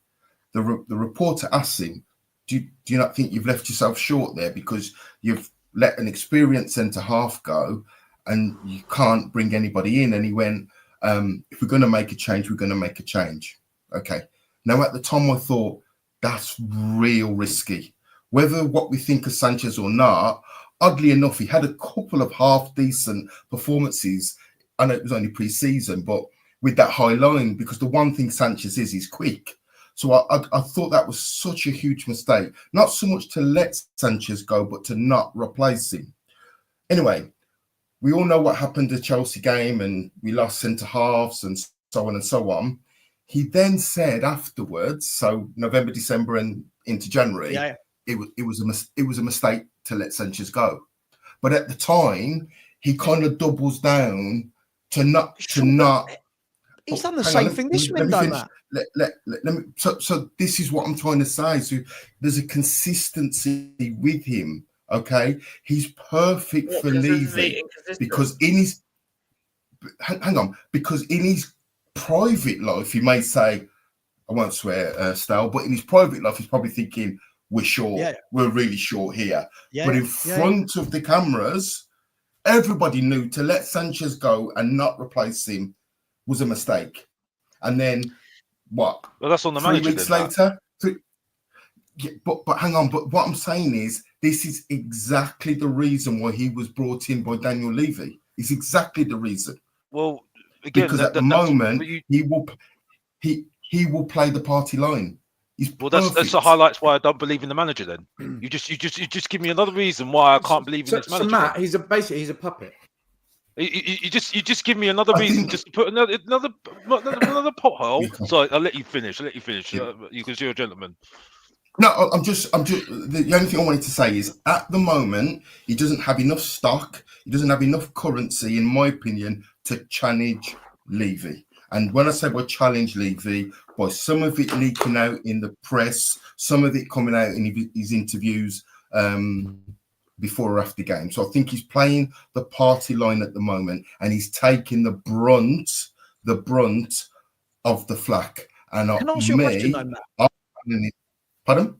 the reporter asked him, do you not think you've left yourself short there because you've let an experienced centre-half go and you can't bring anybody in? And he went, if we're going to make a change, we're going to make a change. Okay. Now, at the time, I thought that's real risky. Whether what we think of Sanchez or not, oddly enough, he had a couple of half-decent performances. I know it was only pre-season, but with that high line, because the one thing Sanchez is he's quick. So I thought that was such a huge mistake. Not so much to let Sanchez go, but to not replace him. Anyway, we all know what happened at the Chelsea game, and we lost centre halves and so on and so on. He then said afterwards, so November, December, and into January, it was a mistake to let Sanchez go. But at the time, he kind of doubles down to not. He's done the same thing this window, Matt. Let me. So this is what I'm trying to say. So there's a consistency with him. Okay, he's perfect for Levy because in his because in his private life, he may say, I won't swear, Stal, but in his private life, he's probably thinking, we're short, we're really short here. But in front of the cameras, everybody knew to let Sanchez go and not replace him was a mistake. And then what? Well, that's on the 3 manager. weeks later. But hang on. But what I'm saying is, this is exactly the reason why he was brought in by Daniel Levy. It's exactly the reason. Well, again, because at the moment he will play the party line. That's the highlights why I don't believe in the manager. Then you just give me another reason why I can't believe in this manager. So Matt, he's a puppet. You just give me another reason just to put another pothole. Sorry, I'll let you finish. Because you're a gentleman. No, I'm just the only thing I wanted to say is at the moment he doesn't have enough stock, he doesn't have enough currency, in my opinion, to challenge Levy. And when I say by challenge Levy, by some of it leaking out in the press, some of it coming out in his interviews before or after game. So I think he's playing the party line at the moment, and he's taking the brunt of the flack. And can I ask you a question, though, Matt? Pardon?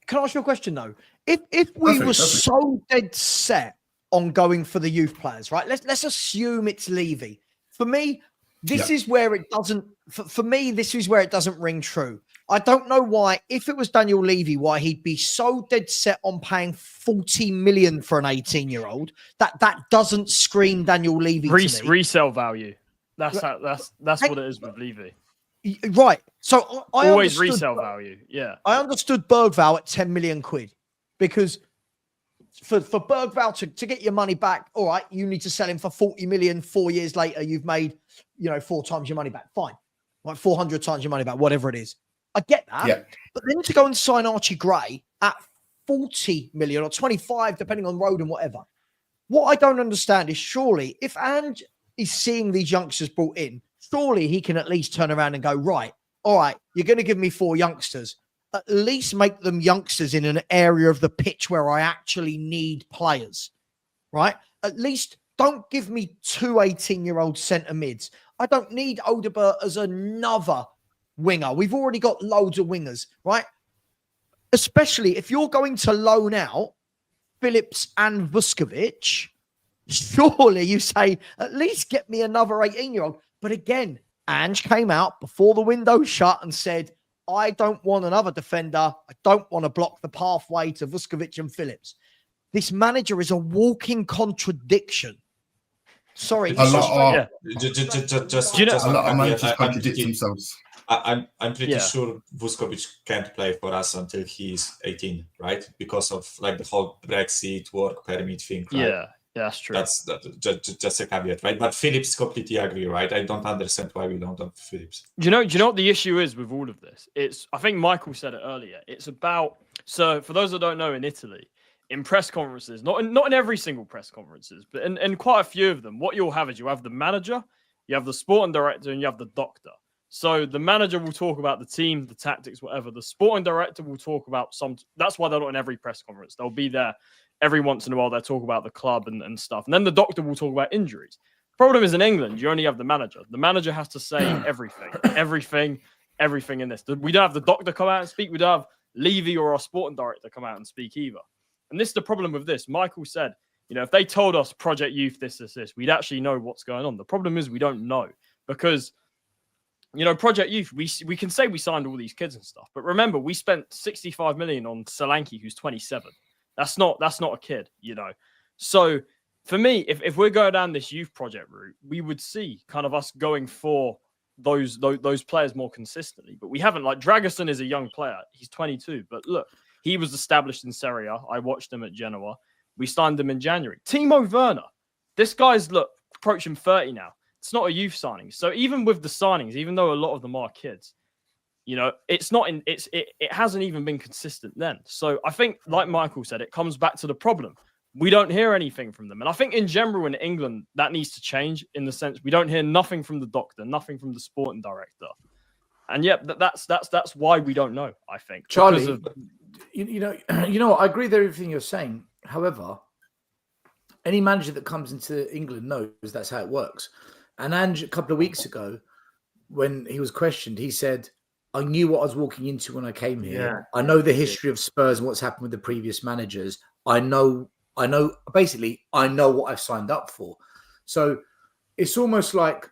Can I ask you a question, though? If we were so dead set on going for the youth players, right? Let's assume it's Levy. For me, this is where it doesn't. For me, this is where it doesn't ring true. I don't know why. If it was Daniel Levy, why he'd be so dead set on paying 40 million for an 18-year-old that doesn't scream Daniel Levy to me. Resale value. That's what it is with Levy. Right. So I always resale value. Yeah. I understood Bergval at 10 million quid because for Bergval to get your money back, all right, you need to sell him for 40 million. 4 years later, you've made, 4 times your money back. Fine. Like 400 times your money back, whatever it is. I get that. Yeah. But then to go and sign Archie Gray at 40 million or 25, depending on road and whatever. What I don't understand is surely if Ange is seeing these youngsters brought in, surely he can at least turn around and go, right, all right, you're going to give me 4 youngsters. At least make them youngsters in an area of the pitch where I actually need players, right? At least don't give me 2 18-year-old centre mids. I don't need Odebert as another winger. We've already got loads of wingers, right? Especially if you're going to loan out Phillips and Vuskovic, surely you say, at least get me another 18-year-old. But again, Ange came out before the window shut and said, I don't want another defender. I don't want to block the pathway to Vuskovic and Phillips. This manager is a walking contradiction. Sorry. A lot of managers contradict themselves. I'm pretty sure Vuskovic can't play for us until he's 18, right? Because of like the whole Brexit work permit thing. Right? Yeah, that's true. That's just a caveat, right? But Phillips completely agree, right? I don't understand why we don't have Phillips. Do you know what the issue is with all of this? I think Michael said it earlier. It's about, so for those that don't know, in Italy, in press conferences, not in every single press conferences, but in quite a few of them, what you'll have is you have the manager, you have the sporting director, and you have the doctor. So the manager will talk about the team, the tactics, whatever. The sporting director will talk about that's why they're not in every press conference. They'll be there every once in a while. They'll talk about the club and stuff. And then the doctor will talk about injuries. Problem is in England, you only have the manager. The manager has to say everything in this. We don't have the doctor come out and speak. We don't have Levy or our sporting director come out and speak either. And this is the problem with this. Michael said, if they told us Project Youth, this, we'd actually know what's going on. The problem is we don't know because, Project Youth, we can say we signed all these kids and stuff. But remember, we spent 65 million on Solanke, who's 27. That's not a kid, So for me, if we're going down this youth project route, we would see kind of us going for those players more consistently. But we haven't. Like Dragusin is a young player. He's 22. But look, he was established in Serie A. I watched him at Genoa. We signed him in January. Timo Werner. This guy's approaching 30 now. It's not a youth signing. So even with the signings, even though a lot of them are kids, you know, it's not in. It hasn't even been consistent then. So I think, like Michael said, it comes back to the problem. We don't hear anything from them. And I think in general in England, that needs to change in the sense we don't hear nothing from the doctor, nothing from the sporting director. And yeah, that's why we don't know, I think. Charlie, you know what? I agree with everything you're saying. However, any manager that comes into England knows that's how it works. And Ange, a couple of weeks ago, when he was questioned, he said, I knew what I was walking into when I came here. Yeah. I know the history of Spurs and what's happened with the previous managers. I know what I've signed up for. So it's almost like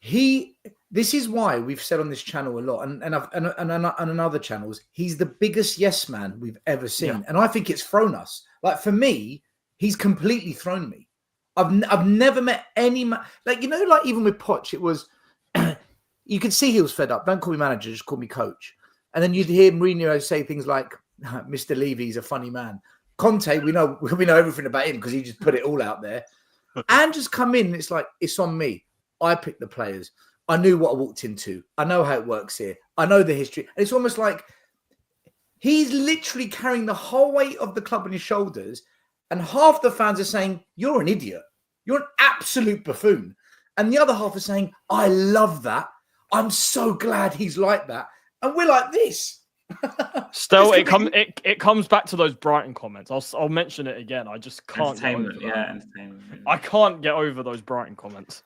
this is why we've said on this channel a lot and on other channels, he's the biggest yes man we've ever seen. Yeah. And I think it's thrown us. Like for me, he's completely thrown me. I've never met any like even with Poch, it was you could see he was fed up. Don't call me manager, just call me coach. And then you'd hear Mourinho say things like, Mr. Levy's a funny man. Conte, we know everything about him because he just put it all out there. And just come in, and it's like, it's on me. I picked the players. I knew what I walked into. I know how it works here. I know the history. And it's almost like he's literally carrying the whole weight of the club on his shoulders. And half the fans are saying, you're an idiot. You're an absolute buffoon. And the other half are saying, I love that. I'm so glad he's like that. And we're like this. Still, it comes back to those Brighton comments. I'll mention it again. I just can't. Entertainment. I can't get over those Brighton comments.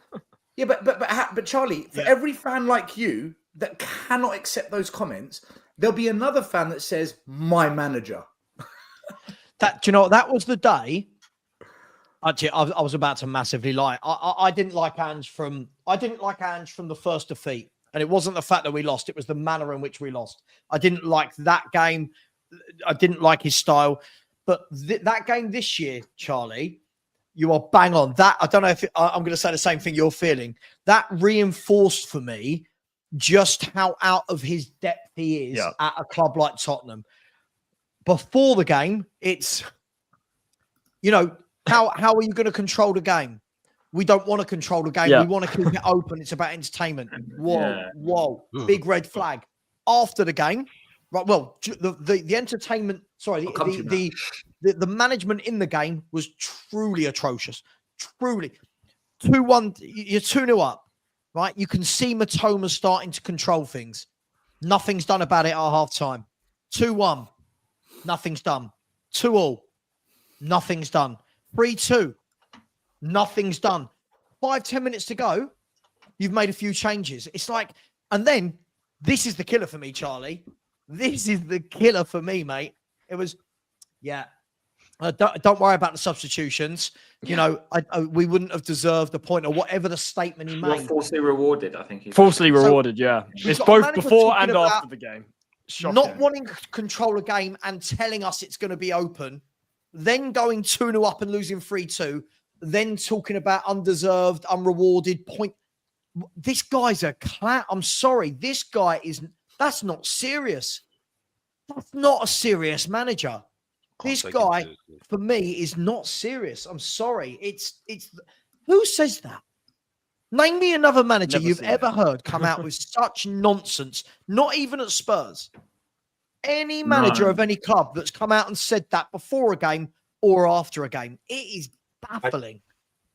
Yeah, but Charlie, for every fan like you that cannot accept those comments, there'll be another fan that says, "My manager." That that was the day. Actually, I was about to massively lie. I didn't like Ange from the first defeat. And it wasn't the fact that we lost. It was the manner in which we lost. I didn't like that game. I didn't like his style. But that game this year, Charlie, you are bang on. That I don't know if I'm going to say the same thing you're feeling. That reinforced for me just how out of his depth he is at a club like Tottenham. Before the game, it's, how are you going to control the game? We don't want to control the game. Yeah. We want to keep it open. It's about entertainment. Whoa, big red flag. After the game, right? Well, the entertainment. Sorry, the management in the game was truly atrocious. Truly, 2-1. You're 2-0 up, right? You can see Matoma starting to control things. Nothing's done about it at half time. 2-1, nothing's done. 2-2, nothing's done. 3-2. Nothing's done. 5-10 minutes to go. You've made a few changes. It's like, and then this is the killer for me, Charlie. This is the killer for me, mate. It was, don't worry about the substitutions. We wouldn't have deserved the point or whatever the statement he made. Falsely rewarded, I think. Falsely rewarded, yeah. It's both before and after the game. Shocking. Not wanting to control a game and telling us it's going to be open, then going 2-0 up and losing 3-2. Then talking about undeserved, unrewarded point. This guy's a clown. I'm sorry. This guy that's not serious. That's not a serious manager. This guy, for me, is not serious. I'm sorry. It's who says that? Name me another manager you've ever heard come out with such nonsense, not even at Spurs. Any manager of any club that's come out and said that before a game or after a game. It is baffling.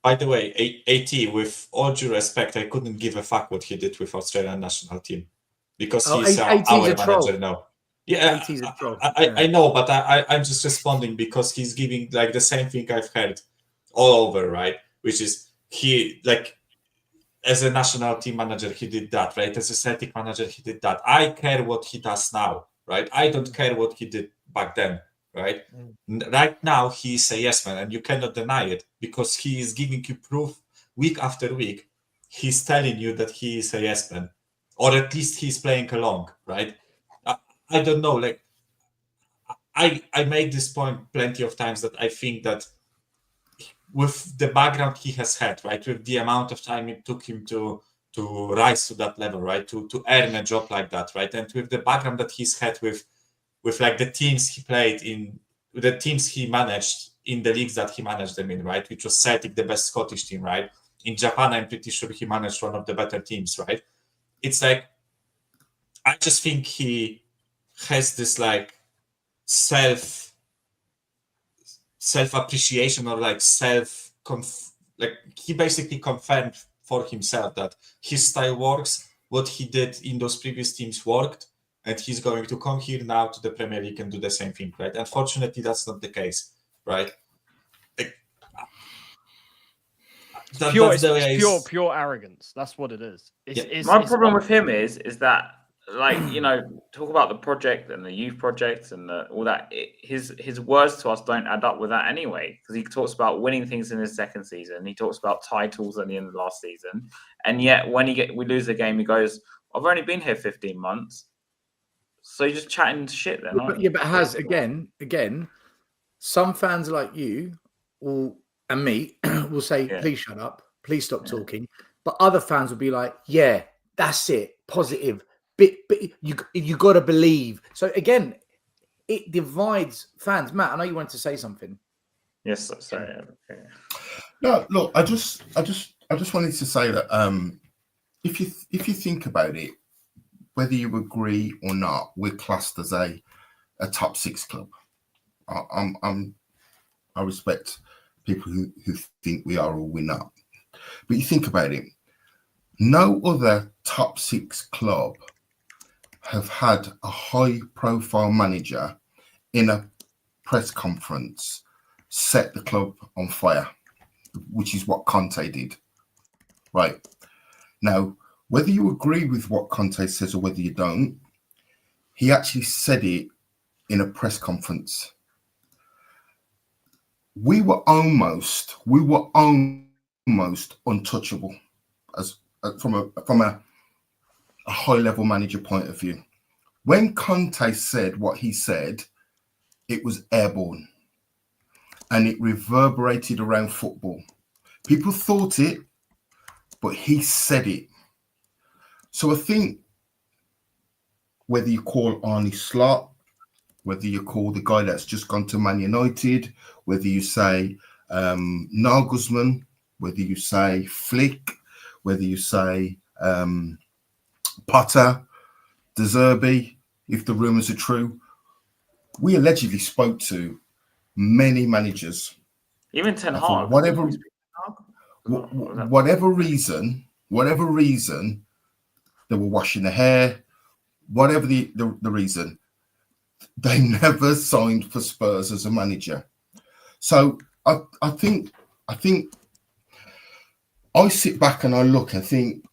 By the way, AT, with all due respect, I couldn't give a fuck what he did with Australian national team because he's our manager now. Yeah, I know, but I'm just responding because he's giving like the same thing I've heard all over, right? Which is as a national team manager, he did that, right? As a Celtic manager, he did that. I care what he does now, right? I don't care what he did back then. Right? Right now, he's a yes man, and you cannot deny it because he is giving you proof week after week. He's telling you that he is a yes man, or at least he's playing along, right? I don't know. Like, I made this point plenty of times that I think that with the background he has had, right, with the amount of time it took him to to rise to that level, right? To earn a job like that, right? And with the background that he's had with like the teams he played in, the teams he managed in the leagues that he managed them in, right? Which was Celtic, the best Scottish team, right? In Japan, I'm pretty sure he managed one of the better teams, right? It's like, I just think he has this like self-appreciation, or like like he basically confirmed for himself that his style works, what he did in those previous teams worked, and he's going to come here now to the Premier League and do the same thing, right? Unfortunately, that's not the case, right? It's pure arrogance. That's what it is. My problem with him is that, like, you know, talk about the project and the youth projects and all that. His words to us don't add up with that anyway, because he talks about winning things in his second season. He talks about titles at the end of last season, and yet when we lose a game, he goes, "I've only been here 15 months." So you're just chatting shit then, aren't you? But again, some fans like you and me will say, please shut up, please stop talking. But other fans will be like, yeah, that's it, positive. But you got to believe. So again, it divides fans. Matt, I know you wanted to say something. Yes, sorry. Okay. No, look, I just wanted to say that if you think about it, whether you agree or not, we're classed as a top six club. I respect people who think we are or we're not. But you think about it, no other top six club have had a high-profile manager in a press conference set the club on fire, which is what Conte did. Right. Now, whether you agree with what Conte says or whether you don't, he actually said it in a press conference. We were almost untouchable as from a high-level manager point of view. When Conte said what he said, it was airborne and it reverberated around football. People thought it, but he said it. So I think whether you call Arne Slot, whether you call the guy that's just gone to Man United, whether you say Nagelsmann, whether you say Flick, whether you say Potter, De Zerbi, if the rumours are true, we allegedly spoke to many managers. Even Ten Hag. Whatever reason, they were washing their hair, whatever the reason, they never signed for Spurs as a manager. So I think I sit back and I look and think,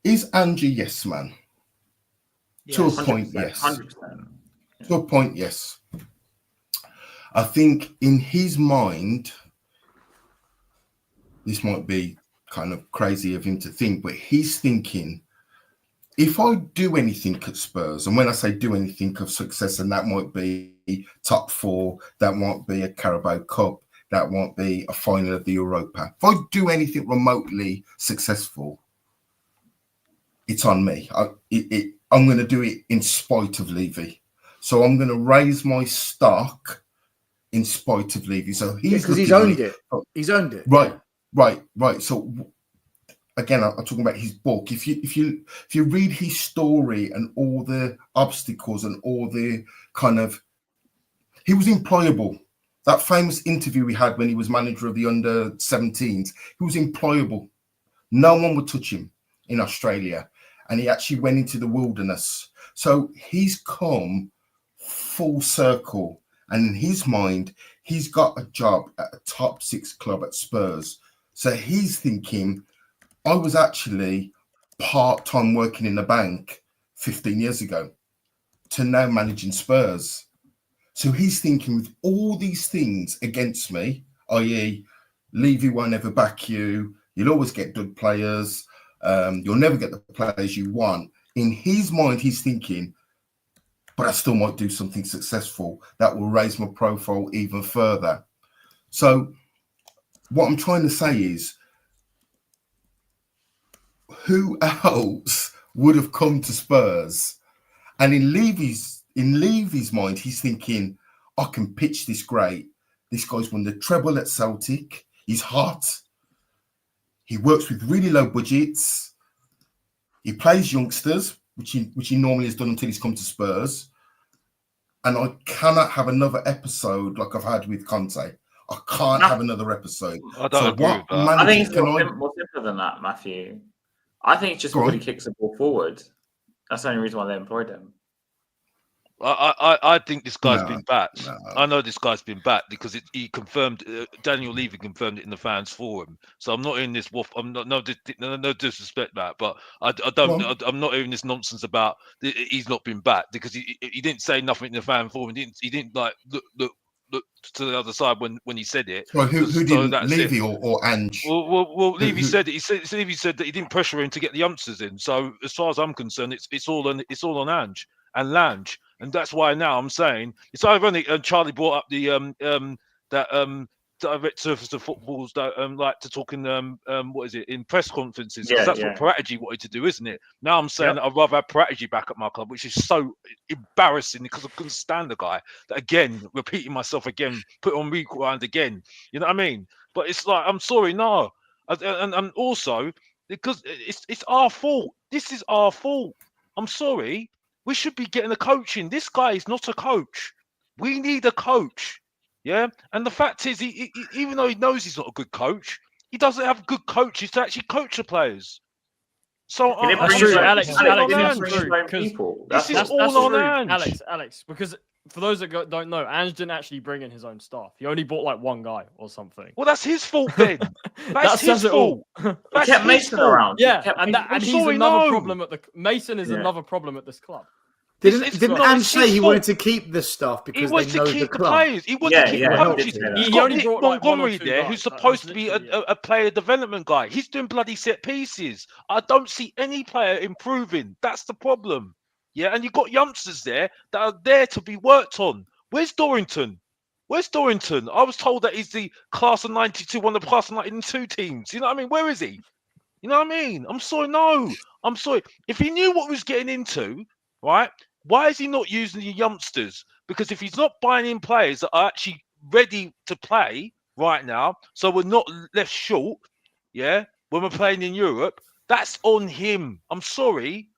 is Angie yes man? Yes. To a point, yes. 100%. To a point, yes. I think in his mind, this might be kind of crazy of him to think, but he's thinking, if I do anything at Spurs, and when I say do anything of success, and that might be top four, that might be a Carabao Cup, that might be a final of the Europa. If I do anything remotely successful, it's on me. I'm going to do it in spite of Levy. So I'm going to raise my stock in spite of Levy. So he's owned it. He's owned it. Right. So again, I'm talking about his book. If you read his story and all the obstacles and all the kind of, he was employable. That famous interview we had when he was manager of the under-17s, he was employable. No one would touch him in Australia. And he actually went into the wilderness. So he's come full circle. And in his mind, he's got a job at a top six club at Spurs. So he's thinking, I was actually part-time working in the bank 15 years ago to now managing Spurs. So he's thinking, with all these things against me, i.e. Levy won't ever back you, you'll always get good players, you'll never get the players you want. In his mind, he's thinking, but I still might do something successful that will raise my profile even further. So what I'm trying to say is, who else would have come to Spurs? And in Levy's mind, he's thinking, I can pitch this great. This guy's won the treble at Celtic. He's hot. He works with really low budgets. He plays youngsters, which he normally has done until he's come to Spurs. And I cannot have another episode like I've had with Conte. I can't have another episode. I don't agree with that. I think it's more simple than that, Matthew. I think it's just because he kicks the ball forward. That's the only reason why they employed him. I think this guy's been backed. I know this guy's been backed because he confirmed. Daniel Levy confirmed it in the fans forum. So I'm not in this. I'm not no disrespect that, but I'm not hearing this nonsense about he's not been backed because he didn't say nothing in the fan forum. He didn't like look to the other side when he said it. Well, who didn't, Levy or Ange? Well, Levy said it. Levy said that he didn't pressure him to get the youngsters in. So as far as I'm concerned, it's all on Ange and Lange. And that's why now I'm saying it's ironic. And Charlie brought up the director of the footballs that like to talk in what is it in press conferences because that's what Paratici wanted to do, isn't it? Now I'm saying that I'd rather have Paratici back at my club, which is so embarrassing because I couldn't stand the guy. That again, repeating myself again, put on rewind again. You know what I mean? But it's like I'm sorry, no, and also because it's our fault. This is our fault. I'm sorry. We should be getting a coach in. This guy is not a coach. We need a coach. Yeah. And the fact is, he even though he knows he's not a good coach, he doesn't have good coaches to actually coach the players. So that's true, Alex. This is all on Ange. Alex, because for those that don't know, Ange didn't actually bring in his own staff. He only bought like one guy or something. Well, that's his fault then. That's his fault. He kept Mason around. Yeah, and he's another problem at the Mason is another problem at this club. Didn't Ange say he wanted to keep the staff because they know the club? Players. He wanted to keep the coaches. He only brought Montgomery there, who's supposed to be a player development guy. He's doing bloody set pieces. I don't see any player improving. That's the problem. Yeah, and you've got youngsters there that are there to be worked on. Where's Dorrington? I was told that he's the class of 92, one of the class of 92 teams. You know what I mean? Where is he? You know what I mean? I'm sorry. No, I'm sorry. If he knew what he was getting into, right? Why is he not using the youngsters? Because if he's not buying in players that are actually ready to play right now, so we're not left short, yeah, when we're playing in Europe, that's on him. I'm sorry.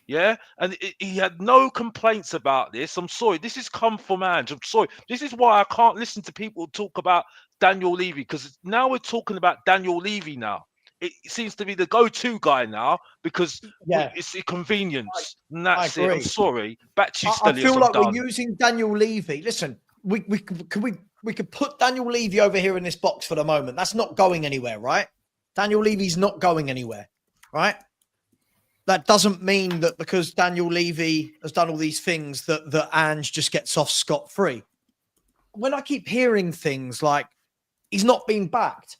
Yeah, and he had no complaints about this. I'm sorry. This has come from Ange. I'm sorry. This is why I can't listen to people talk about Daniel Levy because now we're talking about Daniel Levy now. It seems to be the go-to guy now because it's a convenience. And that's it. I'm sorry. Back to you, I feel like we're using Daniel Levy. Listen, we could put Daniel Levy over here in this box for the moment. That's not going anywhere, right? Daniel Levy's not going anywhere, right? That doesn't mean that because Daniel Levy has done all these things that Ange just gets off scot-free. When I keep hearing things like he's not being backed,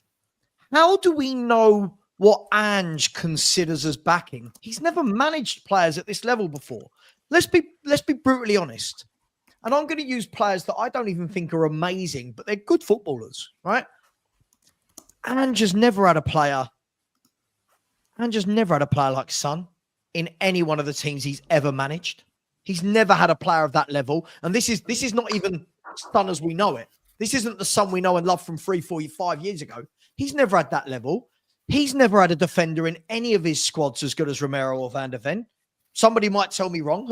how do we know what Ange considers as backing? He's never managed players at this level before. Let's be brutally honest. And I'm going to use players that I don't even think are amazing, but they're good footballers, right? Ange has never had a player like Son in any one of the teams he's ever managed. He's never had a player of that level. And this is not even Son as we know it. This isn't the Son we know and love from 3, 4, 5 years ago. He's never had that level. He's never had a defender in any of his squads as good as Romero or Van der Ven. Somebody might tell me wrong.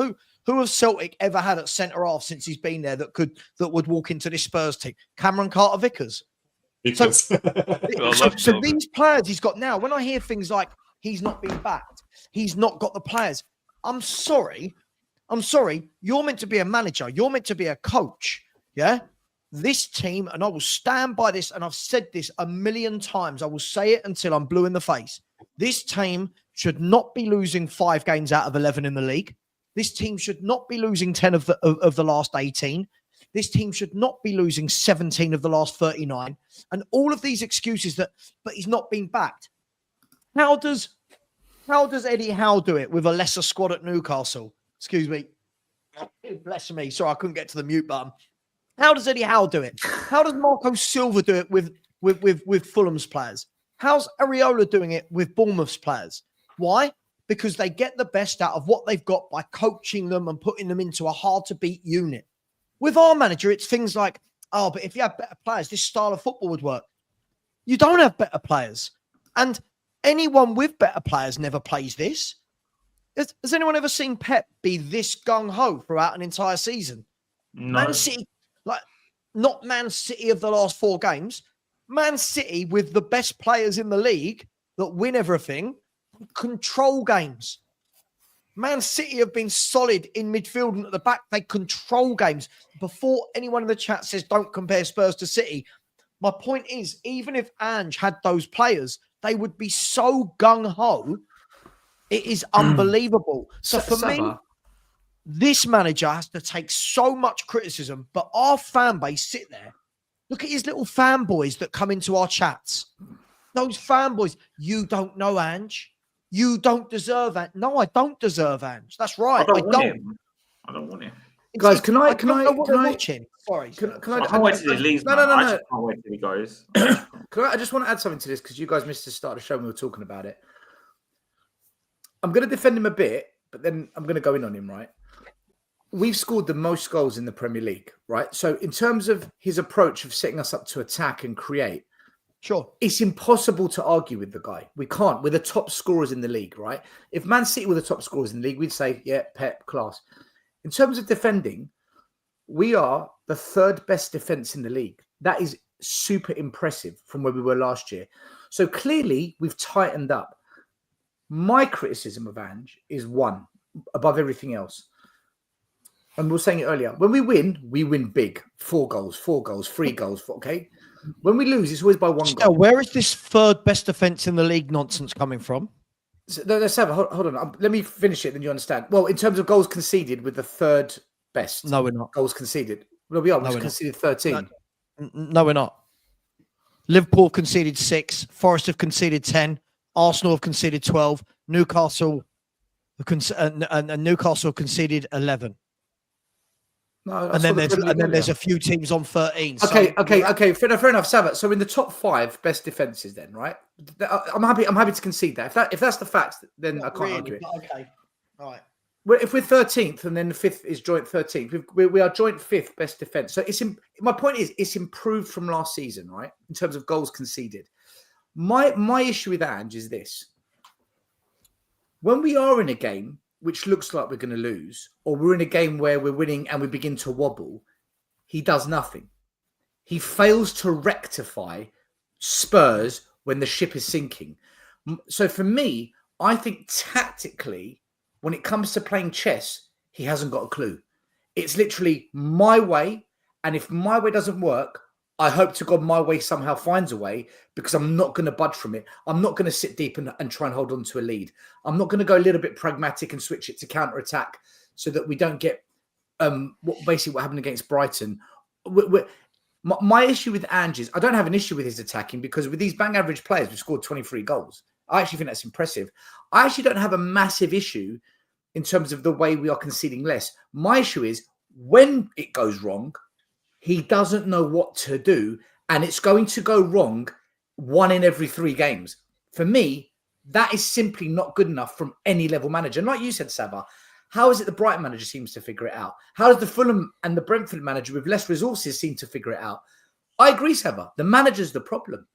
Who has Celtic ever had at centre half since he's been there that would walk into this Spurs team? Cameron Carter-Vickers. So these players he's got now, when I hear things like he's not been backed, he's not got the players, I'm sorry. You're meant to be a manager. You're meant to be a coach. Yeah? This team, and I will stand by this, and I've said this a million times. I will say it until I'm blue in the face. This team should not be losing 5 games out of 11 in the league. This team should not be losing 10 of the last 18. This team should not be losing 17 of the last 39. And all of these excuses but he's not been backed. How does Eddie Howe do it with a lesser squad at Newcastle? Excuse me. Bless me. Sorry, I couldn't get to the mute button. How does Eddie Howe do it? How does Marco Silva do it with Fulham's players? How's Areola doing it with Bournemouth's players? Why? Because they get the best out of what they've got by coaching them and putting them into a hard-to-beat unit. With our manager, it's things like, oh, but if you have better players, this style of football would work. You don't have better players. And anyone with better players never plays this. Has anyone ever seen Pep be this gung-ho throughout an entire season? No. Man City, like, not Man City of the last 4 games. Man City with the best players in the league that win everything, control games. Man City have been solid in midfield and at the back. They control games. Before anyone in the chat says don't compare Spurs to City, my point is, even if Ange had those players, they would be so gung-ho. It is unbelievable. So for me, this manager has to take so much criticism, but our fan base sit there. Look at his little fanboys that come into our chats. Those fanboys, you don't know Ange. You don't deserve Ange. No, I don't deserve Ange. That's right. I don't want him. Guys, can I watching? Sorry. I can't wait till he leaves. No. I just can't wait till he goes. I just want to add something to this because you guys missed the start of the show when we were talking about it. I'm going to defend him a bit, but then I'm going to go in on him, right? We've scored the most goals in the Premier League, right? So in terms of his approach of setting us up to attack and create, sure, it's impossible to argue with the guy. We can't. We're the top scorers in the league, right? If Man City were the top scorers in the league, we'd say, yeah, Pep, class. In terms of defending, we are the 3rd best defense in the league. That is super impressive from where we were last year. So clearly, we've tightened up. My criticism of Ange is 1, above everything else. And we were saying it earlier. When we win big. 4 goals, 3 goals, okay? When we lose, it's always by 1 goal. Where is this 3rd best defense in the league nonsense coming from? So, let's have hold on. Let me finish it, then you understand. Well, in terms of goals conceded, with the 3rd best. No, we're not. Goals conceded. Well, we are. We've conceded 13. No, we're not. Liverpool conceded 6. Forest have conceded 10. Arsenal have conceded 12. Newcastle have conceded 11. No, and then there's a few teams on 13. Okay. Fair enough, Sabat. So in the top 5 best defenses, then, right? I'm happy to concede that. If that's the facts, then I can't argue it. Okay, all right. If we're 13th and then the 5th is joint 13th, we are joint 5th best defense. So my point is, it's improved from last season, right? In terms of goals conceded. My issue with Ange is this: when we are in a game which looks like we're going to lose, or we're in a game where we're winning and we begin to wobble, he does nothing. He fails to rectify Spurs when the ship is sinking. So for me, I think tactically, when it comes to playing chess, he hasn't got a clue. It's literally my way. And if my way doesn't work, I hope to God my way somehow finds a way, because I'm not going to budge from it. I'm not going to sit deep and try and hold on to a lead. I'm not going to go a little bit pragmatic and switch it to counter-attack so that we don't get what happened against Brighton. My issue with Ange is I don't have an issue with his attacking, because with these bang average players, we've scored 23 goals. I actually think that's impressive. I actually don't have a massive issue in terms of the way we are conceding less. My issue is when it goes wrong, he doesn't know what to do, and it's going to go wrong 1 in every 3 games. For me, that is simply not good enough from any level manager. And like you said, Saba, how is it the Brighton manager seems to figure it out? How does the Fulham and the Brentford manager with less resources seem to figure it out? I agree, Saba. The manager's the problem.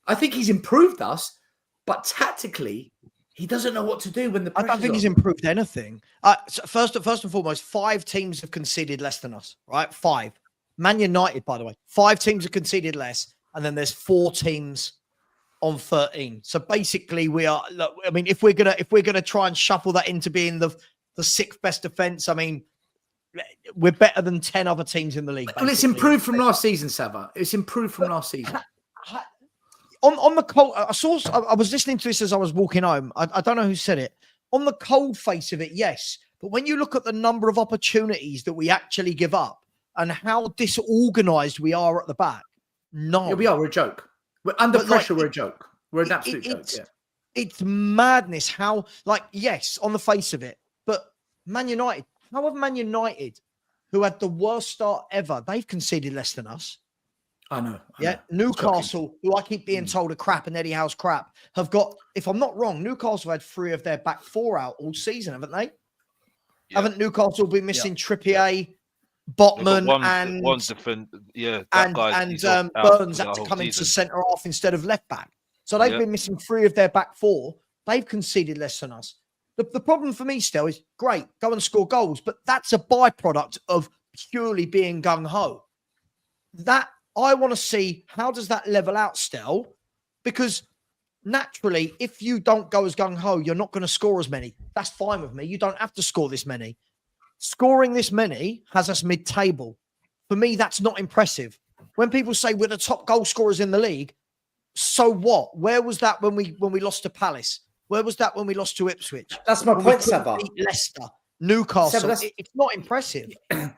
I think he's improved us, but tactically, he doesn't know what to do when the pressure's I don't think he's improved anything. So first and foremost, 5 teams have conceded less than us, right? 5. Man United, by the way, 5 teams have conceded less, and then there's 4 teams on 13. So basically, we are. Look, I mean, if we're gonna try and shuffle that into being the 6th best defense, I mean, we're better than 10 other teams in the league. Well, it's improved from last season, Saba. It's improved from last season. On the cold, I was listening to this as I was walking home. I don't know who said it. On the cold face of it, yes, but when you look at the number of opportunities that we actually give up, and how disorganized we are at the back. No. Yeah, we are. We're a joke. We're under pressure. We're a joke. We're an absolute joke. Yeah. It's madness how, yes, on the face of it. But Man United, how have Man United, who had the worst start ever, they've conceded less than us? I know. Yeah, Newcastle, who I keep being told are crap and Eddie Howe's crap, have got, if I'm not wrong, Newcastle had 3 of their back 4 out all season, haven't they? Yeah. Haven't Newcastle been missing Trippier, They've got Botman, one different. Yeah, that guy. he's out Burns for had the to whole come into season. centre half instead of left back. So they've been missing 3 of their back 4. They've conceded less than us. The problem for me still is, great, go and score goals, but that's a byproduct of purely being gung-ho. That, I want to see, how does that level out still? Because naturally, if you don't go as gung-ho, you're not going to score as many. That's fine with me. You don't have to score this many. Scoring this many has us mid-table. For me, that's not impressive. When people say we're the top goal scorers in the league, so what? Where was that when we lost to Palace? Where was that when we lost to Ipswich? That's my When point, we couldn't Sava. beat Leicester, Newcastle. Sava, It's not impressive.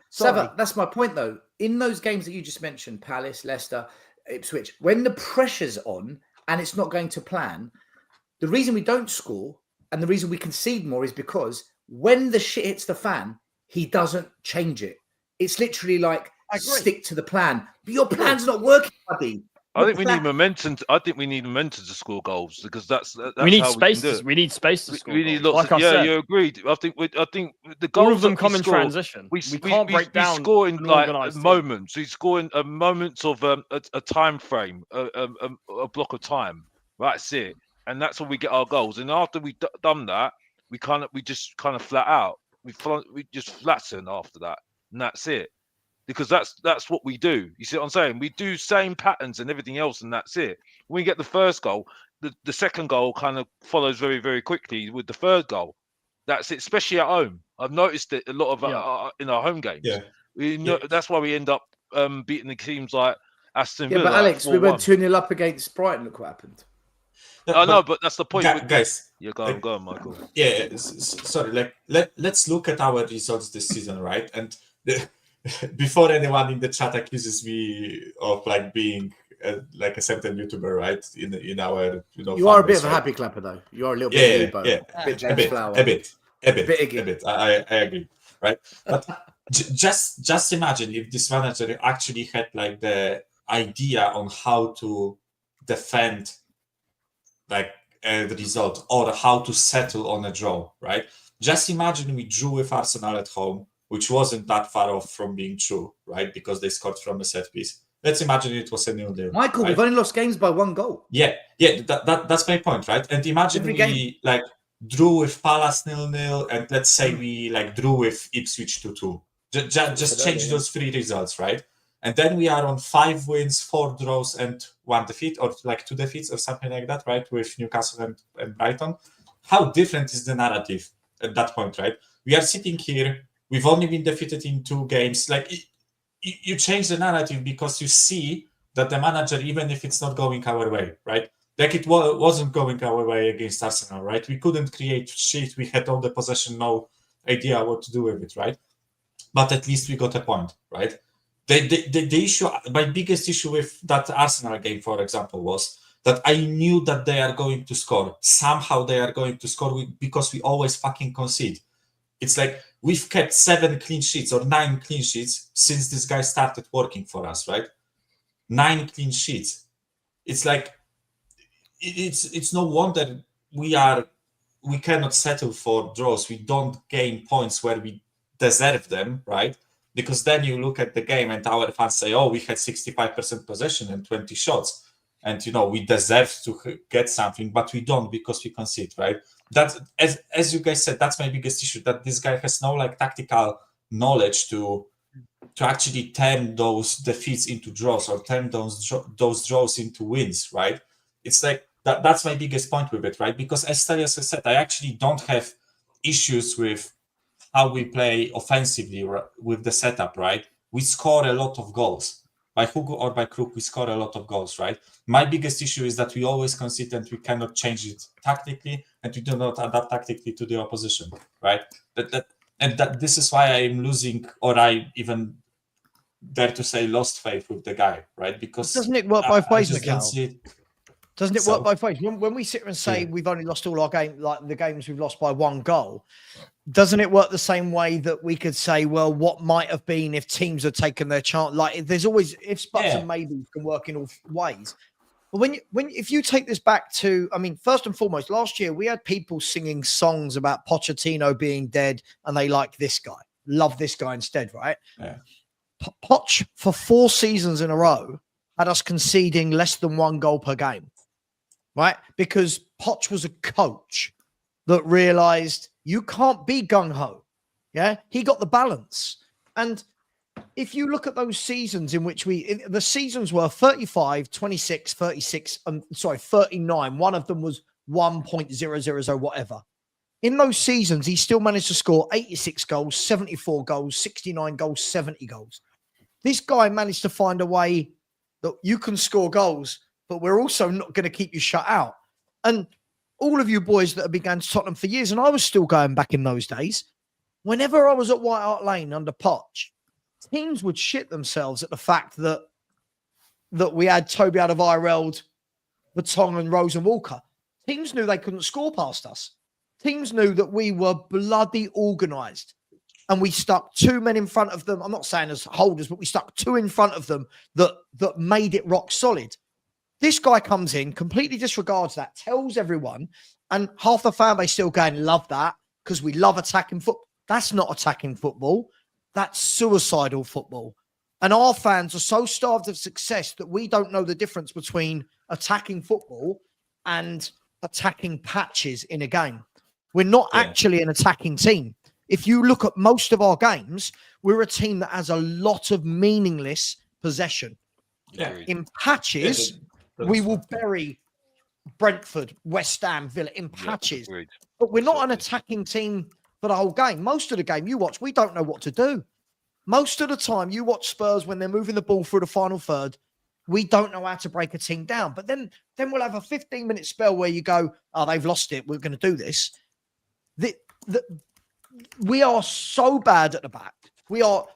Sava, that's my point, though. In those games that you just mentioned, Palace, Leicester, Ipswich, when the pressure's on and it's not going to plan, the reason we don't score and the reason we concede more is because when the shit hits the fan, he doesn't change it. It's literally like, stick to the plan. But your plan's not working, buddy. I think we need momentum. I think we need momentum to score goals because that's we need how space. We, can do it. We need space to score. We need goals. lots. Like I said, you agreed. I think the goals all of them that come we in score, transition. We can't break down. We score in like organised moments. We score in moments of a time frame, a block of time. That's it, and that's when we get our goals. And after we've done that, we just kind of flat out. We just flatten after that, and that's it. Because that's what we do. You see what I'm saying? We do same patterns and everything else, and that's it. When we get the first goal, the second goal kind of follows very, very quickly with the third goal. That's it, especially at home. I've noticed it a lot of in our home games. Yeah. That's why we end up beating the teams like Aston Villa. Yeah, but Alex, we went 4-1. 2-0 up against Brighton. Look what happened. I know, but that's the point. Guys. Yeah, go on, Michael. Yeah, sorry. Let's look at our results this season, right? And before anyone in the chat accuses me of like being like a certain YouTuber, right? In our, you are a bit of a happy clapper, though. You are a little bit of a bit James Flower. a bit. I agree, right? But just imagine if this manager actually had like the idea on how to defend like the result or how to settle on a draw, right? Just imagine we drew with Arsenal at home, which wasn't that far off from being true, right? Because they scored from a set piece. Let's imagine it was a 0-0. Michael, right? we've only lost games by 1 goal. Yeah, that's my point, right? And imagine we like drew with Palace 0-0, and let's say we like drew with Ipswich 2-2. Just change those 3 results, right? And then we are on 5 wins, 4 draws, and 1 defeat, or like 2 defeats, or something like that, right? With Newcastle and Brighton. How different is the narrative at that point, right? We are sitting here. We've only been defeated in 2 games. Like you change the narrative because you see that the manager, even if it's not going our way, right? Like it wasn't going our way against Arsenal, right? We couldn't create shit. We had all the possession, no idea what to do with it, right? But at least we got a point, right? The issue, my biggest issue with that Arsenal game, for example, was that I knew that they are going to score. Somehow they are going to score because we always fucking concede. It's like we've kept 7 clean sheets or 9 clean sheets since this guy started working for us, right? 9 clean sheets. It's like it's no wonder we cannot settle for draws. We don't gain points where we deserve them, right? Because then you look at the game and our fans say, "Oh, we had 65% possession and 20 shots, and we deserve to get something, but we don't because we concede," right? That's as you guys said, that's my biggest issue, that this guy has no like tactical knowledge to actually turn those defeats into draws or turn those draws into wins, right? It's like that's my biggest point with it, right? Because as Stelios has said, I actually don't have issues with how we play offensively with the setup, right? We score a lot of goals. By hook or by crook, we score a lot of goals, right? My biggest issue is that we always concede and we cannot change it tactically, and we do not adapt tactically to the opposition, right? This is why I'm losing, or I even dare to say lost faith with the guy, right? Because doesn't it work both ways, I just don't Mikhail? see it. Doesn't it work both ways? When we sit here and say Yeah. we've only lost all our game, like the games we've lost by 1 goal, doesn't it work the same way that we could say, well, what might have been if teams had taken their chance? Like there's always ifs, buts, and maybes can work in all ways. But if you take this back to, I mean, first and foremost, last year we had people singing songs about Pochettino being dead, and they like this guy, love this guy instead, right? Yeah. Poch for 4 seasons in a row had us conceding less than 1 goal per game. Right? Because Poch was a coach that realized you can't be gung-ho. Yeah. He got the balance. And if you look at those seasons in which the seasons were 35, 26, 36, 39. One of them was 1.000 whatever. In those seasons, he still managed to score 86 goals, 74 goals, 69 goals, 70 goals. This guy managed to find a way that you can score goals, but we're also not going to keep you shut out. And all of you boys that have been going to Tottenham for years, and I was still going back in those days, whenever I was at White Hart Lane under Poch, teams would shit themselves at the fact that we had Toby Alderweireld, Vertonghen, and Rose and Walker. Teams knew they couldn't score past us. Teams knew that we were bloody organised. And we stuck 2 men in front of them. I'm not saying as holders, but we stuck 2 in front of them that made it rock solid. This guy comes in, completely disregards that, tells everyone, and half the fan base still going, love that, because we love attacking football. That's not attacking football. That's suicidal football. And our fans are so starved of success that we don't know the difference between attacking football and attacking patches in a game. We're not actually an attacking team. If you look at most of our games, we're a team that has a lot of meaningless possession. Yeah. In patches, we will bury Brentford, West Ham, Villa in patches. But we're not an attacking team for the whole game. Most of the game you watch, we don't know what to do. Most of the time you watch Spurs when they're moving the ball through the final third, we don't know how to break a team down. But then we'll have a 15-minute spell where you go, oh, they've lost it. We're going to do this. We are so bad at the back. We are.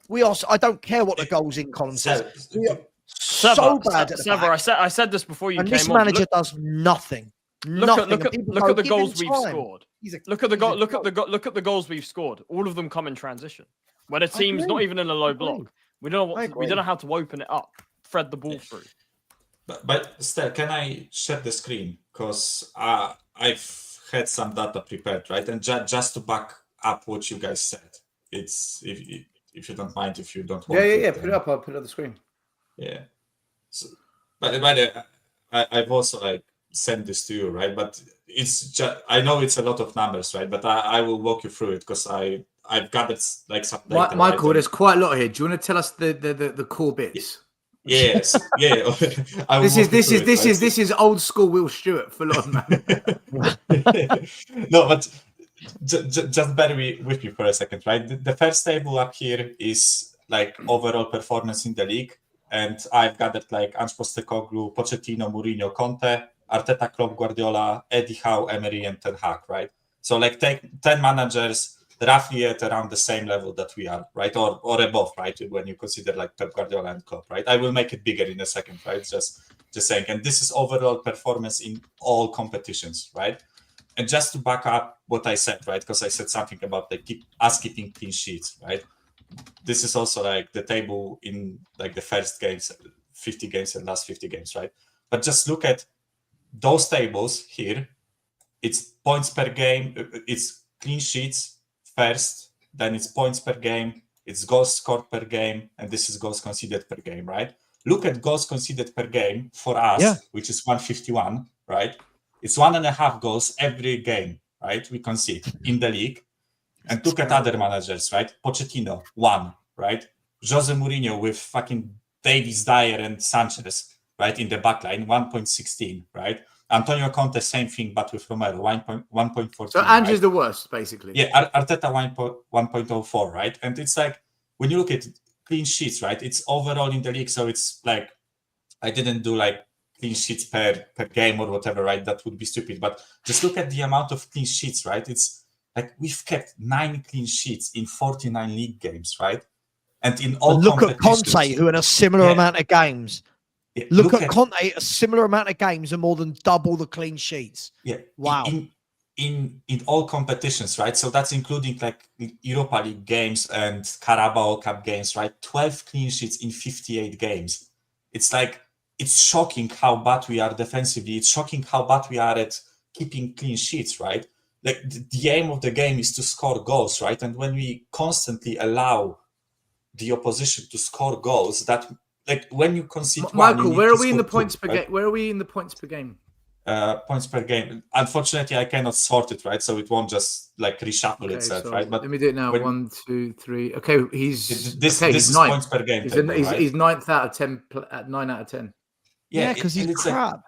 I don't care what the goals in column says. We are so bad at the back. I said this before you and came on. This manager does nothing. Look at the goals we've scored. Look at the goals we've scored. All of them come in transition. When a team's not even in a low block, we don't know how to open it up, thread the ball through. But Stel, can I share the screen? Because I've had some data prepared, right? And just to back up what you guys said, it's if you don't mind, if you don't want. Yeah. Put it up. I'll put it on the screen. Yeah. So, by the way, I've also sent this to you, right? But it's just, I know it's a lot of numbers, right? But I will walk you through it because I've gathered some data. Michael, right? there's quite a lot here. Do you want to tell us the core bits? Yes. Yeah. This is old school Will Stewart full on, man. No, but just bear with me for a second, right? The first table up here is overall performance in the league. And I've gathered Ange Postecoglou, Pochettino, Mourinho, Conte, Arteta, Klopp, Guardiola, Eddie Howe, Emery, and Ten Hag, right? So take 10 managers roughly at around the same level that we are, right? Or above, right? When you consider Pep Guardiola and Klopp, right? I will make it bigger in a second, right? Just saying. And this is overall performance in all competitions, right? And just to back up what I said, right? Because I said something about us keeping clean sheets, right? This is also the table in the first games, 50 games and last 50 games, right? But just look at those tables here. It's points per game. It's clean sheets first, then it's points per game. It's goals scored per game, and this is goals conceded per game, right? Look at goals conceded per game for us, which is 151, right? It's 1.5 goals every game, right? We concede in the league. And look at other managers, right? Pochettino, 1, right? Jose Mourinho with fucking Davies, Dyer, and Sanchez, right? In the backline, 1.16, right? Antonio Conte, same thing, but with Romero, 1.14. So Ange's the worst, basically. Yeah, Arteta 1.04, right? And it's when you look at clean sheets, right? It's overall in the league, so it's I didn't do clean sheets per game or whatever, right? That would be stupid. But just look at the amount of clean sheets, right? It's we've kept 9 clean sheets in 49 league games, right? And in all look at Conte, who in a similar amount of games. Look at Conte, a similar amount of games and more than double the clean sheets. Yeah. Wow. In all competitions, right? So that's including like Europa League games and Carabao Cup games, right? 12 clean sheets in 58 games. It's like, it's shocking how bad we are defensively. It's shocking how bad we are at keeping clean sheets, right? Like the aim of the game is to score goals, right? And when we constantly allow the opposition to score goals, that like when you concede Michael, where are we in the points per game? Where are we in the points per game? Points per game. Unfortunately, I cannot sort it, right? So it won't just like reshuffle itself, right? But let me do it now. 1, 2, 3. Okay, this he's is ninth. points per game. He's 9th out of 10. 9 out of 10. Yeah, because he's crap.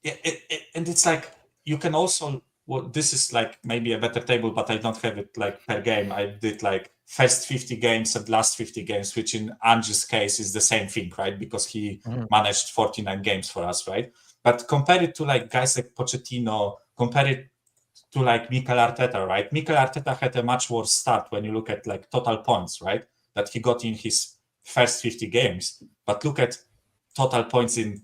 And it's like you can also. Well, this is like maybe a better table, but I don't have it like per game. I did like first 50 games and last 50 games, which in Ange's case is the same thing, right? Because he managed 49 games for us, right? But compare it to like guys like Pochettino, compare it to like Mikel Arteta, right? Mikel Arteta had a much worse start when you look at like total points, right? That he got in his first 50 games. But look at total points in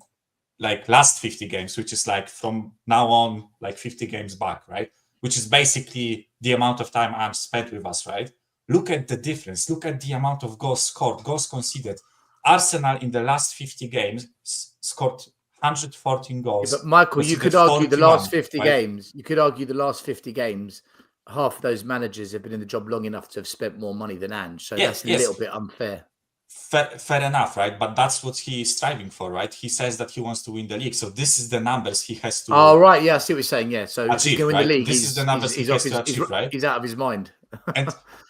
like last 50 games, which is like from now on, like 50 games back, right? Which is basically the amount of time Ange spent with us, right? Look at the difference. Look at the amount of goals scored, goals conceded. Arsenal in the last 50 games scored 114 goals. Yeah, but Michael, you could argue the last 50 games. You could argue the last 50 games. Half of those managers have been in the job long enough to have spent more money than Ange, so that's a little bit unfair. Fair enough, right? But that's what he is striving for, right? He says that he wants to win the league, so this is the numbers he has to. Oh, right, yeah, I see what you're saying. Yeah, so achieve, if he's going to win the league, this is the numbers he has to achieve, right? He's out of his mind.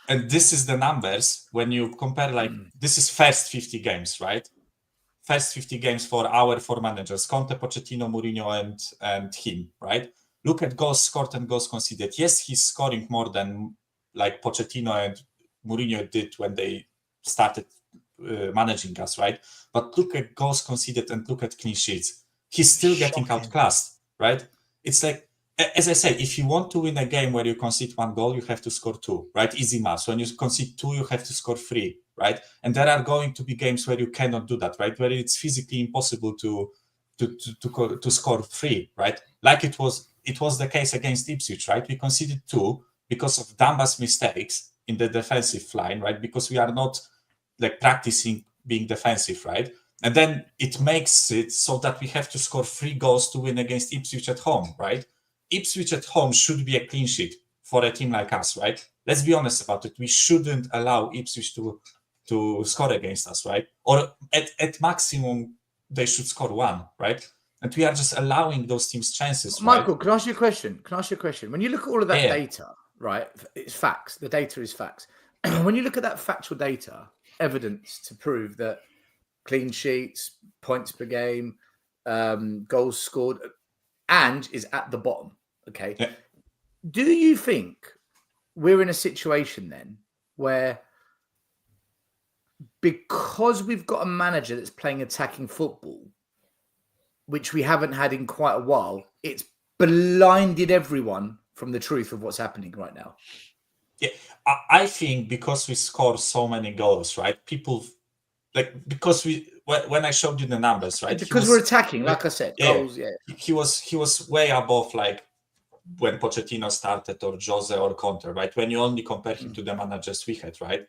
and this is the numbers when you compare. Like this is first 50 games, right? First 50 games for our four managers: Conte, Pochettino, Mourinho, and him, right? Look at goals scored and goals conceded. Yes, he's scoring more than like Pochettino and Mourinho did when they started managing us, right? But look at goals conceded and look at clean sheets. He's still getting outclassed, right? It's like, as I say, if you want to win a game where you concede one goal, you have to score two, right? Easy maths. When you concede two, you have to score three, right? And there are going to be games where you cannot do that, right? Where it's physically impossible to score three, right? Like it was the case against Ipswich, right? We conceded two because of Damba's mistakes in the defensive line, right? Because we are not like practicing being defensive, right? And then it makes it so that we have to score 3 goals to win against Ipswich at home, right? Ipswich at home should be a clean sheet for a team like us, right? Let's be honest about it. We shouldn't allow Ipswich to score against us, right? Or at maximum, they should score 1, right? And we are just allowing those teams chances. Michael, right? Can I ask you a question? When you look at all of that data, right? It's facts. The data is facts. When you look at that factual data, evidence to prove that clean sheets, points per game, goals scored, and is at the bottom. Okay. Yeah. Do you think we're in a situation then where because we've got a manager that's playing attacking football, which we haven't had in quite a while, it's blinded everyone from the truth of what's happening right now? Yeah, I think because we score so many goals, right? People because when I showed you the numbers, right? Because we're attacking, like I said, goals. Yeah, he was way above like when Pochettino started or Jose or Conte, right? When you only compare him to the managers we had, right?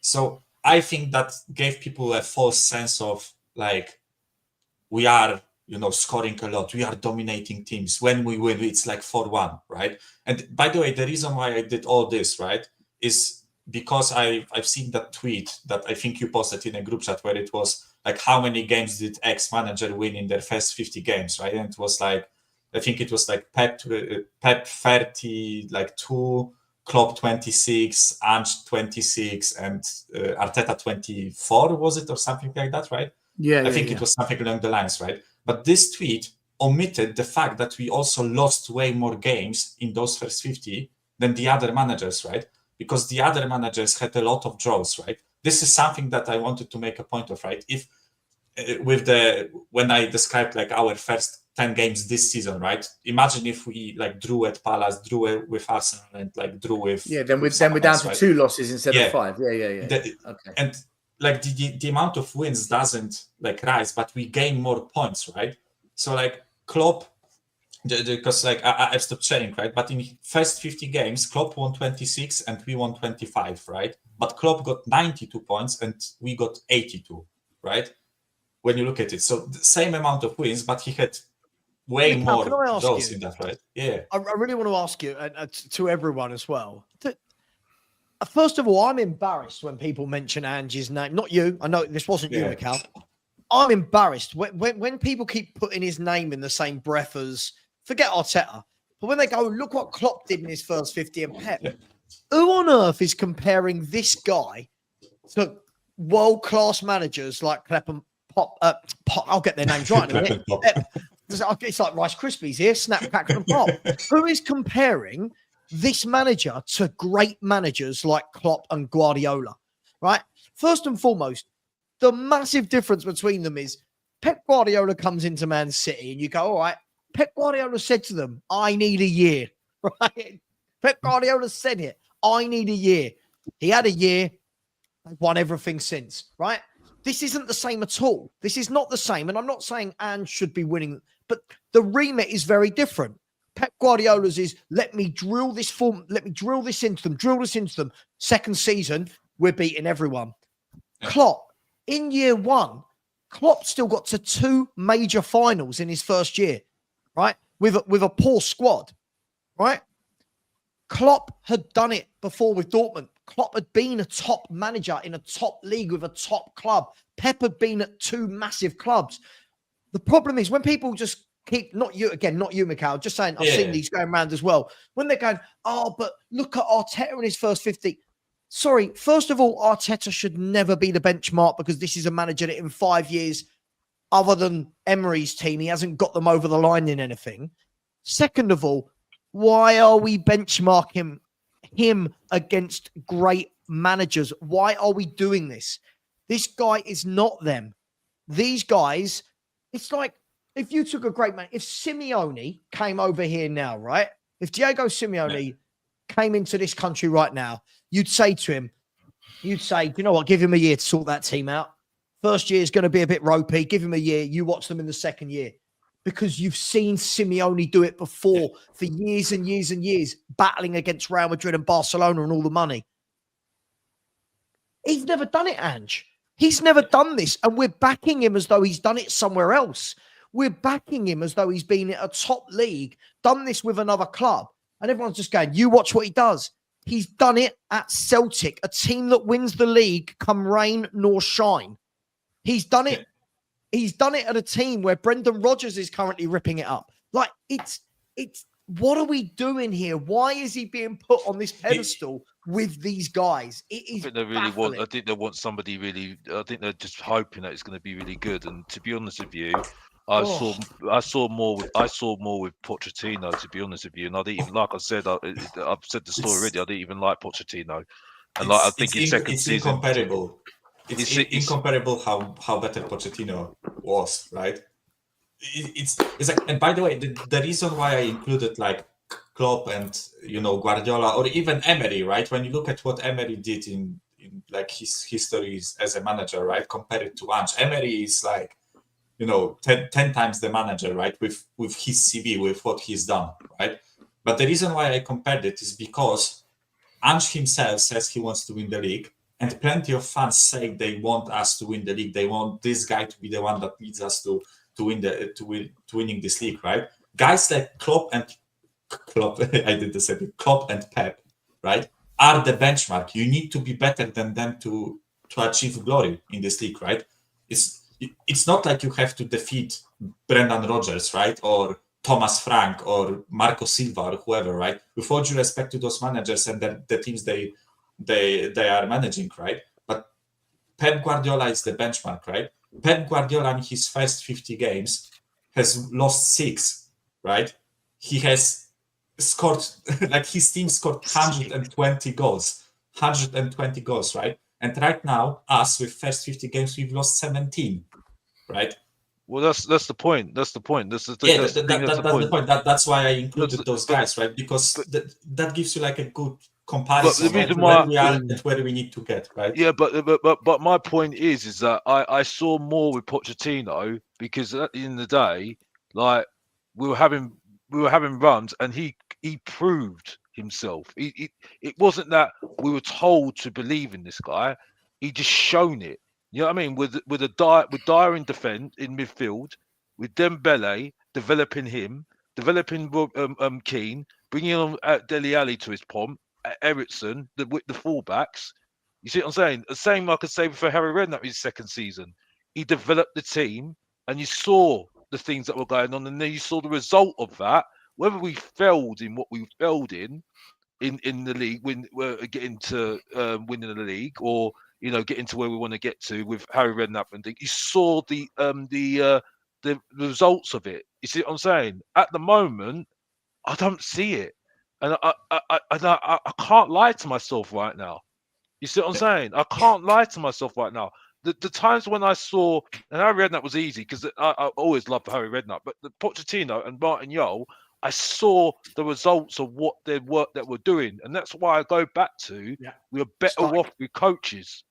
So I think that gave people a false sense of like we are, scoring a lot. We are dominating teams. When we win, it's like 4-1, right? And by the way, the reason why I did all this, right, is because I've seen that tweet that I think you posted in a group chat where it was like, how many games did X manager win in their first 50 games, right? And it was like, I think it was like Pep 30, like 2, Klopp 26, Ange 26, and Arteta 24, was it, or something like that, right? Yeah, I think it was something along the lines, right? But this tweet omitted the fact that we also lost way more games in those first 50 than the other managers, right? Because the other managers had a lot of draws, right? This is something that I wanted to make a point of, right? If when I described like our first 10 games this season, right? Imagine if we like drew at Palace, drew with Arsenal, and like drew with then we're down to 2 losses instead of 5. Yeah. Okay. And like the amount of wins doesn't like rise, but we gain more points, right? So like Klopp, because like I've stopped sharing, right? But in first 50 games, Klopp won 26 and we won 25, right? But Klopp got 92 points and we got 82, right? When you look at it, so the same amount of wins, but he had way Mikhail, more can I ask goals you? in that, right? Yeah. I really want to ask you, and to everyone as well. First of all, I'm embarrassed when people mention Ange's name. Not you. I know this wasn't you, Yeah. Mikhail. I'm embarrassed when people keep putting his name in the same breath as, forget Arteta, but when they go, look what Klopp did in his first 50 and Pep. Who on earth is comparing this guy to world-class managers like Pep and Pop? I'll get their names right in a minute. It's like Rice Krispies here, Snap, Crackle and Pop. Who is comparing this manager to great managers like Klopp and Guardiola, right? First and foremost, the massive difference between them is Pep Guardiola comes into Man City and you go, all right, Pep Guardiola said to them, I need a year, right? Pep Guardiola said it, I need a year. He had a year, they've won everything since, right? This isn't the same at all. This is not the same. And I'm not saying Ange should be winning, but the remit is very different. Pep Guardiola's is let me drill this into them. Second season, we're beating everyone. Yeah. Klopp, in year one, Klopp still got to 2 major finals in his first year, right? With a poor squad, right? Klopp had done it before with Dortmund. Klopp had been a top manager in a top league with a top club. Pep had been at 2 massive clubs. The problem is when people just keep, not you, Mikhail, just saying, I've seen these going around as well. When they're going, oh, but look at Arteta in his first 50. Sorry, first of all, Arteta should never be the benchmark because this is a manager that in 5 years, other than Emery's team, he hasn't got them over the line in anything. Second of all, why are we benchmarking him against great managers? Why are we doing this? This guy is not them. These guys, it's like if you took a great man, if Simeone came over here now, right? If Diego Simeone came into this country right now, you'd say to him, you know what, give him a year to sort that team out. First year is going to be a bit ropey. Give him a year. You watch them in the second year. Because you've seen Simeone do it before for years and years and years, battling against Real Madrid and Barcelona and all the money. He's never done it, Ange. He's never done this. And we're backing him as though he's done it somewhere else. We're backing him as though he's been at a top league, done this with another club. And everyone's just going, you watch what he does. He's done it at Celtic, a team that wins the league come rain nor shine. He's done it. He's done it at a team where Brendan Rodgers is currently ripping it up. Like, it's what are we doing here? Why is he being put on this pedestal with these guys? It is I think they want somebody really. I think they're just hoping that it's going to be really good. And to be honest with you, I saw more with Pochettino. To be honest with you, and I didn't even, like I said, I've said the story already. I didn't even like Pochettino, and I think his second season. Incomparable. It's incomparable how better Pochettino was, right? It's like, and by the way, the reason why I included like Klopp and Guardiola or even Emery, right? When you look at what Emery did in like his history as a manager, right? Compared to Ange, Emery is like 10 times the manager, right? With his CV, with what he's done, right? But the reason why I compared it is because Ange himself says he wants to win the league. And plenty of fans say they want us to win the league. They want this guy to be the one that leads us to winning this league, right? Guys like Klopp and Pep, right, are the benchmark. You need to be better than them to achieve glory in this league, right? It's not like you have to defeat Brendan Rodgers, right, or Thomas Frank or Marco Silva or whoever, right? With all due respect to those managers and the teams they are managing, right? But Pep Guardiola is the benchmark, right? Pep Guardiola in his first 50 games has lost 6, right? He has scored, like his team scored 120 goals, right? And right now, us with first 50 games, we've lost 17, right? Well, that's the point. That's the point. That's the point. That's why I included those guys, right? Because that gives you like a good comparison reason of why- where we are and where we need to get, right? Yeah, but my point is that I saw more with Pochettino, because at the end of the day, like we were having runs, and he proved himself. It wasn't that we were told to believe in this guy. He just shown it. You know what I mean? With Dyer in defence in midfield, with Dembele developing him, developing Keane, bringing on Dele Alli to his pomp, Ericsson, the fullbacks. You see what I'm saying? The same I could say for Harry Redknapp his second season. He developed the team, and you saw the things that were going on, and then you saw the result of that. Whether we failed in what we failed in the league, when we're getting to winning the league, or getting to where we want to get to with Harry Redknapp and things, you saw the results of it. You see what I'm saying? At the moment, I don't see it, and I can't lie to myself right now. You see what I'm saying? I can't lie to myself right now. The times when I saw, and Harry Redknapp was easy because I always loved Harry Redknapp, but the Pochettino and Martin Jol, I saw the results of what their work that we're doing, and that's why I go back to we're better off with coaches.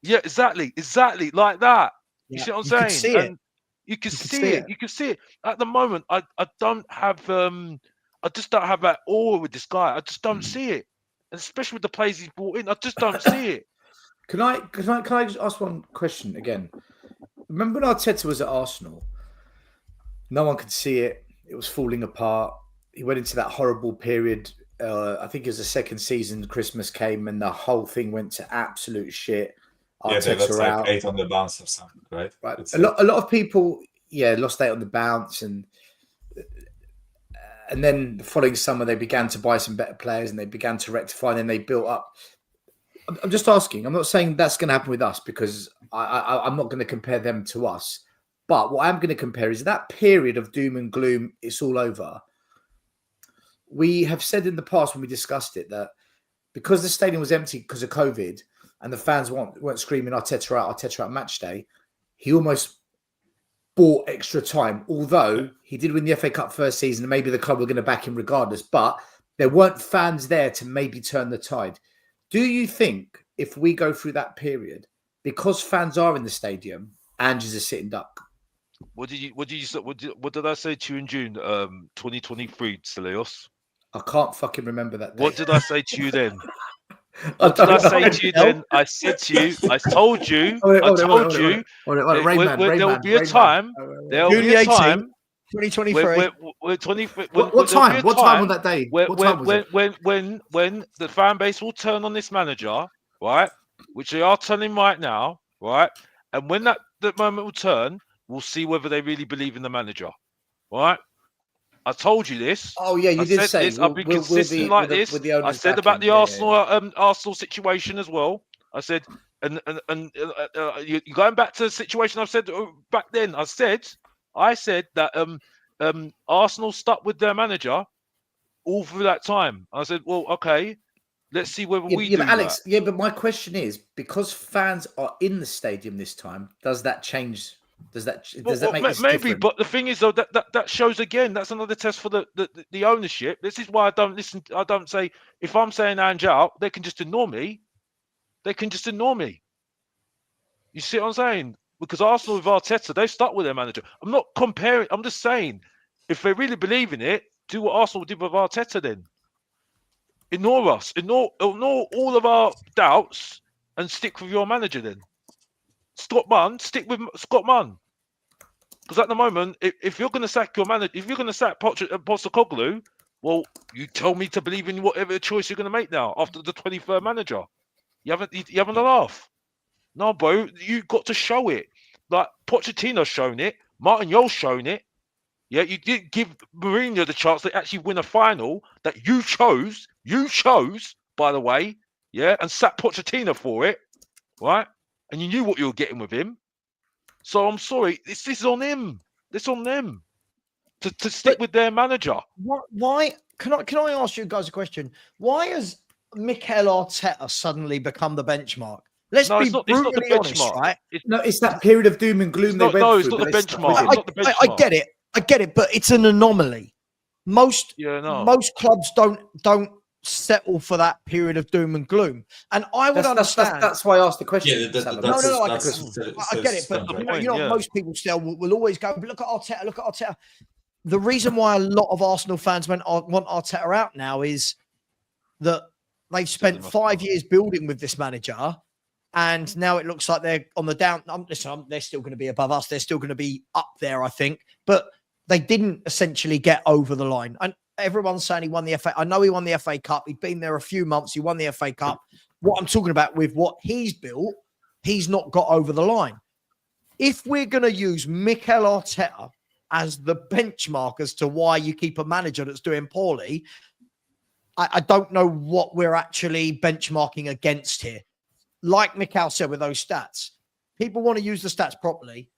Yeah, exactly like that. You see what I'm saying? Could see and it. you can see it. You can see it. At the moment, I don't have I just don't have that awe with this guy. I just don't see it, and especially with the players he's brought in, I just don't see it. Can I just ask one question again? Remember when Arteta was at Arsenal? No one could see it. It was falling apart. He went into that horrible period. I think it was the second season. Christmas came and the whole thing went to absolute shit. Arteta that's like 8 on the bounce or something, right? Right. A lot of people, lost 8 on the bounce, and then the following summer they began to buy some better players and they began to rectify. And then they built up. I'm just asking. I'm not saying that's going to happen with us, because I'm not going to compare them to us. But what I'm going to compare is that period of doom and gloom. It's all over. We have said in the past when we discussed it that because the stadium was empty because of COVID and the fans weren't screaming Arteta out match day, he almost bought extra time. Although he did win the FA Cup first season and maybe the club were going to back him regardless, but there weren't fans there to maybe turn the tide. Do you think if we go through that period, because fans are in the stadium, Ange's a sitting duck? What did I say to you in June 2023, Stelios? I can't fucking remember that day. What did I say to you then? What did I say to you then? I said to you, I told you, there will be a time. There will be a time. 2023. What time? What time on that day? When the fan base will turn on this manager, right? Which they are turning right now, right? And when that moment will turn, we'll see whether they really believe in the manager, right? I told you this. Oh yeah, you did say this. I've been consistent like this. I said about the Arsenal situation as well. I said, and you're going back to the situation I've said back then. I said that Arsenal stuck with their manager all through that time. I said, well, okay, let's see whether we do but Alex, that. Yeah, but my question is, because fans are in the stadium this time, does that change? Does that make this maybe different? But the thing is, though, that shows again. That's another test for the ownership. This is why I don't listen. I don't say, if I'm saying Ange out, they can just ignore me. You see what I'm saying? Because Arsenal with Arteta, they stuck with their manager. I'm not comparing. I'm just saying, if they really believe in it, do what Arsenal did with Arteta. Then ignore us. Ignore all of our doubts and stick with your manager. Then. Stick with Scott Munn. Because at the moment, if you're going to sack your manager, if you're going to sack Postecoglou, well, you tell me to believe in whatever choice you're going to make now after the 23rd manager. You haven't a laugh. No, bro, you got to show it. Like Pochettino's shown it, Martin Jol's shown it. Yeah, you did give Mourinho the chance to actually win a final that you chose, by the way, yeah, and sack Pochettino for it, right? And you knew what you were getting with him. So I'm sorry, this is on him. It's on them to stick with their manager. Why? Can I ask you guys a question? Why has Mikel Arteta suddenly become the benchmark? Let's be brutally honest, right? It's that period of doom and gloom they went through. It's not the benchmark. I get it, but it's an anomaly. Most clubs don't settle for that period of doom and gloom. And I would understand. That's why I asked the question. Yeah, Saba. No, I get it, but fair point. point. most people still will always go, look at Arteta. The reason why a lot of Arsenal fans want Arteta out now is that they've spent 5 years building with this manager, and now it looks like they're on the down. Listen, they're still going to be above us. They're still going to be up there, I think. But they didn't essentially get over the line. And everyone's saying he won the FA. I know he won the FA Cup. He'd been there a few months. He won the FA Cup. What I'm talking about with what he's built, he's not got over the line. If we're going to use Mikel Arteta as the benchmark as to why you keep a manager that's doing poorly, I don't know what we're actually benchmarking against here. Like Mikel said with those stats, people want to use the stats properly.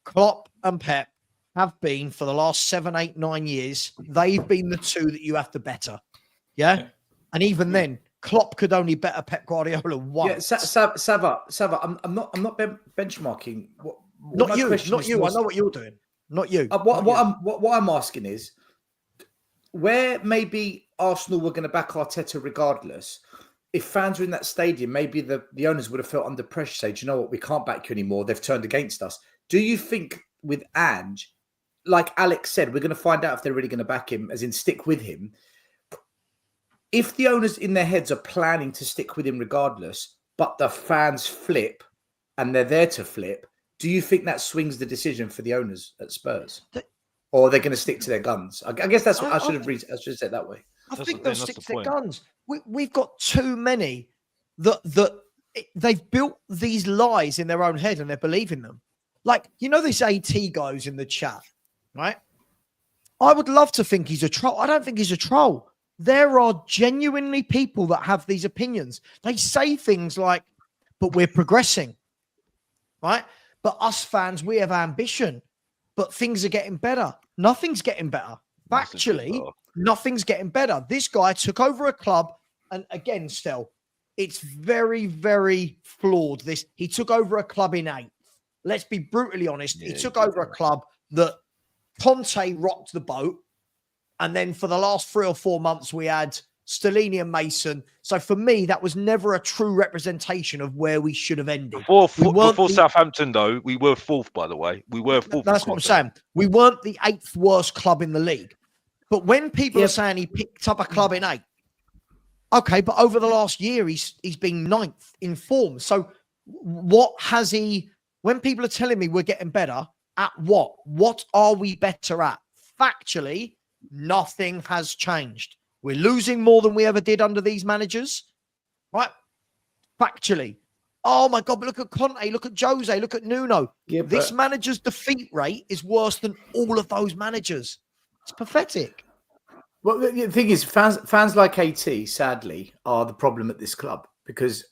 Klopp and Pep have been, for the last 7, 8, 9 years, they've been the two that you have to better. Yeah? And even then, Klopp could only better Pep Guardiola once. Yeah, Saba, I'm not benchmarking. Not you. I know what you're doing. Not you. What I'm asking is, where maybe Arsenal were going to back Arteta regardless, if fans were in that stadium, maybe the owners would have felt under pressure, say, do you know what, we can't back you anymore. They've turned against us. Do you think with Ange, like Alex said, we're going to find out if they're really going to back him, as in stick with him. If the owners in their heads are planning to stick with him regardless, but the fans flip and they're there to flip, do you think that swings the decision for the owners at Spurs? Or they're going to stick to their guns? I guess that's what I should have said that way. I think they'll stick to their guns. We've got too many that they've built these lies in their own head and they're believing them. Like, you know, this AT goes in the chat, right? I would love to think he's a troll. I don't think he's a troll. There are genuinely people that have these opinions. They say things like, but we're progressing, right? But us fans, we have ambition, but things are getting better. Nothing's getting better. Factually, nothing's getting better. This guy took over a club, and again, Stel, it's very, very flawed. He took over a club in 8th. Let's be brutally honest. He took over a club that Conte rocked the boat, and then for the last 3 or 4 months, we had Stellini and Mason. So for me, that was never a true representation of where we should have ended. Before Southampton, though, we were 4th, by the way. We were 4th. That's what I'm saying. We weren't the 8th worst club in the league. But when people are saying he picked up a club in 8th, okay, but over the last year, he's been 9th in form. So what has he... When people are telling me we're getting better, at what? What are we better at? Factually, nothing has changed. We're losing more than we ever did under these managers, right? Factually. Oh, my God, but look at Conte, look at Jose, look at Nuno. Yeah, this manager's defeat rate is worse than all of those managers. It's pathetic. Well, the thing is, fans like AT, sadly, are the problem at this club because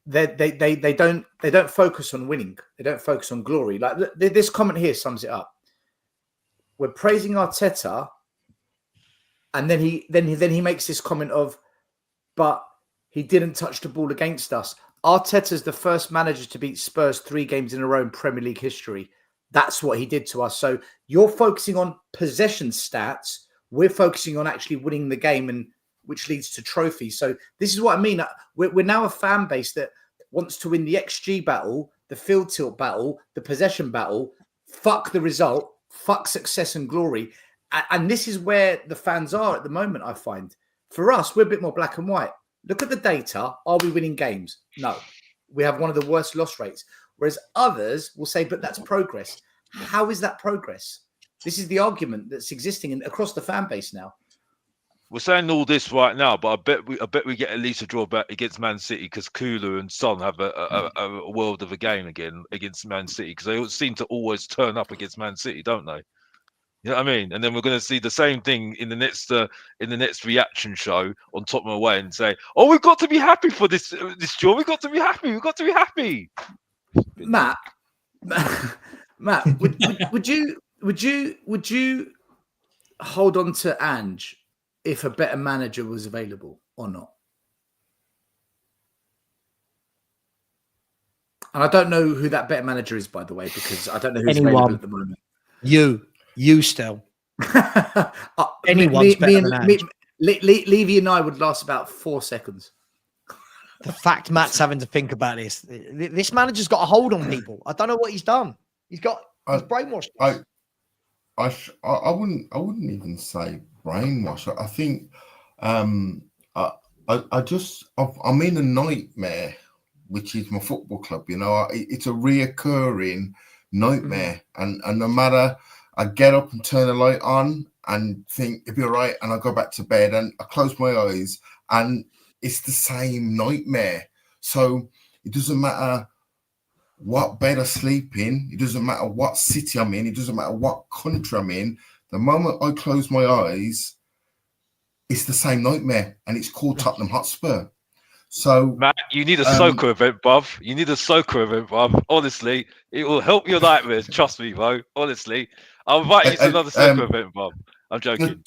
they don't focus on winning. They don't focus on glory. Like this comment here sums it up. We're praising Arteta, and then he makes this comment of, but he didn't touch the ball against us. Arteta's the first manager to beat Spurs 3 games in a row in Premier League history. That's what he did to us. So you're focusing on possession stats. We're focusing on actually winning the game, and which leads to trophies. So this is what I mean. We're now a fan base that wants to win the XG battle, the field tilt battle, the possession battle. Fuck the result. Fuck success and glory. And this is where the fans are at the moment, I find. For us, we're a bit more black and white. Look at the data. Are we winning games? No. We have one of the worst loss rates. Whereas others will say, but that's progress. How is that progress? This is the argument that's existing across the fan base now. We're saying all this right now, but I bet we get at least a draw back against Man City because Kula and Son have a world of a game again against Man City because they seem to always turn up against Man City, don't they? You know what I mean? And then we're going to see the same thing in the next reaction show on Tottenham away and say, "Oh, we've got to be happy for this draw. We've got to be happy. We've got to be happy." Matt, would you hold on to Ange if a better manager was available or not? And I don't know who that better manager is, by the way, because I don't know who's available at the moment. You still. Anyone's better than Ange. Levy and I would last about 4 seconds. The fact Matt's having to think about this manager's got a hold on people. I don't know what he's done. He's brainwashed us. I wouldn't even say brainwash. I think I'm in a nightmare, which is my football club. You know, it's a reoccurring nightmare, and no matter, I get up and turn the light on and think it'll be all right, and I go back to bed and I close my eyes and it's the same nightmare. So it doesn't matter what bed I sleep in, it doesn't matter what city I'm in, it doesn't matter what country I'm in. The moment I close my eyes, it's the same nightmare, and it's called Tottenham Hotspur. So, Matt, you need a soaker event, bruv. You need a soaker event, bruv. Honestly, it will help your nightmares. Trust me, bro. Honestly, I'll invite you to another soaker event, bruv. I'm joking.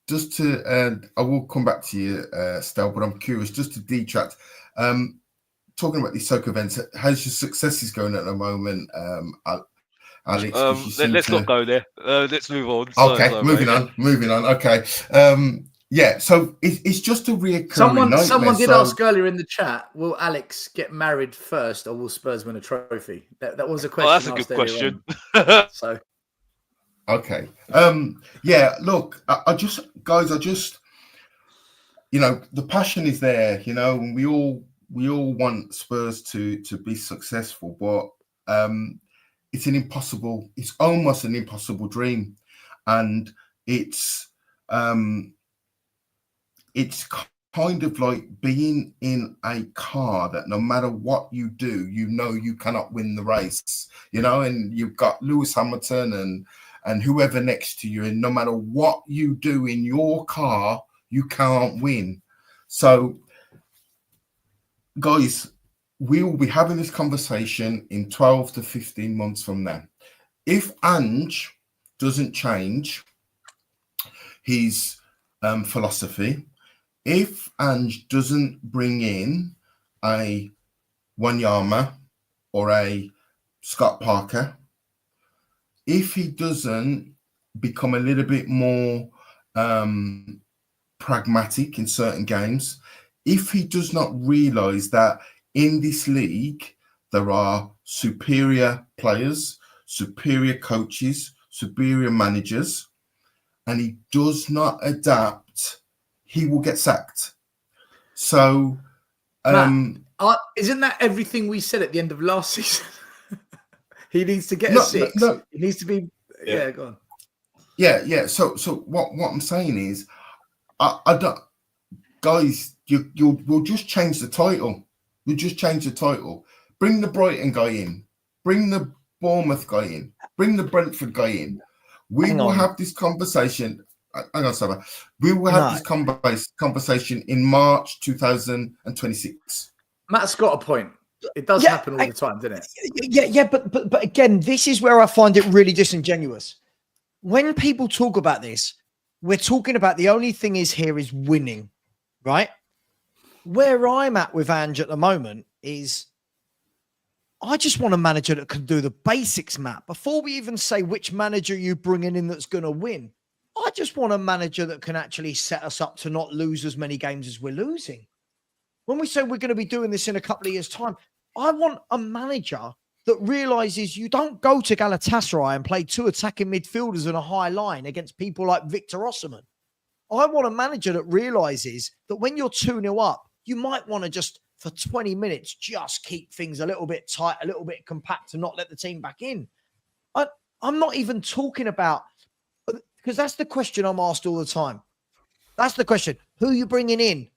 Just to, I will come back to you, Stel, but I'm curious, just to detract. Talking about these soaker events, how's your successes going at the moment, Alex? Let's not go there. Let's move on. Okay, moving on. Okay. Yeah, so it's just a reoccurring nightmare. Someone did ask earlier in the chat, will Alex get married first or will Spurs win a trophy? That was a question. Oh, that's a good question. So okay. Yeah, look, I just you know, the passion is there, you know, and we all want Spurs to be successful, but it's almost an impossible dream. And it's kind of like being in a car that no matter what you do, you know you cannot win the race, you know, and you've got Lewis Hamilton and whoever next to you, and no matter what you do in your car, you can't win. So, guys, we will be having this conversation in 12 to 15 months from now. If Ange doesn't change his philosophy, if Ange doesn't bring in a Wanyama or a Scott Parker, if he doesn't become a little bit more pragmatic in certain games, if he does not realize that in this league there are superior players, superior coaches, superior managers, and he does not adapt, he will get sacked. So, Matt, isn't that everything we said at the end of last season? He needs to get a 6. No. He needs to be. Yeah, go on. Yeah. So what I'm saying is, I don't, guys. We'll just change the title. We'll just change the title. Bring the Brighton guy in. Bring the Bournemouth guy in. Bring the Brentford guy in. We will have this conversation. Hang on, Saba. We will have this conversation in March 2026. Matt's got a point. It does happen all the time, doesn't it? Yeah. But again, this is where I find it really disingenuous. When people talk about this, we're talking about the only thing here is winning, right? Where I'm at with Ange at the moment is I just want a manager that can do the basics, Matt. Before we even say which manager you're bringing in that's going to win, I just want a manager that can actually set us up to not lose as many games as we're losing. When we say we're going to be doing this in a couple of years' time, I want a manager that realizes you don't go to Galatasaray and play 2 attacking midfielders and a high line against people like Victor Osimhen. I want a manager that realizes that when you're 2-0 up, you might want to just, for 20 minutes, just keep things a little bit tight, a little bit compact, and not let the team back in. I'm not even talking about, because that's the question I'm asked all the time. That's the question. Who are you bringing in?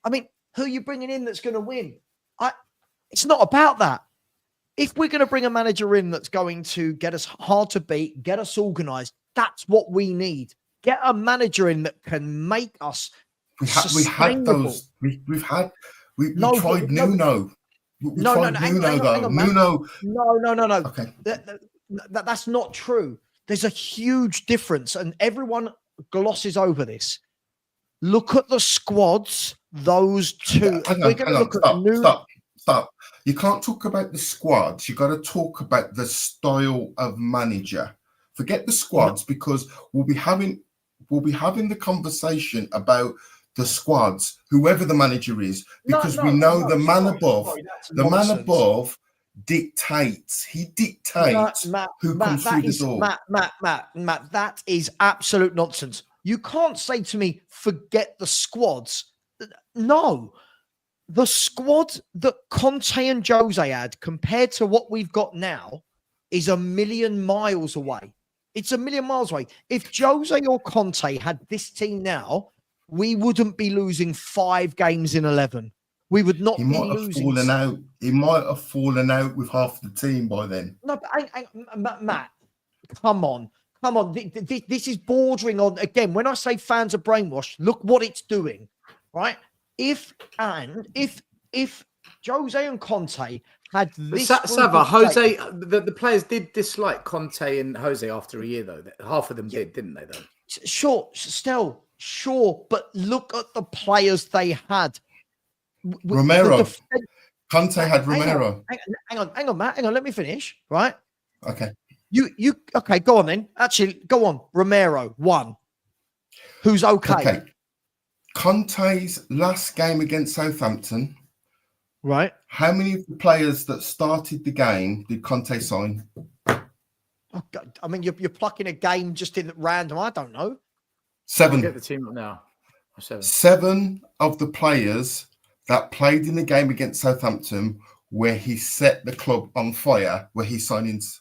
I mean, who are you bringing in that's going to win? It's not about that. If we're going to bring a manager in that's going to get us hard to beat, get us organized, that's what we need. Get a manager in that can make us sustainable. We've tried Nuno. Nuno. No. Okay. That's not true. There's a huge difference, and everyone glosses over this. Look at the squads, those two. Stop. You can't talk about the squads. You got to talk about the style of manager. Forget the squads, because we'll be having we'll be having the conversation about the squads, whoever the manager is, because we know the man above dictates. He dictates who comes through the door. Matt, that is absolute nonsense. You can't say to me, forget the squads. No. The squad that Conte and Jose had compared to what we've got now is a million miles away. It's a million miles away. If Jose or Conte had this team now, we wouldn't be losing 5 games in 11. We would not be losing. He might have fallen out with half the team by then. No, but Matt, come on. This is bordering on, again, when I say fans are brainwashed, look what it's doing, right? If Jose and Conte had this, Sava, Jose, the players did dislike Conte and Jose after a year, though. Half of them did, didn't they? Though. Sure, but look at the players they had. Romero, Conte had Romero. Hang on, Matt. Hang on, let me finish. Right? Okay. You okay? Go on then. Actually, go on. Romero, 1. Who's okay? Okay. Conte's last game against Southampton. Right. How many of the players that started the game did Conte sign? Oh, God. I mean, you're plucking a game just in random. I don't know. 7. I'll get the team up now. 7. 7 of the players that played in the game against Southampton, where he set the club on fire, were his signings.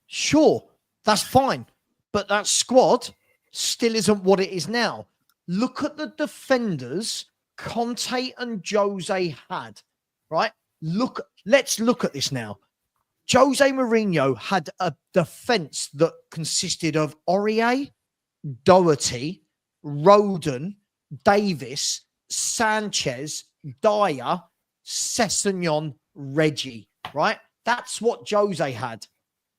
Sure, that's fine, but that squad still isn't what it is now. Look at the defenders Conte and Jose had, right? Let's look at this now. Jose Mourinho had a defense that consisted of Aurier, Doherty, Roden, Davis, Sanchez, Dyer, Sessegnon, Reggie, right? That's what Jose had.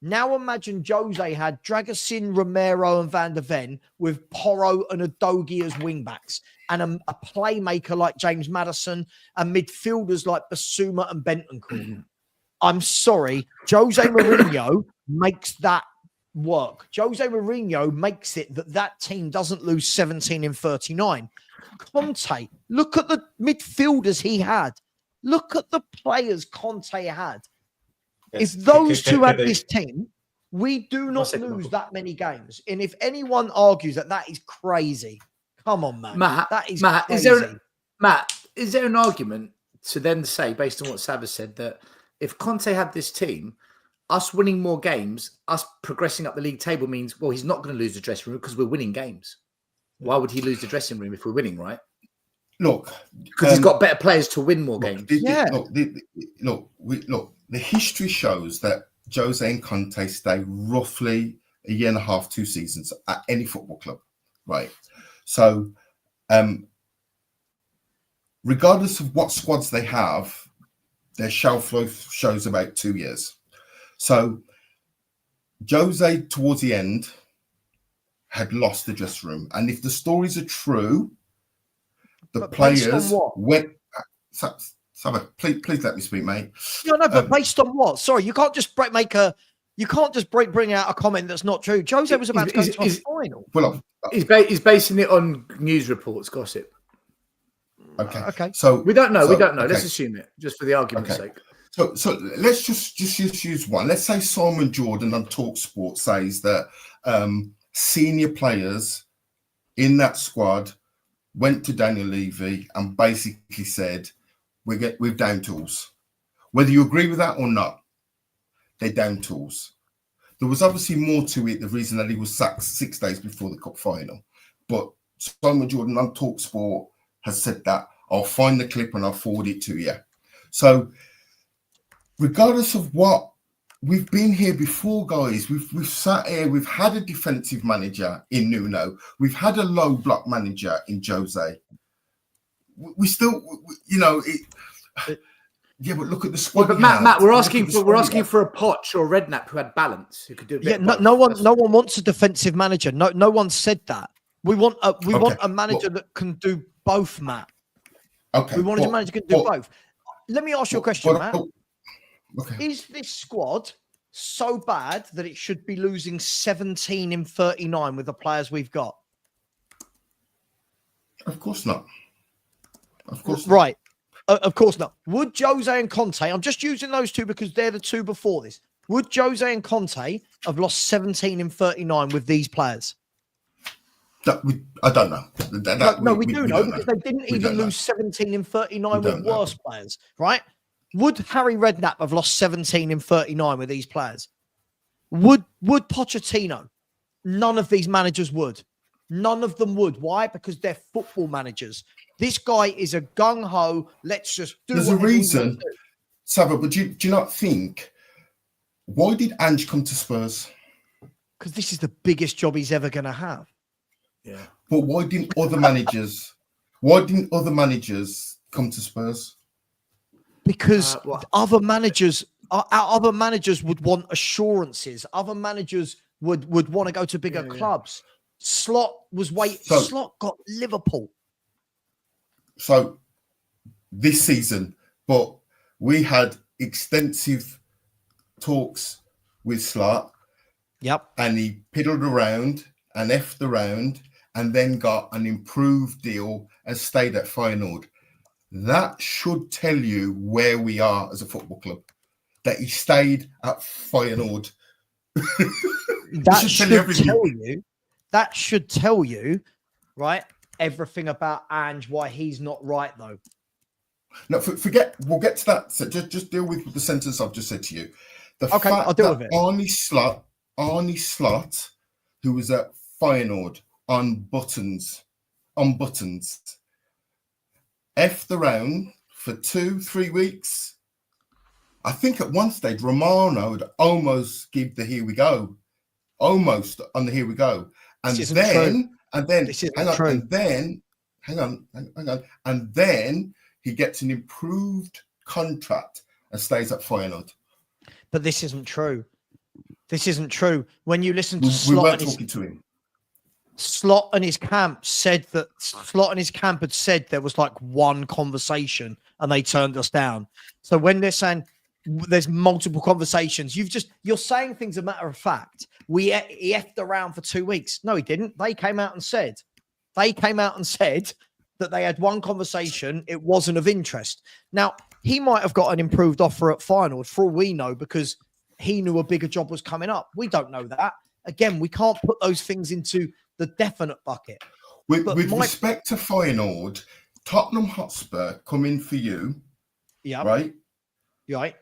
Now imagine Jose had Dragusin, Romero and Van der Ven with Porro and Udogie as wingbacks and a playmaker like James Maddison and midfielders like Basuma and Bentancur. I'm sorry, Jose Mourinho makes that work. Jose Mourinho makes it that team doesn't lose 17 in 39. Conte, look at the midfielders he had. Look at the players Conte had. If those two had this team, we do not lose that many games. And if anyone argues that is crazy, come on, man. Matt, that is crazy. Is there an argument to then say, based on what Sava said, that if Conte had this team, us winning more games, us progressing up the league table means, well, he's not going to lose the dressing room because we're winning games. Why would he lose the dressing room if we're winning, right? Look, because he's got better players to win more games. The history shows that Jose and Conte stay roughly a year and a half, 2 seasons at any football club, right? So, regardless of what squads they have, their shelf life shows about 2 years. So, Jose, towards the end, had lost the dressing room. And if the stories are true, the players went... Please let me speak, mate. No, but based on what? Sorry, you can't just bring out a comment that's not true. Jose was about to go to a final. Well, he's basing it on news reports, gossip. Okay. So we don't know. Okay. Let's assume it, just for the argument's sake. So let's just use one. Let's say Simon Jordan on TalkSport says that senior players in that squad went to Daniel Levy and basically said, we're down tools. Whether you agree with that or not, they're down tools. There was obviously more to it, the reason that he was sacked 6 days before the cup final. But Simon Jordan on TalkSport has said that. I'll find the clip and I'll forward it to you. So regardless of what, we've been here before, guys. We've sat here, we've had a defensive manager in Nuno. We've had a low block manager in Jose. We still, yeah, but look at the squad. Yeah, but Matt, we're asking for a Poch or a Redknapp who had balance, who could do. No one wants a defensive manager. No one said that. We want a manager that can do both, Matt. Okay. We want a manager who can do both. Let me ask you a question, Matt. Okay. Is this squad so bad that it should be losing 17 in 39 with the players we've got? Of course not. Of course not. Right. Of course not. Would Jose and Conte, I'm just using those two because they're the two before this. Would Jose and Conte have lost 17 in 39 with these players? I don't know. We do know because they didn't even lose 17 in 39 with worse players, right? Would Harry Redknapp have lost 17 in 39 with these players? Would Pochettino? None of these managers would. None of them would. Why? Because they're football managers. This guy is a gung-ho, let's just do There's a reason, Sava, but do you not think, why did Ange come to Spurs? Because this is the biggest job he's ever going to have. Yeah. But why didn't other managers come to Spurs? Because other managers would want assurances. Other managers would want to go to bigger clubs. Slot was Slot got Liverpool. So this season, but we had extensive talks with Slot. Yep. And he piddled around and effed around and then got an improved deal and stayed at Feyenoord. That should tell you where we are as a football club. That he stayed at Feyenoord. That should tell you, right, everything about Ange, why he's not right, though. No, forget. We'll get to that. So just deal with the sentence I've just said to you. Okay, I'll deal with it. Arnie Slot, who was at Feyenoord on buttons, effed around for 2-3 weeks. I think at one stage Romano had almost give the here we go, almost on the here we go, and then he gets an improved contract and stays at Feyenoord. But this isn't true. This isn't true. When you listen to we weren't talking to him. Slot and his camp had said there was like one conversation and they turned us down. So when they're saying there's multiple conversations, you're saying things a matter of fact. He effed around for 2 weeks. No, he didn't. They came out and said that they had one conversation. It wasn't of interest. Now, he might have got an improved offer at Feyenoord for all we know because he knew a bigger job was coming up. We don't know that. Again, we can't put those things into the definite bucket. With respect to Feyenoord, Tottenham Hotspur come in for you, right? Right.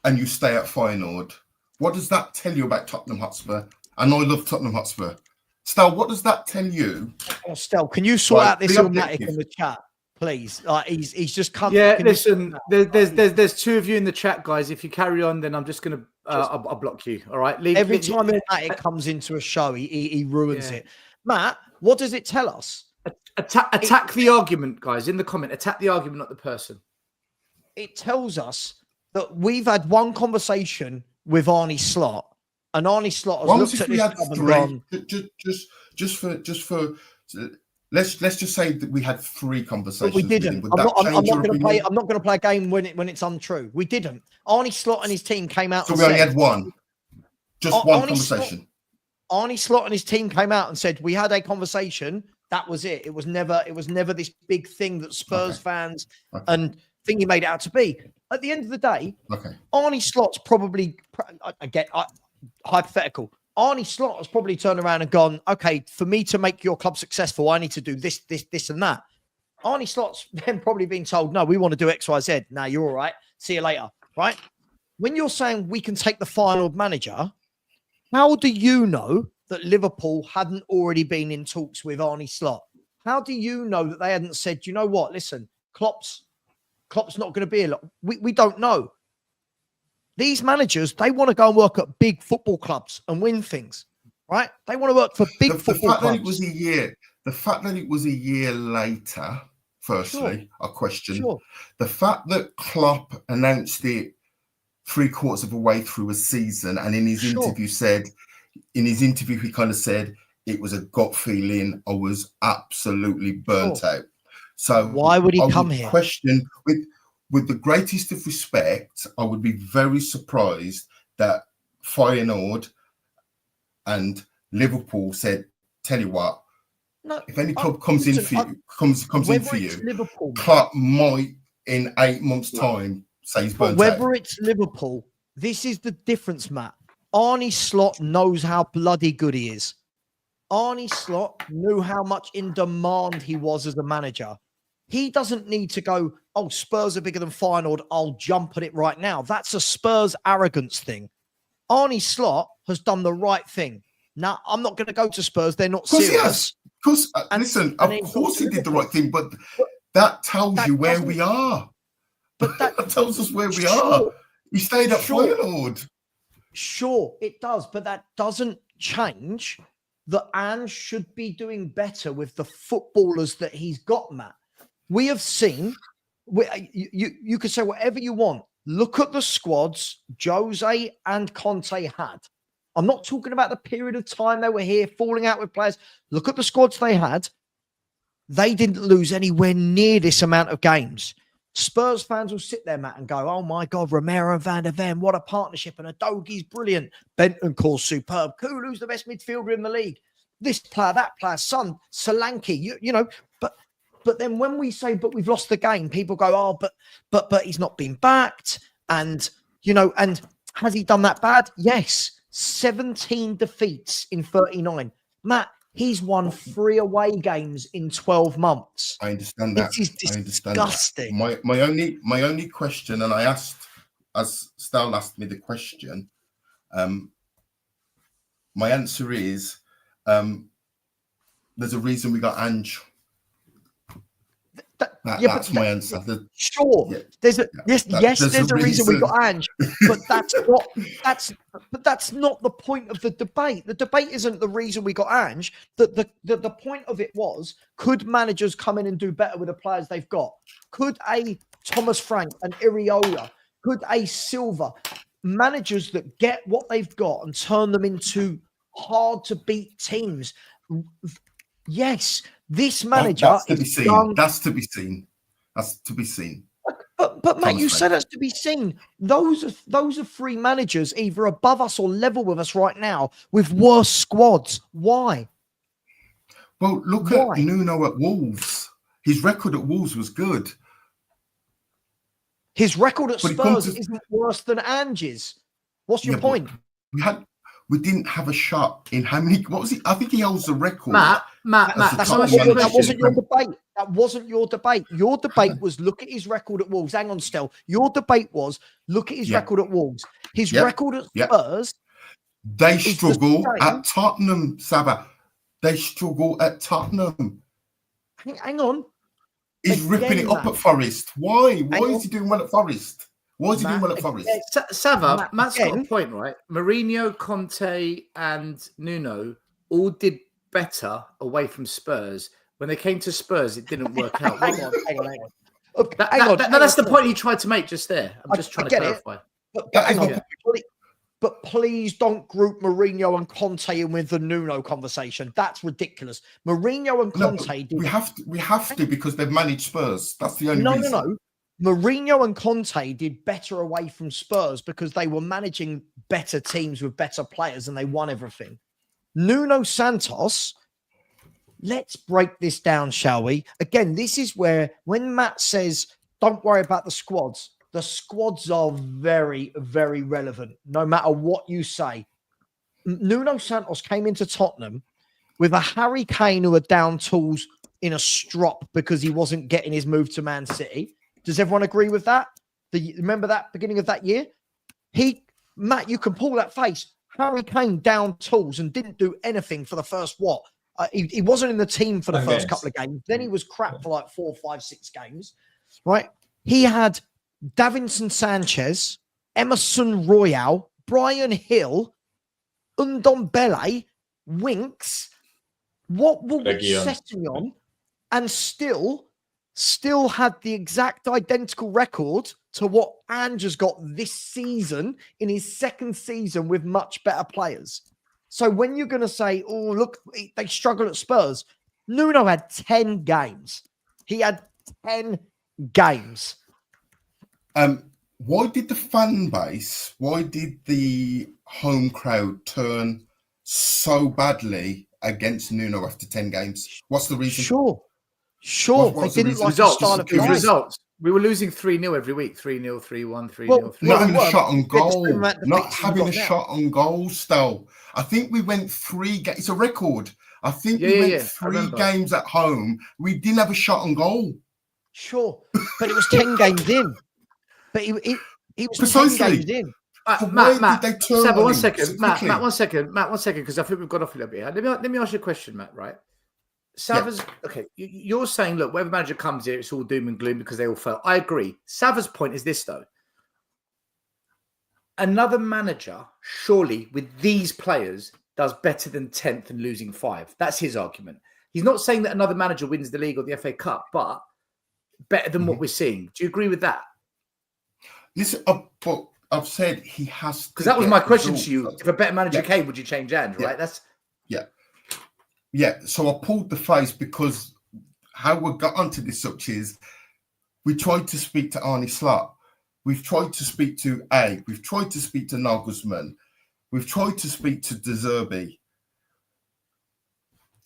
And you stay at Feyenoord. What does that tell you about Tottenham Hotspur? And I love Tottenham Hotspur. Stel, what does that tell you? Oh, Stel, can you sort out this automatic in the chat, please? He's just come. Yeah, listen, there's two of you in the chat, guys. If you carry on, then I'm just going to I'll block you. All right. Every time an automatic comes into a show, he ruins it. Matt, what does it tell us? Attack the argument, guys, in the comment. Attack the argument, not the person. It tells us that we've had one conversation with Arnie Slot, and Arnie Slot has looked at this club and gone. Let's just say that we had 3 conversations. But we didn't. I'm not going to play a game when it's untrue. We didn't. Arnie Slot and his team came out. So we only had one. Just one conversation. Arnie Slot and his team came out and said we had a conversation. That was it. It was never this big thing that Spurs fans and thingy made it out to be. At the end of the day, Arnie Slot's probably hypothetical. Arnie Slot has probably turned around and gone, okay, for me to make your club successful, I need to do this, and that. Arnie Slot's then probably been told, no, we want to do X, Y, Z. Now you're all right. See you later. Right? When you're saying we can take the final manager, how do you know that Liverpool hadn't already been in talks with Arnie Slot? How do you know that they hadn't said, you know what, listen, Klopp's not going to be a lot. We don't know. These managers, they want to go and work at big football clubs and win things, right? They want to work for big football clubs. The fact that it was a year later, firstly, a question. Sure. The fact that Klopp announced it 3/4 of a way through a season, and in his interview he kind of said it was a gut feeling. I was absolutely burnt out. So why would he come here? With the greatest of respect, I would be very surprised that Feyenoord and Liverpool said, "Tell you what, No, if any club comes in for you, comes in whether for it's you, Liverpool, Klopp might in 8 months' time say he's but burnt whether out." it's Liverpool, this is the difference, Matt. Arnie Slot knows how bloody good he is. Arnie Slot knew how much in demand he was as a manager. He doesn't need to go, oh, Spurs are bigger than Feyenoord, I'll jump at it right now. That's a Spurs arrogance thing. Arnie Slot has done the right thing. Now, I'm not going to go to Spurs. They're not Of course serious. he has. Of course, listen, of course he did the right thing, but that tells you where we are. But that tells us where we are. He stayed at Feyenoord. Sure, it does, but that doesn't change that Ange should be doing better with the footballers that he's got, Matt. We have seen, you could say whatever you want. Look at the squads Jose and Conte had. I'm not talking about the period of time they were here, falling out with players. Look at the squads they had. They didn't lose anywhere near this amount of games. Spurs fans will sit there, Matt, and go, oh my God, Romero and Van der Ven, what a partnership. And Adogi's brilliant. Bentancur's superb. Kulu's the best midfielder in the league. This player, that player, Son, Solanke, you know, but then when we say, but we've lost the game, people go, oh, but he's not been backed. And, you know, and has he done that bad? Yes. 17 defeats in 39. Matt, he's won 3 away games in 12 months. I understand that. It is disgusting. My only question, and I asked, as Stal asked me the question, my answer is there's a reason we got Ange. That's my answer. Sure, yeah, there's a reason we got Ange, but that's not the point of the debate. The debate isn't the reason we got Ange. The point of it was, could managers come in and do better with the players they've got? Could a Thomas Frank, an Iriola, could a Silva, managers that get what they've got and turn them into hard to beat teams? Yes. This manager that's to be seen. That's to be seen. That's to be seen. But Matt, you said that's to be seen. Those are 3 managers either above us or level with us right now with worse squads. Why? Well, look at Nuno at Wolves. His record at Wolves was good. His record at Spurs isn't worse than Ange's. What's your point? We didn't have a shot in how many? What was it? I think he holds the record. Matt. That wasn't your debate. That wasn't your debate. Your debate was look at his record at Wolves. Hang on, Stel. Your debate was look at his record at Wolves. His record at Spurs. They struggle at Tottenham, Saba. They struggle at Tottenham. Hang on. He's ripping it up at Forest. Why? Why is he doing well at Forest? Why is he doing well at Forest? Sava, Matt's got a point, right? Mourinho, Conte, and Nuno all did better away from Spurs. When they came to Spurs, it didn't work out. Hang on. That's the point you tried to make just there. I'm just trying to clarify. But please don't group Mourinho and Conte in with the Nuno conversation. That's ridiculous. Mourinho and Conte. We have to because they've managed Spurs. That's the only reason. No. Mourinho and Conte did better away from Spurs because they were managing better teams with better players and they won everything. Nuno Santos, let's break this down, shall we? Again, this is where when Matt says, don't worry about the squads are very, very relevant, no matter what you say. Nuno Santos came into Tottenham with a Harry Kane who had down tools in a strop because he wasn't getting his move to Man City. Does everyone agree with that? Remember that beginning of that year? Matt, you can pull that face. Harry Kane down tools and didn't do anything for the first he wasn't in the team for the first couple of games. Then he was crap for like 4, 5, 6 games, right? He had Davinson Sanchez, Emerson Royale, Brian Hill, Ndombele, Winks, Sessegnon, and still had the exact identical record to what Ange has got this season in his second season with much better players. So when you're going to say, oh, look, they struggle at Spurs, Nuno had 10 games. He had 10 games. Why did the fan base, why did the home crowd turn so badly against Nuno after 10 games? What's the reason? Sure. What's They the didn't reason? like the Results. style of It was play. results. We were losing 3-0 every week. 3-0, 3-1, 3-0, Well, 3-0. Not having well, a shot on let's goal. bring back the Not picture having we've a got now. shot on goal, Stel. I think we went 3 games. It's a record. I think Yeah, we yeah, went yeah. I 3 remember. games at home. We didn't have a shot on goal. Sure, but it was 10 games in. But he was Precisely. 10 games in. So Matt, why did they turn Saba, on one him second. so Matt, quickly? one second, because I think we've got off a little bit here. Let me ask you a question, Matt, right? Sava's okay. You're saying, look, whatever manager comes here, it's all doom and gloom because they all fail. I agree. Sava's point is this, though. Another manager, surely, with these players, does better than 10th and losing 5. That's his argument. He's not saying that another manager wins the league or the FA Cup, but better than what we're seeing. Do you agree with that? Listen, but I've said he has, because that was my question results. to you. If a better manager came, would you change hands? Right? That's So I pulled the face because how we got onto this such is we tried to speak to Arne Slot. We've tried to speak to We've tried to speak to Nagelsmann. We've tried to speak to De Zerbi.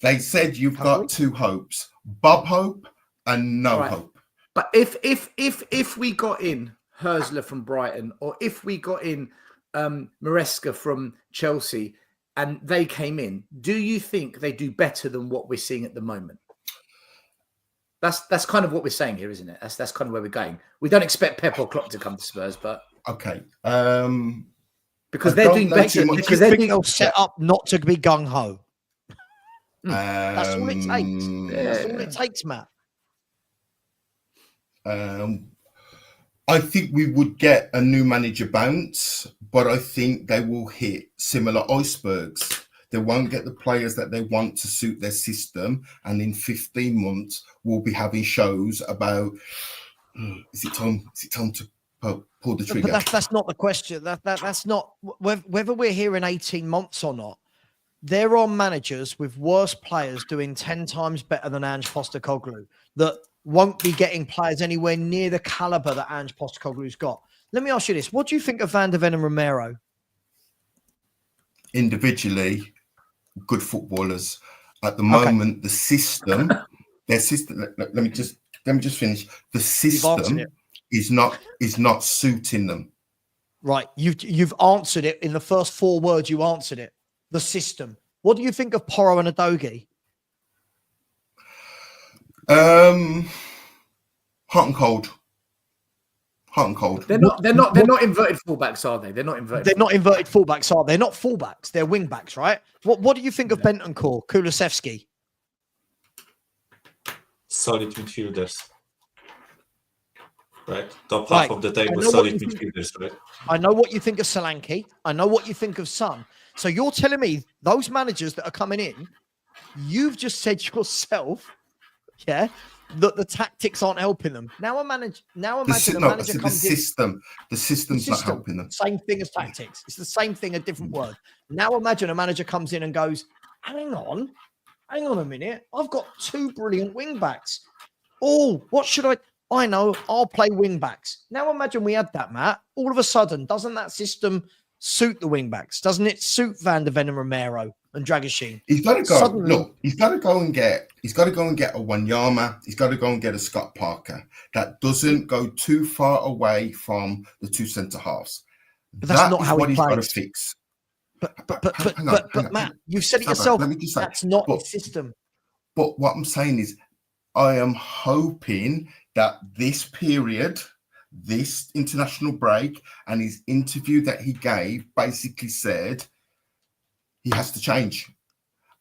They said you've got 2 hopes: Bob Hope and no hope. But if we got in Hersler from Brighton, or if we got in Maresca from Chelsea, and they came in, do you think they do better than what we're seeing at the moment? That's kind of what we're saying here, isn't it? That's kind of where we're going. We don't expect Pep or Klopp to come to Spurs, but okay, because they're doing better. Because they're they'll set up not to be gung ho. That's all it takes. That's all it takes, Matt. I think we would get a new manager bounce, but I think they will hit similar icebergs. They won't get the players that they want to suit their system, and in 15 months we'll be having shows about is it time to pull the trigger. But that's not the question. That's not whether we're here in 18 months or not. There are managers with worse players doing 10 times better than Ange Postecoglou that won't be getting players anywhere near the caliber that Ange Postecoglou's got. Let me ask you this. What do you think of Van de Ven and Romero? Individually, good footballers. At the moment, the system, their system. Let me just finish. The system is not suiting them. Right. You've answered it in the first 4 words. You answered it. The system. What do you think of Porro and Udogie? Hot and cold. They're not inverted fullbacks, are they? They're not inverted. They're not inverted fullbacks, are they? They're not fullbacks. They're wing backs, right? What do you think of Bentancur, Kulusevski? Solid midfielders. Right? Top half of the table, solid midfielders, right? I know what you think of Solanke. I know what you think of Son. So you're telling me those managers that are coming in, you've just said yourself, that the tactics aren't helping them. Now imagine a manager comes in. The system's not helping them. Same thing as tactics. It's the same thing, a different word. Now imagine a manager comes in and goes, hang on a minute. I've got 2 brilliant wing backs. Oh, what should I know, I'll play wing backs. Now imagine we had that, Matt. All of a sudden, doesn't that system suit the wing backs? Doesn't it suit Van de Ven and Romero and Dragusin? He's got to go. Look, he's got to go and get a Wanyama. He's got to go and get a Scott Parker that doesn't go too far away from the 2 centre halves. But that's not how he plays. He's got to fix. But Matt, you've said it yourself. That's not his system. But what I'm saying is, I am hoping that this period, this international break, and his interview that he gave basically said he has to change.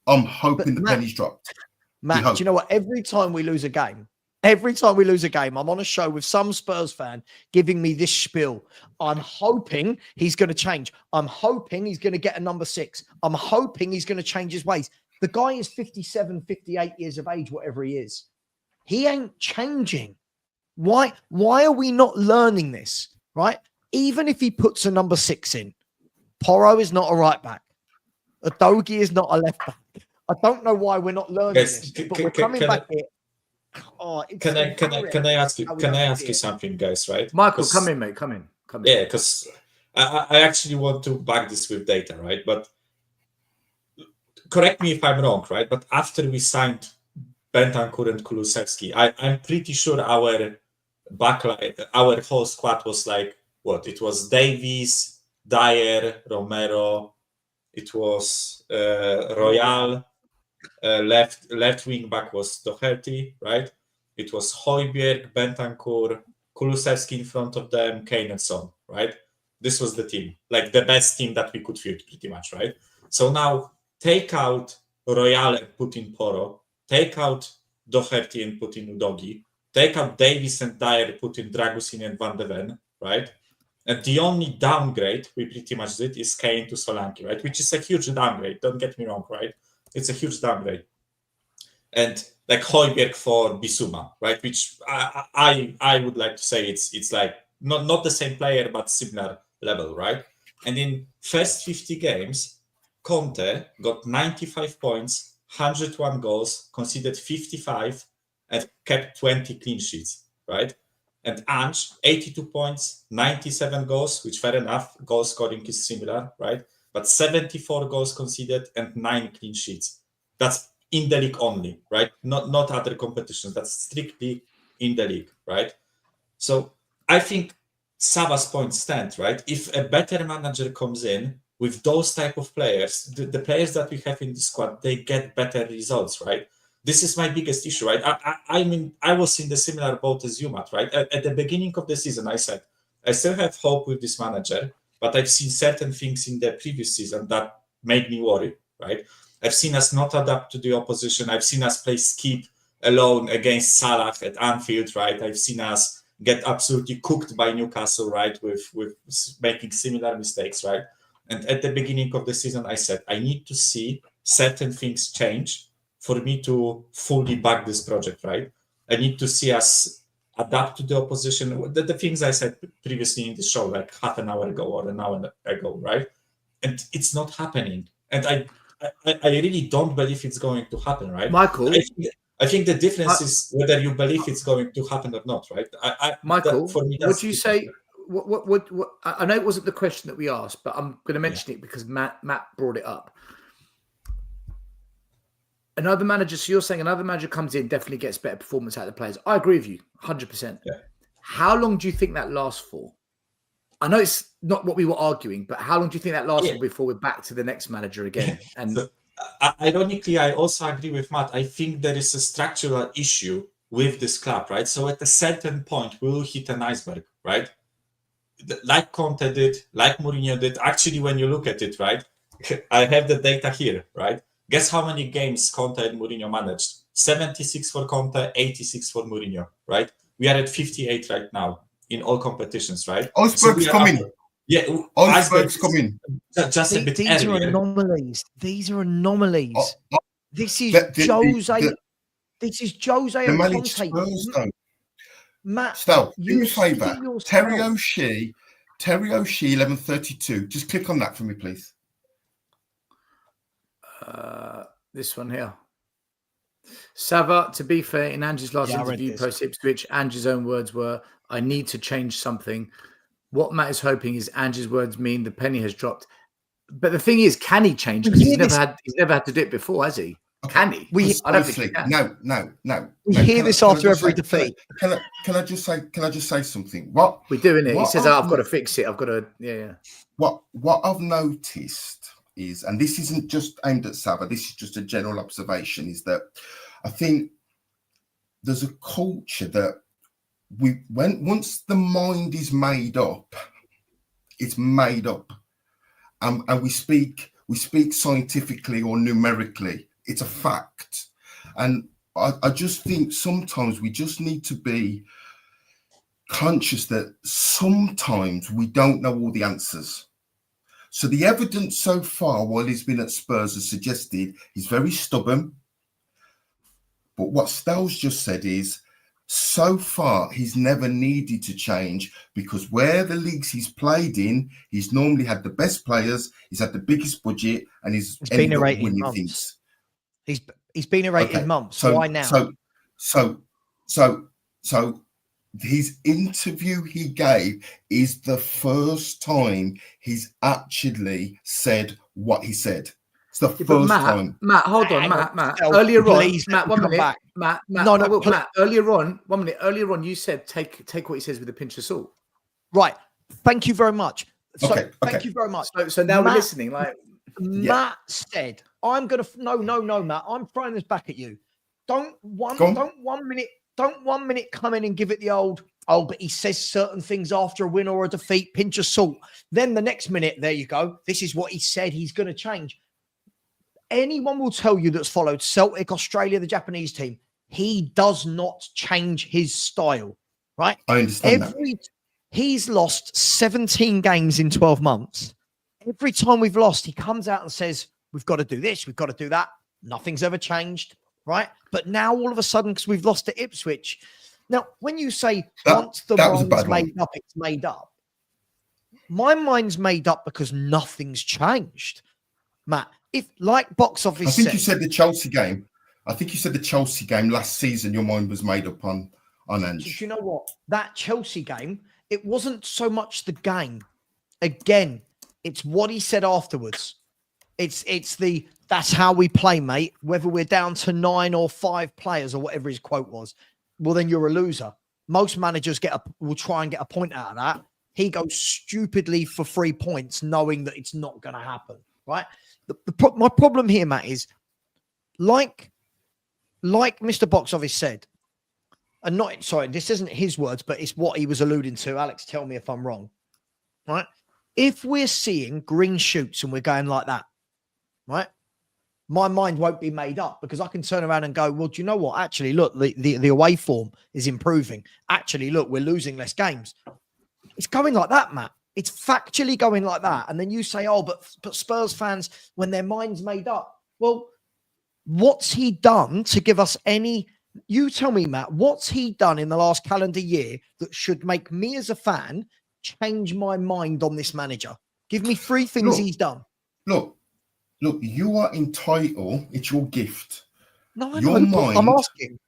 I'm hoping the penny's dropped. Matt, do you know what? Every time we lose a game, I'm on a show with some Spurs fan giving me this spiel. I'm hoping he's going to change. I'm hoping he's going to get a number 6. I'm hoping he's going to change his ways. The guy is 57, 58 years of age, whatever he is. He ain't changing. Why are we not learning this, right? Even if he puts a number 6 in, Porro is not a right back. Udogie is not a left back. I don't know why we're not learning this, but we're coming back here. Oh, can I ask you something, guys? Right, Michael, come in, mate. Come in. Yeah, because I actually want to back this with data, right? But correct me if I'm wrong, right? But after we signed Bentancur and Kulusevski, I'm pretty sure our backline, our whole squad was like what? It was Davies, Dyer, Romero. It was Royal. Left wing back was Doherty, right? It was Højbjerg, Bentancur, Kulusevski in front of them, Kane and Son, right? This was the team, like the best team that we could field, pretty much, right? So now take out Royal and put in Poro, take out Doherty and put in Udogi, take out Davies and Dyer, put in Dragusin and Van de Ven, right? And the only downgrade we pretty much did is Kane to Solanke, right? Which is a huge downgrade, don't get me wrong, right? It's a huge downgrade. And like Højbjerg for Bissouma, right? Which I would like to say it's like not the same player, but similar level, right? And in first 50 games, Conte got 95 points, 101 goals, conceded 55, and kept 20 clean sheets, right? And Ange, 82 points, 97 goals, which fair enough, goal scoring is similar, right? But 74 goals conceded and 9 clean sheets. That's in the league only, right? Not other competitions. That's strictly in the league, right? So I think Sava's point stands, right? If a better manager comes in with those type of players, the players that we have in the squad, they get better results, right? This is my biggest issue, right? I mean, I was in the similar boat as you, Matt, right? At the beginning of the season, I said, I still have hope with this manager, but I've seen certain things in the previous season that made me worry, right? I've seen us not adapt to the opposition. I've seen us play skip alone against Salah at Anfield, right? I've seen us get absolutely cooked by Newcastle, right? With making similar mistakes, right? And at the beginning of the season, I said, I need to see certain things change for me to fully back this project, right? I need to see us adapt to the opposition. The things I said previously in the show, like half an hour ago or an hour ago, right? And it's not happening. And I really don't believe it's going to happen, right? Michael, I think the difference is whether you believe it's going to happen or not, right? Michael, for me, would you say what? I know it wasn't the question that we asked, but I'm going to mention it because Matt brought it up. Another manager, so you're saying another manager comes in, definitely gets better performance out of the players. I agree with you, 100%. Yeah. How long do you think that lasts for? I know it's not what we were arguing, but how long do you think that lasts for before we're back to the next manager again? And so, ironically, I also agree with Matt. I think there is a structural issue with this club, right? So at a certain point, we will hit an iceberg, right? Like Conte did, like Mourinho did. Actually, when you look at it, right, I have the data here, right? Guess how many games Conte and Mourinho managed? 76 for Conte, 86 for Mourinho, right? We are at 58 right now in all competitions, right? Iceberg's coming. Yeah, Iceberg's coming. Just a bit These earlier. are anomalies. These are anomalies. This is Jose. This is Jose and Conte. Spurs, though. Matt, Stel, do me a favour. Terry yourself. O'Shea, 1132. Just click on that for me, please. this one here. Sava, to be fair, in Ange's last interview post Ipswich, Ange's own words were, I need to change something. What Matt is hoping is Ange's words mean the penny has dropped. But the thing is, can he change? Because he's never had to do it before, has he? Can he? I don't think he can. No. We hear this after every defeat. Can I just say something? What we're doing it. He says, I've got to fix it. I've got to, yeah. What I've noticed is, and this isn't just aimed at Sava, this is just a general observation, is that I think there's a culture that once the mind is made up, it's made up, and we speak scientifically or numerically. It's a fact, and I just think sometimes we just need to be conscious that sometimes we don't know all the answers. So the evidence so far, while he's been at Spurs, has suggested he's very stubborn. But what Stel's just said is, so far, he's never needed to change because where the leagues he's played in, he's normally had the best players, he's had the biggest budget, and he's been ended up rated winning months. things. He's been a rated months. So why now? So his interview he gave is the first time he's actually said what he said. It's the Yeah, but first time. Matt, hold on, Hang on, Matt. Stel, Earlier on, please let Matt, me 1 come minute. back. Matt, No, I will, Matt. Earlier on, 1 minute. Earlier on, you said take what he says with a pinch of salt. Right. Thank you very much. So, Okay. thank you very much. So now we're Matt- listening. Like, Matt said, "I'm gonna no, Matt. I'm throwing this back at you. Don't one minute come in and give it the old. Oh, but he says certain things after a win or a defeat. Pinch of salt. Then the next minute, there you go. This is what he said. He's going to change. Anyone will tell you that's followed Celtic, Australia, the Japanese team. He does not change his style. Right? I understand that. He's lost 17 games in 12 months. Every time we've lost, he comes out and says, we've got to do this, we've got to do that. Nothing's ever changed, right? But now all of a sudden, because we've lost to Ipswich. Now, when you say once the mind's made up, it's made up. My mind's made up because nothing's changed, Matt. If, like box office I think you said the Chelsea game. I think you said the Chelsea game last season, your mind was made up on Ange. Do you know what? That Chelsea game, it wasn't so much the game. Again, it's what he said afterwards. It's that's how we play, mate. Whether we're down to 9 or 5 players or whatever his quote was, well, then you're a loser. Most managers will try and get a point out of that. He goes stupidly for 3 points, knowing that it's not going to happen, right? My problem here, Matt, is like Mr. Box Office said, and not, sorry, this isn't his words, but it's what he was alluding to. Alex, tell me if I'm wrong, right? If we're seeing green shoots and we're going like that, right? My mind won't be made up because I can turn around and go, well, do you know what? Actually, look, the away form is improving. Actually, look, we're losing less games. It's going like that, Matt. It's factually going like that. And then you say, oh, but Spurs fans, when their mind's made up. Well, what's he done to give us any... You tell me, Matt, what's he done in the last calendar year that should make me as a fan change my mind on this manager? Give me 3 things he's done. Look, you are entitled. It's your gift. No, I your know, mind. I'm asking.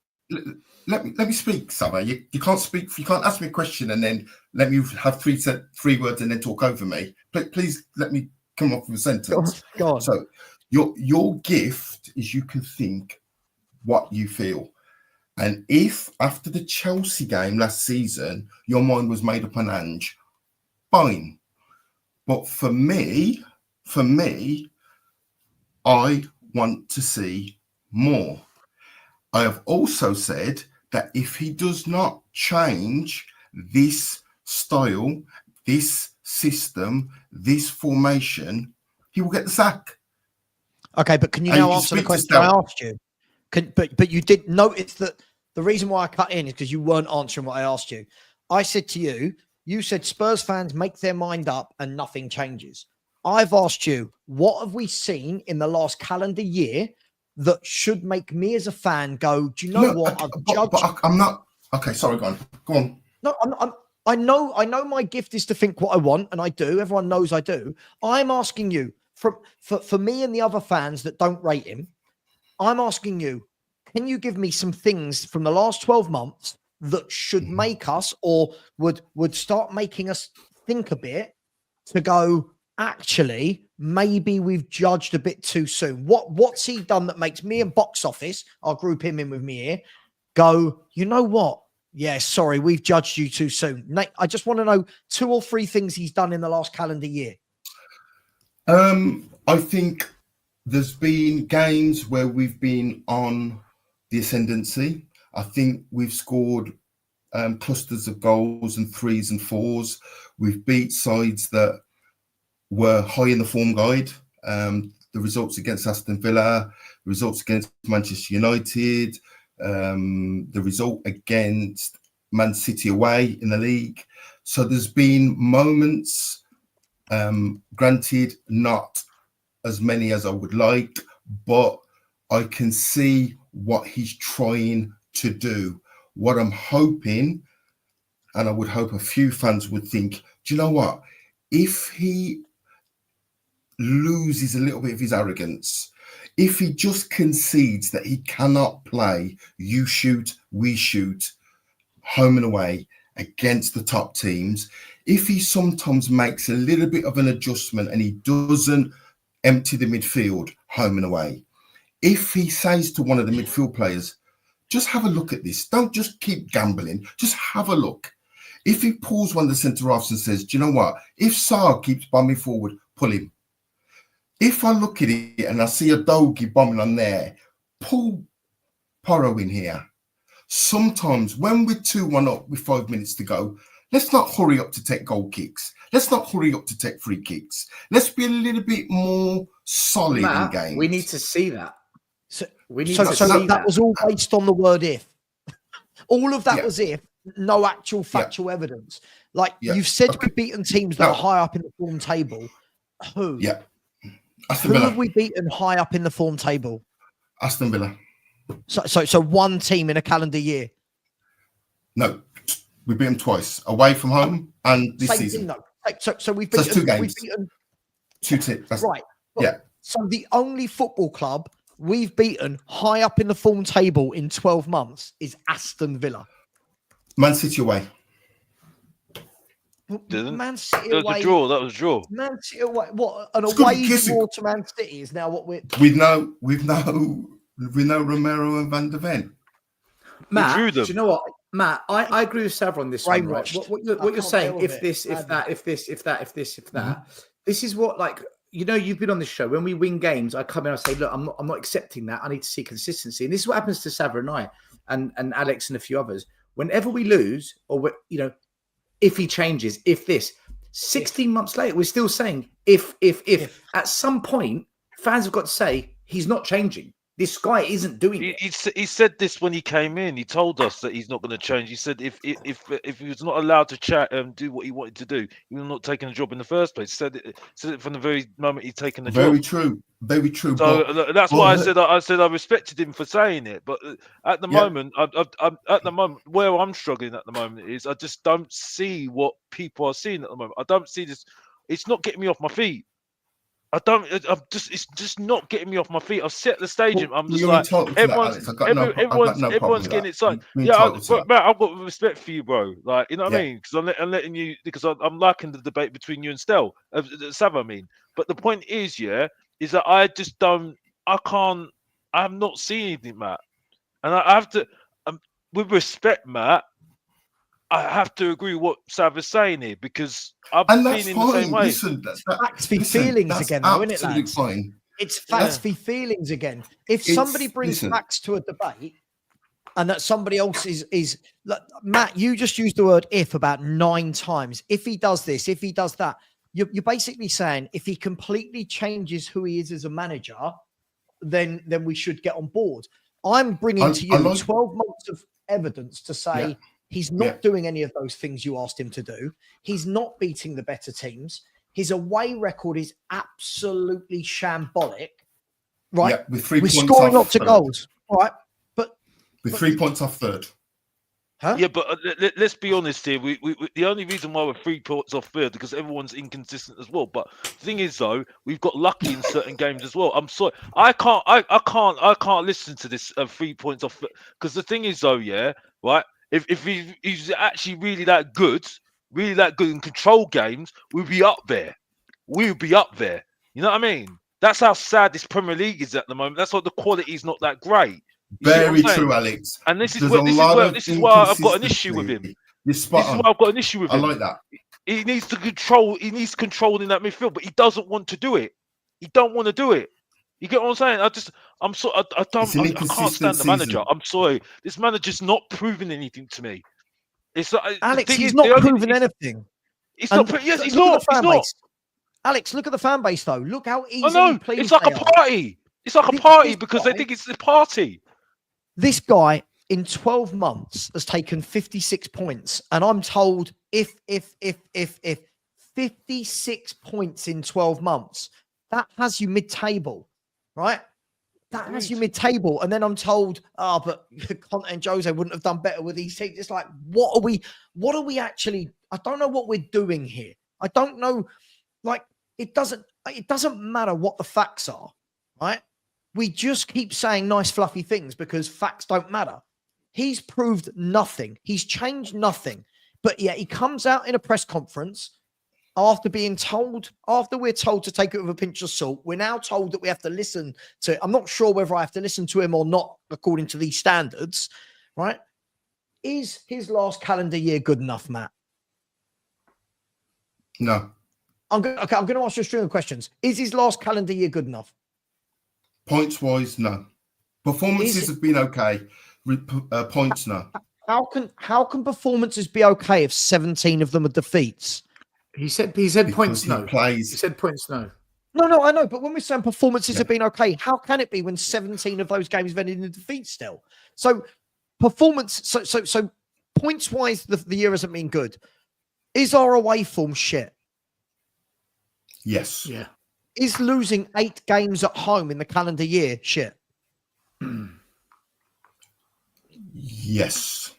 Let me speak, Saba. You can't speak. You can't ask me a question and then let me have 3 words and then talk over me. Please let me come up with a sentence. Go on. So your gift is you can think what you feel. And if after the Chelsea game last season, your mind was made up on Ange, fine. But for me, I want to see more. I have also said that if he does not change this style, this system, this formation, he will get the sack. Okay, but can you now answer the question I asked you? But you did notice that the reason why I cut in is because you weren't answering what I asked you. I said to you, you said Spurs fans make their mind up and nothing changes. I've asked you, what have we seen in the last calendar year that should make me as a fan go, do you know what? I'm not. Okay, sorry, go on. No, I know my gift is to think what I want, and I do. Everyone knows I do. I'm asking you, for me and the other fans that don't rate him, I'm asking you, can you give me some things from the last 12 months that should make us or would start making us think a bit to go, actually, maybe we've judged a bit too soon. What's he done that makes me and Box Office, I'll group him in with me here, go, you know what? Yeah, sorry, we've judged you too soon. Nate, I just want to know 2 or 3 things he's done in the last calendar year. I think there's been games where we've been on the ascendancy. I think we've scored clusters of goals and 3s and 4s. We've beat sides that were high in the form guide. The results against Aston Villa, results against Manchester United, the result against Man City away in the league. So there's been moments, granted, not as many as I would like, but I can see what he's trying to do. What I'm hoping, and I would hope a few fans would think, do you know what? If he loses a little bit of his arrogance, if he just concedes that he cannot play, you shoot, we shoot, home and away against the top teams, if he sometimes makes a little bit of an adjustment and he doesn't empty the midfield home and away, if he says to one of the midfield players, just have a look at this, don't just keep gambling, just have a look. If he pulls one of the centre-halves and says, do you know what, if Sarr keeps bombing forward, pull him. If I look at it and I see a Dogie bombing on there, pull Porro in here. Sometimes when we're 2-1 up with 5 minutes to go, let's not hurry up to take goal kicks. Let's not hurry up to take free kicks. Let's be a little bit more solid in games. We need to see that. So see that was all based on the word if. All of that was if, no actual factual evidence. Like you've said, we've beaten teams that are high up in the form table. Who? Yeah. Who have we beaten high up in the form table? Aston Villa. So one team in a calendar year. No, we beat them twice, away from home and this season. No. So we've beaten 2 games. We've beaten, 2 tips. Right. Yeah. So the only football club we've beaten high up in the form table in 12 months is Aston Villa. Man City away. Man City That was away. a draw. That was a draw. Man City away. What an It's away good draw to Man City is now what we're. With no Romero and Van der Ven. Matt, drew do them. you know what, Matt? I agree with Sav on this one. Right? Brainwashed. What you're saying? deal with If it. this, if that, if this, if that, if this, if that. This is what, like, you know, you've been on this show. When we win games, I come in and I say, look, I'm not accepting that. I need to see consistency. And this is what happens to Sav and I, and Alex and a few others. Whenever we lose, or if he changes, if this, 16 months later, we're still saying if. At some point, fans have got to say he's not changing. This guy isn't doing it. He said this when he came in. He told us that he's not going to change. He said if he was not allowed to chat and do what he wanted to do, he was not taking a job in the first place. Said it from the very moment he'd taken the job. Very true. So that's why I said I respected him for saying it. But at the moment, I'm at the moment where I'm struggling at the moment is I just don't see what people are seeing at the moment. I don't see this. It's not getting me off my feet. It's just not getting me off my feet. I've set the staging. I'm just like, everyone's getting excited. Yeah, Matt, I've got respect for you, bro. Like, you know what I mean? Because I'm letting you, because I'm liking the debate between you and Stel, Sav, I mean. But the point is, is that I'm not seeing anything, Matt. And I have to, with respect, Matt, I have to agree with what Sav is saying here because I've been in the same way. Facts v feelings again, though, isn't it, lads? Fine. It's facts v feelings again. If somebody brings facts to a debate and that somebody else is like, Matt, you just used the word if about 9 times. If he does this, if he does that, you're basically saying if he completely changes who he is as a manager, then we should get on board. I'm bringing to you 12 months of evidence to say he's not doing any of those things you asked him to do. He's not beating the better teams. His away record is absolutely shambolic, right? Yeah, with 3 We're points scoring off lots of goals, right? But with 3 points off third. Huh? Yeah, but let's be honest here. We the only reason why we're 3 points off third because everyone's inconsistent as well. But the thing is, though, we've got lucky in certain games as well. I'm sorry, I can't listen to this 3 points off because the thing is, though, right. If he's actually really that good in control games, we'll be up there. We'll be up there. You know what I mean? That's how sad this Premier League is at the moment. That's why the quality is not that great. Very true, Alex. And this is why I've got an issue with him. You're spot on. This is why I've got an issue with him. I like that. He needs to control. He needs control in that midfield, but he doesn't want to do it. He don't want to do it. You get what I'm saying? I can't stand the manager. I'm sorry. This manager's not proving anything to me. It's like, Alex, he's not proving anything. He's not. Yes, he's not. He's not. Alex, look at the fan base though. Look how easy. I know. It's like a party. It's like a party because they think it's the party. This guy in 12 months has taken 56 points, and I'm told if 56 points in 12 months, that has you mid-table. Right? That has you mid-table. And then I'm told, but Conte and Jose wouldn't have done better with these teams. It's like, what are we actually, I don't know what we're doing here. I don't know, like, it doesn't matter what the facts are, right? We just keep saying nice, fluffy things because facts don't matter. He's proved nothing. He's changed nothing. But yet he comes out in a press conference after we're told to take it with a pinch of salt. We're now told that we have to listen to, I'm not sure whether I have to listen to him or not, according to these standards, right? Is his last calendar year good enough, Matt? No. I'm going to ask you a string of questions. Is his last calendar year good enough? Points wise, no. Performances have been okay. Points, no. How can performances be okay if 17 of them are defeats? He said Because points he no. plays. He said points no. No, I know. But when we're saying performances have been okay, how can it be when 17 of those games have ended in defeat still? So performance, so points wise, the year hasn't been good. Is our away form shit? Yes. Yeah. Is losing 8 games at home in the calendar year shit? Yes.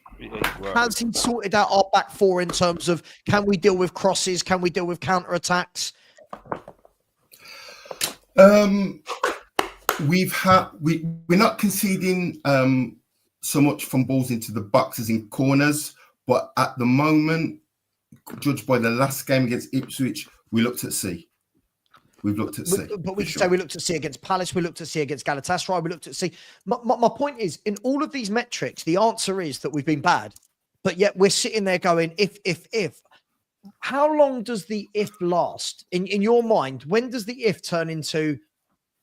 Has he sorted out our back four in terms of can we deal with crosses? Can we deal with counter attacks? We're not conceding so much from balls into the boxes in corners, but at the moment, judged by the last game against Ipswich, we looked at C. We've looked at C. But we can say we looked at C against Palace, we looked at C against Galatasaray, we looked at C. My point is, in all of these metrics, the answer is that we've been bad, but yet we're sitting there going, if. How long does the if last? In your mind, when does the if turn into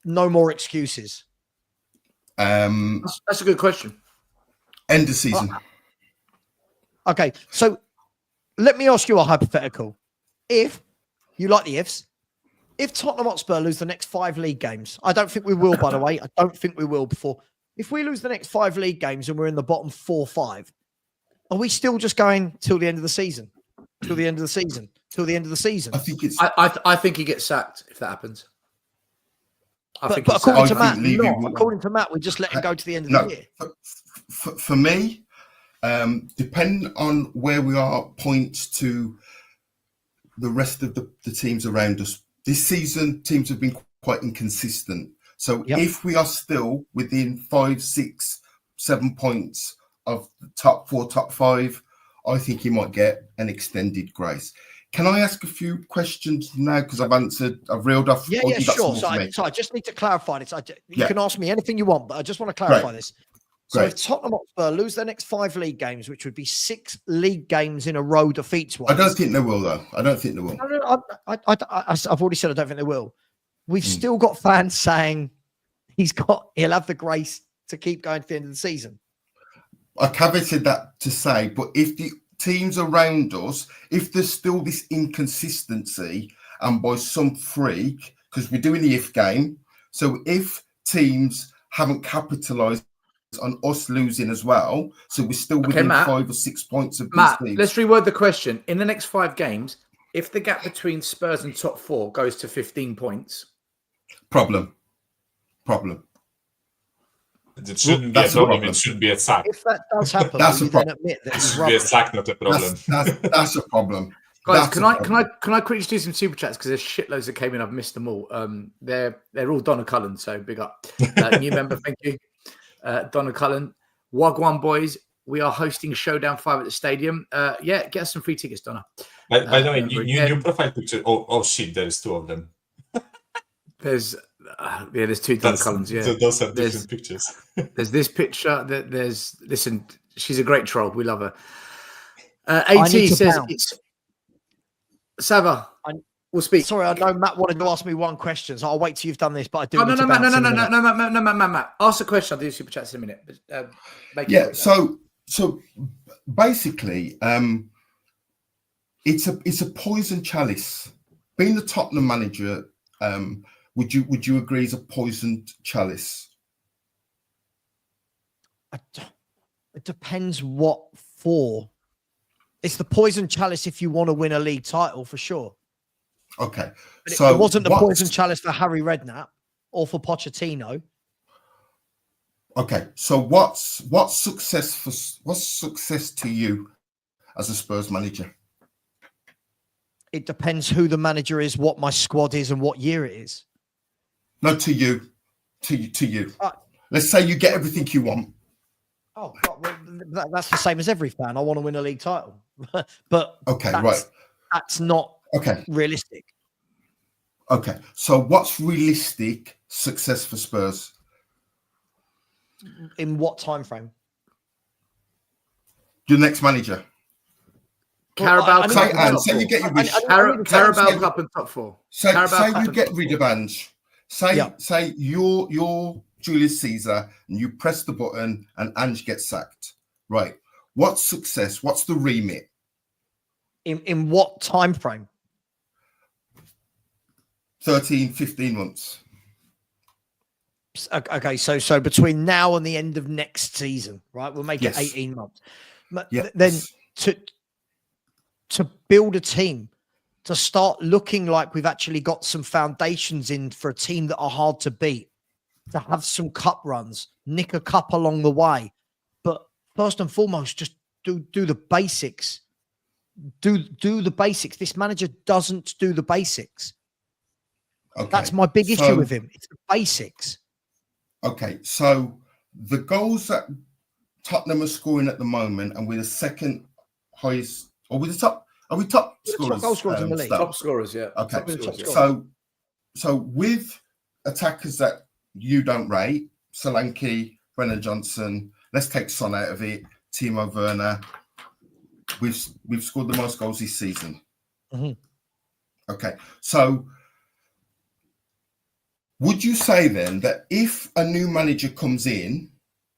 no more excuses? That's a good question. End of season. Okay, so let me ask you a hypothetical. If you like the ifs, if Tottenham Hotspur lose the next 5 league games, I don't think we will, by the way. I don't think we will before. If we lose the next 5 league games and we're in the bottom 4-5, are we still just going till the end of the season? Till the end of the season? Till the end of the season? I think it's. I think he gets sacked if that happens. But according to Matt, not. According to Matt, we just let him go to the end of the year. For me, depending on where we are, points to the rest of the teams around us. This season, teams have been quite inconsistent. So if we are still within 5, 6, 7 points of the top 4, top 5, I think he might get an extended grace. Can I ask a few questions now? Because I've reeled off. Yeah, sure. So I just need to clarify this. You can ask me anything you want, but I just want to clarify this. So if Tottenham Hotspur lose their next 5 league games, which would be 6 league games in a row defeats wise. I don't think they will, though. I don't think they will. No, I've already said I don't think they will. We've still got fans saying he'll have the grace to keep going to the end of the season. I caveated that to say, but if the teams around us, if there's still this inconsistency and by some freak, because we're doing the if game, so if teams haven't capitalised on us losing as well, so we're still within Matt, 5 or 6 points of Matt, these teams. Let's reword the question. In the next 5 games, if the gap between Spurs and top 4 goes to 15 points, problem. It shouldn't be a problem. It should be a sack. If that does happen, that's a problem. It should be a sack, not a problem. That's a problem. Guys, can I quickly do some super chats because there's shitloads that came in. I've missed them all. They're all Donna Cullen, so big up. New member, thank you, Donna Cullen. Wagwan boys, we are hosting Showdown 5 at the stadium. Get us some free tickets, Donna. By the way, new profile picture. Oh shit, there is 2 of them. There's 2 Donna Cullens. Yeah, those are different pictures. There's this picture. Listen, she's a great troll. We love her. AT says it's Sava. We'll speak. Sorry, I know Matt wanted to ask me one question, so I'll wait till you've done this. But I do. No, Matt. Ask the question. I'll do super chats in a minute. So basically, it's a poison chalice. Being the Tottenham manager, would you agree is a poisoned chalice? It depends what for. It's the poison chalice if you want to win a league title, for sure. Okay. But it wasn't the poison chalice for Harry Redknapp or for Pochettino. Okay. So what's success to you as a Spurs manager? It depends who the manager is, what my squad is, and what year it is. No, to you. Let's say you get everything you want. Oh, God, well, that's the same as every fan. I want to win a league title, but Okay, that's, right. That's not Okay. realistic. Okay. So what's realistic success for Spurs? In what time frame? Your next manager. Carabao Cup. And say you get your wish. Carabao Cup and top four. Say Cup you get rid of Ange. Say Yeah. say you're Julius Caesar and you press the button and Ange gets sacked. Right. What's success? What's the remit? In what time frame? 13, 15 months. Okay, so between now and the end of next season, right? We'll make it 18 months. But Yes. then to build a team, to start looking like we've actually got some foundations in for a team that are hard to beat, to have some cup runs, nick a cup along the way. But first and foremost, just do the basics. Do the basics. This manager doesn't do the basics. Okay. That's my big issue with him. It's the basics. Okay, so the goals that Tottenham are scoring at the moment, and we're the second highest, or we're the top. Are we top scorers? Top goal scorers in the league. Stab? Top scorers, yeah. Okay, Top scorers. so with attackers that you don't rate, Solanke, Brennan Johnson. Let's take Son out of it. Timo Werner. We've scored the most goals this season. Mm-hmm. Okay, so would you say then that if a new manager comes in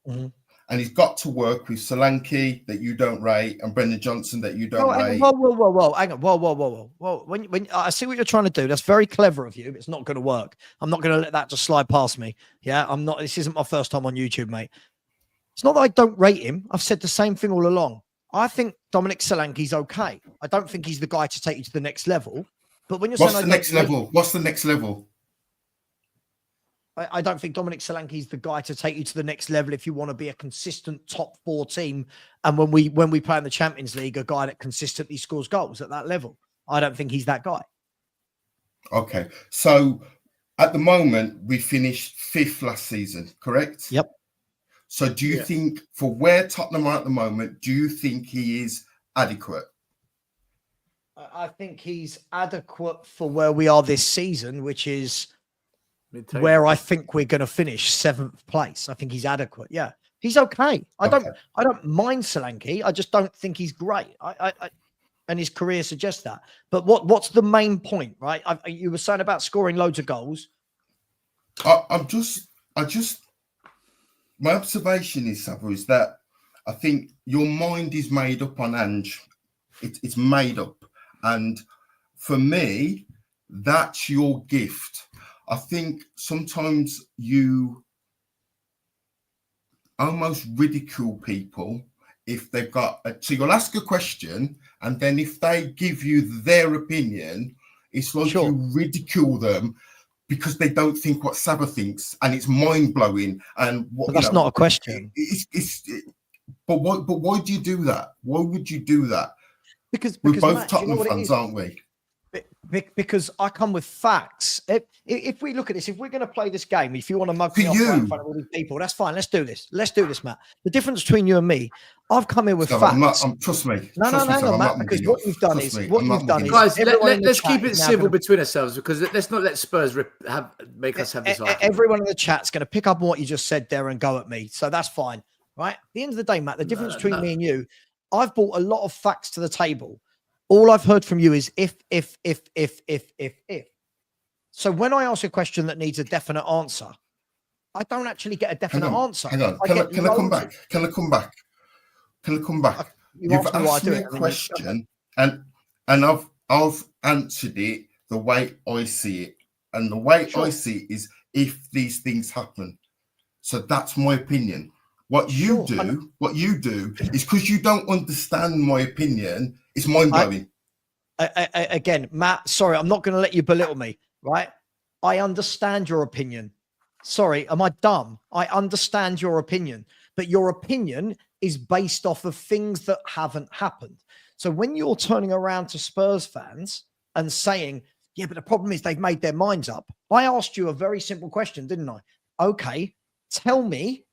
Mm-hmm. and he's got to work with Solanke that you don't rate and Brendan Johnson that you don't rate? Whoa, hang on. Whoa. When I see what you're trying to do, that's very clever of you. It's not going to work. I'm not going to let that just slide past me. Yeah, I'm not. This isn't my first time on YouTube, mate. It's not that I don't rate him. I've said the same thing all along. I think Dominic Solanke's okay. I don't think he's the guy to take you to the next level. But when you're What's saying the next level? What's the next level? I don't think Dominic Solanke is the guy to take you to the next level if you want to be a consistent top four team. And when we play in the Champions League, a guy that consistently scores goals at that level. I don't think he's that guy. Okay. So at the moment, we finished 5th last season, correct? Yep. So do you think for where Tottenham are at the moment, do you think he is adequate? I think he's adequate for where we are this season, which is where I think we're going to finish 7th place. I think he's adequate. Yeah, he's okay. I don't mind Solanke. I just don't think he's great. And his career suggests that. But what's the main point, right? You were saying about scoring loads of goals. My observation is, Savo, is that I think your mind is made up on Ange. It's made up. And for me, that's your gift. I think sometimes you almost ridicule people if they've got so you'll ask a question, and then if they give you their opinion, it's like you ridicule them because they don't think what Saba thinks, and it's mind-blowing. And what, that's not a question. But why do you do that? Why would you do that? Because we're both Matt, Tottenham fans, aren't we? Because I come with facts. If we look at this, if we're going to play this game, if you want to mug me off right in front of all these people, that's fine. Let's do this. Let's do this, Matt. The difference between you and me, I've come here with facts. Trust me. No, hang on, Matt. Because what you've done is, guys, let's keep it civil between ourselves, because let's not let Spurs make us have this argument. Everyone in the chat's going to pick up on what you just said there and go at me, so that's fine, right? At the end of the day, Matt, the difference between me and you, I've brought a lot of facts to the table. All I've heard from you is if. So when I ask a question that needs a definite answer, I don't actually get a definite answer. Hang on. Can I come back? Can I come back? You've asked me a question, and I've answered it the way I see it. And the way I see it is if these things happen. So that's my opinion. What you do is because you don't understand my opinion, it's mind-blowing. Again, Matt, sorry, I'm not going to let you belittle me, right? I understand your opinion. Sorry, am I dumb? I understand your opinion, but your opinion is based off of things that haven't happened. So when you're turning around to Spurs fans and saying, yeah, but the problem is they've made their minds up. I asked you a very simple question, didn't I? Okay, tell me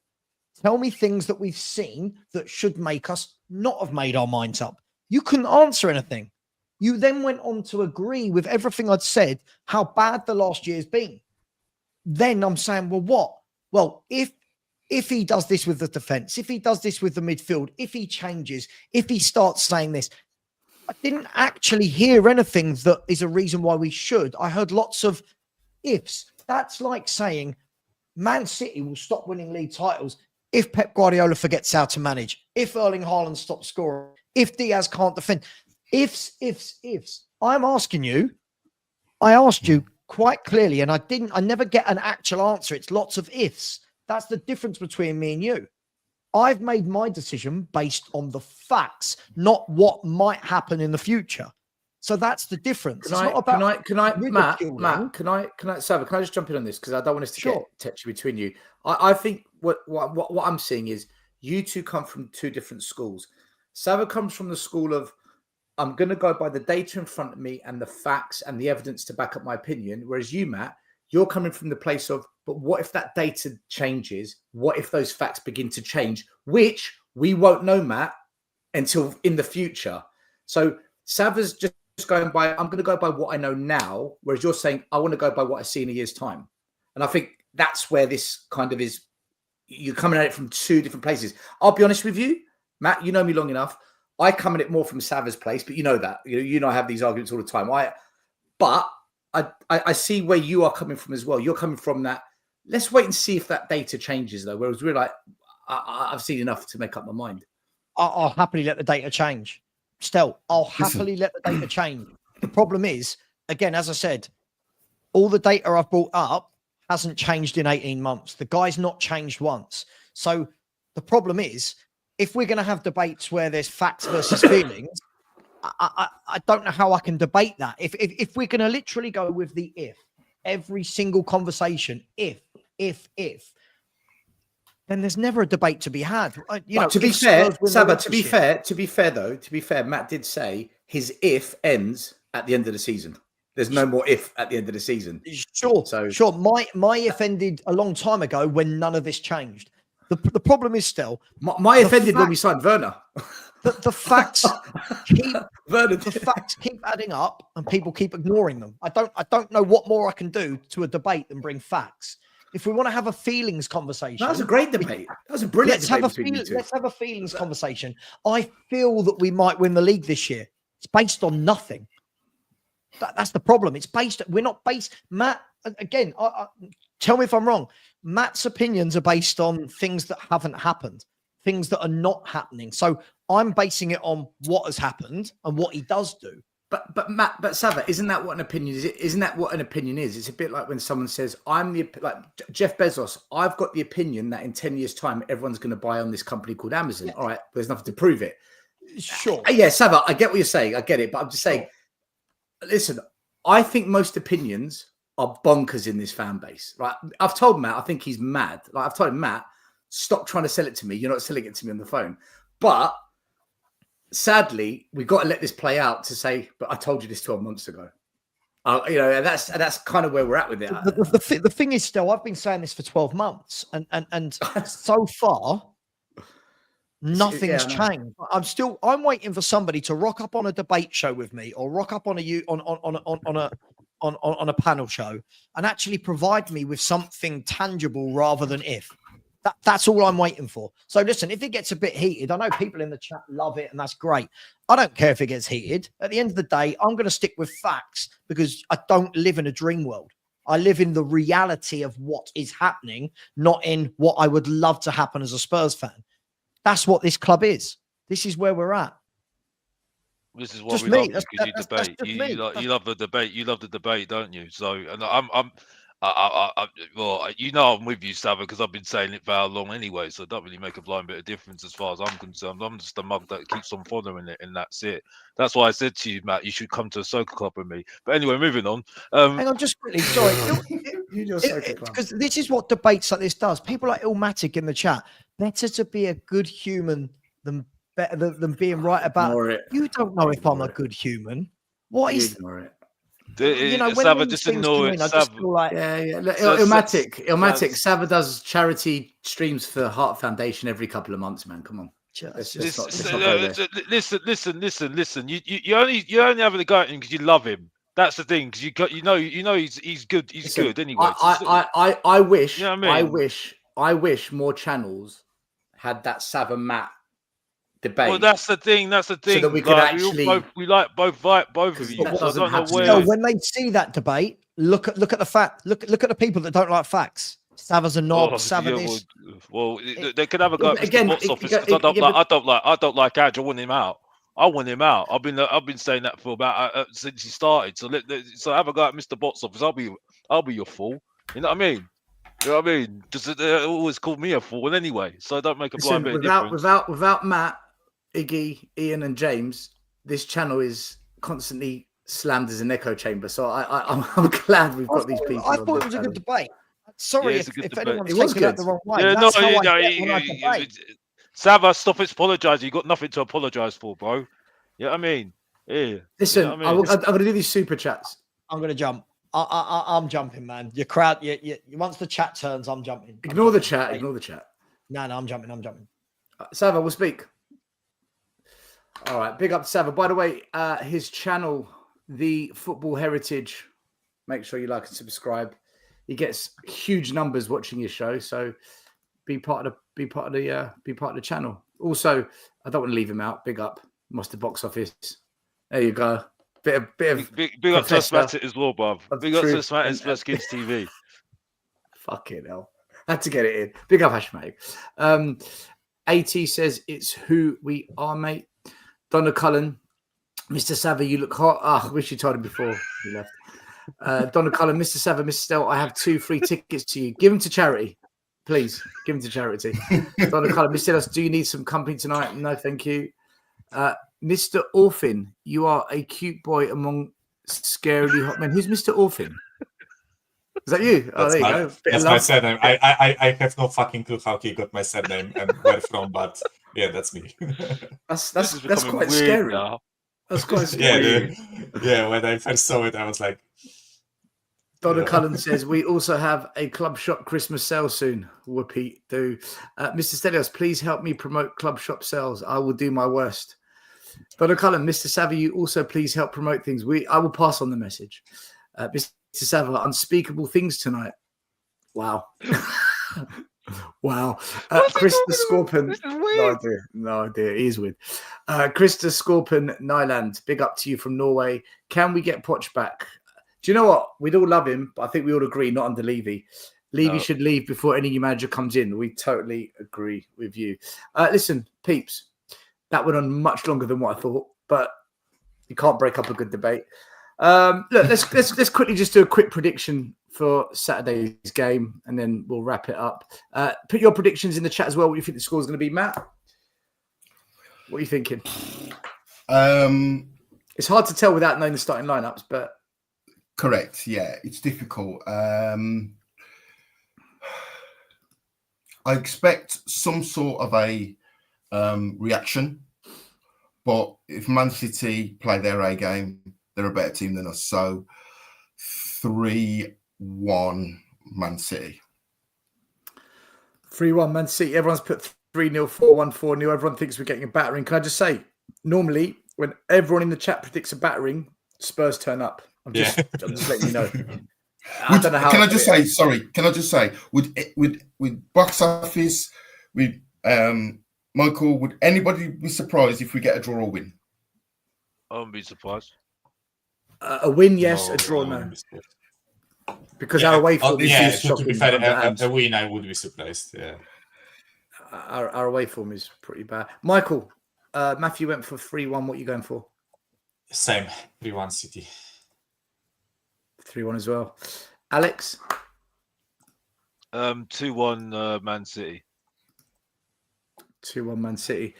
Tell me things that we've seen that should make us not have made our minds up. You couldn't answer anything. You then went on to agree with everything I'd said, how bad the last year's been. Then I'm saying, well, what? Well, if he does this with the defense, if he does this with the midfield, if he changes, if he starts saying this, I didn't actually hear anything that is a reason why we should. I heard lots of ifs. That's like saying Man City will stop winning league titles if Pep Guardiola forgets how to manage, if Erling Haaland stops scoring, if Diaz can't defend. Ifs. I'm asking you, I asked you quite clearly, and I never get an actual answer. It's lots of ifs. That's the difference between me and you. I've made my decision based on the facts, not what might happen in the future. So that's the difference. Matt, can I just jump in on this? Because I don't want us to get touchy between you. I think what I'm seeing is you two come from two different schools. Sava comes from the school of, I'm going to go by the data in front of me and the facts and the evidence to back up my opinion. Whereas you, Matt, you're coming from the place of, but what if that data changes? What if those facts begin to change? Which we won't know, Matt, until in the future. So Sava's just going by, I'm going to go by what I know now. Whereas you're saying, I want to go by what I see in a year's time. And I think that's where this kind of is. You're coming at it from two different places. I'll be honest with you, Matt, you know me long enough. I come at it more from Sava's place, but you know that. You know I have these arguments all the time. But I see where you are coming from as well. You're coming from that. Let's wait and see if that data changes, though. Whereas we're like, I've seen enough to make up my mind. I'll happily let the data change. Still, I'll happily let the data change. The problem is, again, as I said, all the data I've brought up hasn't changed in 18 months. The guy's not changed once. So the problem is, if we're going to have debates where there's facts versus feelings, I don't know how I can debate that. If we're going to literally go with the if, every single conversation, if, then there's never a debate to be had. To be fair, Saba, to be fair, Matt did say his if ends at the end of the season. There's no more if at the end of the season. Sure. My if ended a long time ago when none of this changed. The problem is still my if ended when we signed Werner. The facts keep adding up and people keep ignoring them. I don't know what more I can do to a debate than bring facts. If we want to have a feelings conversation, that was a great debate. That was a brilliant debate. Let's have a feelings conversation. I feel that we might win the league this year. It's based on nothing. That's the problem. We're not based. Matt, again, tell me if I'm wrong. Matt's opinions are based on things that haven't happened, things that are not happening. So I'm basing it on what has happened and what he does do. But Matt, but Sava, isn't that what an opinion is? Isn't that what an opinion is? It's a bit like when someone says, like Jeff Bezos, I've got the opinion that in 10 years' time, everyone's going to buy on this company called Amazon. Yeah. All right, there's nothing to prove it. Sure. Yeah, Sava, I get what you're saying. I get it. But I'm just saying, listen, I think most opinions are bonkers in this fan base. Right? I've told Matt, I think he's mad. Like I've told him, Matt, stop trying to sell it to me. You're not selling it to me on the phone. But sadly, we've got to let this play out to say, but I told you this 12 months ago. That's kind of where we're at with it. The thing is, still, I've been saying this for 12 months, and so far, nothing's changed. I'm waiting for somebody to rock up on a debate show with me, or rock up on a panel show, and actually provide me with something tangible rather than if. That's all I'm waiting for. So listen, if it gets a bit heated, I know people in the chat love it, and that's great. I don't care if it gets heated. At the end of the day, I'm going to stick with facts because I don't live in a dream world. I live in the reality of what is happening, not in what I would love to happen as a Spurs fan. That's what this club is. This is where we're at. This is what we love because you debate. You love the debate. You love the debate, don't you? So, and well, you know, I'm with you, Sava, because I've been saying it for how long anyway. So it don't really make a blind bit of difference as far as I'm concerned. I'm just a mug that keeps on following it, and that's it. That's why I said to you, Matt, you should come to a soccer club with me. But anyway, moving on. Hang on, just quickly. Sorry, because this is what debates like this does. People like Ilmatic in the chat. Better to be a good human than being right about it. You don't know if I'm a good human. What is? You know, when Sava these just things ignore come it. in, I just Sava, feel like Yeah. Look, So- so- Ilmatic. so- Sava does charity streams for Heart Foundation every couple of months, man. Come on. Let's not go there. Listen. You only having a go at him because you love him. That's the thing. Because you know he's good. He's Listen, good anyway. I wish, You know what I mean? I wish more channels had that Sav and Matt debate. Well, that's the thing. That's the thing. that we could Like, actually- we like both of Because you. it So I doesn't don't know have to where. no, when they see that debate, look at the fact. Look at the people that don't like facts. Sava's a knob. Sava this. Well, they could have a go at Mr. again, Box it- Office it- because it- I don't like Adge. I want him out. I want him out. I've been saying that for about since he started. So have a go at Mr. Box Office. I'll be your fool. You know what I mean? You know what I mean? Just they always call me a fool anyway. So don't make a blind bit of difference. without Matt, Iggy, Ian, and James, this channel is constantly slammed as an echo chamber. So I'm glad we've got these people. I on thought this it was a channel. good debate. Sorry Yeah, it's a good if debate. anyone's It was taken that good. the wrong way. Yeah, That's how I get when I debate. Sava, stop apologizing. You got nothing to apologize for, bro. You know what I mean? Yeah. Listen, You know what I mean? I'm going to do these super chats. I'm going to jump. I'm jumping, man. Your crowd. Once the chat turns, I'm jumping. Ignore the chat. Ignore the chat. No, I'm jumping. Sava, we'll speak. All right, big up to Sava. By the way, his channel, The Football Heritage. Make sure you like and subscribe. He gets huge numbers watching his show, so be part of the channel. Also, I don't want to leave him out. Big up, Monster Box Office. There you go. Bit of Big up to Professor Matt as well, bruv. of Big up to truth Matt and- as Kids TV. Fucking hell. Had to get it in. Big up, Hashmate. AT says it's who we are, mate. Donna Cullen, Mr. Sava, you look hot. I wish you told him before you left. Donna Cullen, Mr. Sava, Mr. Stell, I have 2 free tickets to you. Give them to charity. Please, give them to charity. Donna Cullen, Mr. Stell, do you need some company tonight? No, thank you. Mr. Orphan, you are a cute boy among scarily hot men. Who's Mr. Orphan? Is that you? That's there you my, go. Bit That's of my love. surname. I have no fucking clue how he got my surname and where from, but yeah, that's me. That's This is becoming quite weird scary. now. That's quite yeah, scary. yeah. When I first saw it, I was like, Donna Yeah. Cullen says we also have a Club Shop Christmas sale soon. Whoopee do. Mr. Stelios, please help me promote Club Shop sales. I will do my worst. Donna Cullen, Mr. Savva, you also please help promote things. I will pass on the message. Mr. Savva, unspeakable things tonight. Wow. Wow. Chris the Scorpion. This is weird. No idea. He is weird. Chris the Scorpion Nyland, big up to you from Norway. Can we get Poch back? Do you know what? We'd all love him, but I think we all agree not under Levy. Levy No. should leave before any new manager comes in. We totally agree with you. Listen, peeps, that went on much longer than what I thought, but you can't break up a good debate. Look, let's quickly just do a quick prediction for Saturday's game, and then we'll wrap it up. Put your predictions in the chat as well. What you think the score is going to be, Matt? What are you thinking? It's hard to tell without knowing the starting lineups, but Correct. Yeah, it's difficult. I expect some sort of a reaction, but if Man City play their A game, they're a better team than us. So 3-1 Man City. 3-1 Man City. Everyone's put 3-0, 4-1, 4-0. Everyone thinks we're getting a battering. Can I just say, normally when everyone in the chat predicts a battering, Spurs turn up. I'm just letting you know. I don't know how. Can I just say, sorry? Can I just say, with box office, with Michael, would anybody be surprised if we get a draw or win? I wouldn't be surprised. A win, yes. A draw, no. Because our away form is to shocking. be fair, underhand. a win, I would be surprised. Yeah. Our away form is pretty bad. Michael, Matthew went for 3-1. What are you going for? Same. 3-1 City. 3-1 as well. Alex? 2-1 Man City. 2-1 Man City.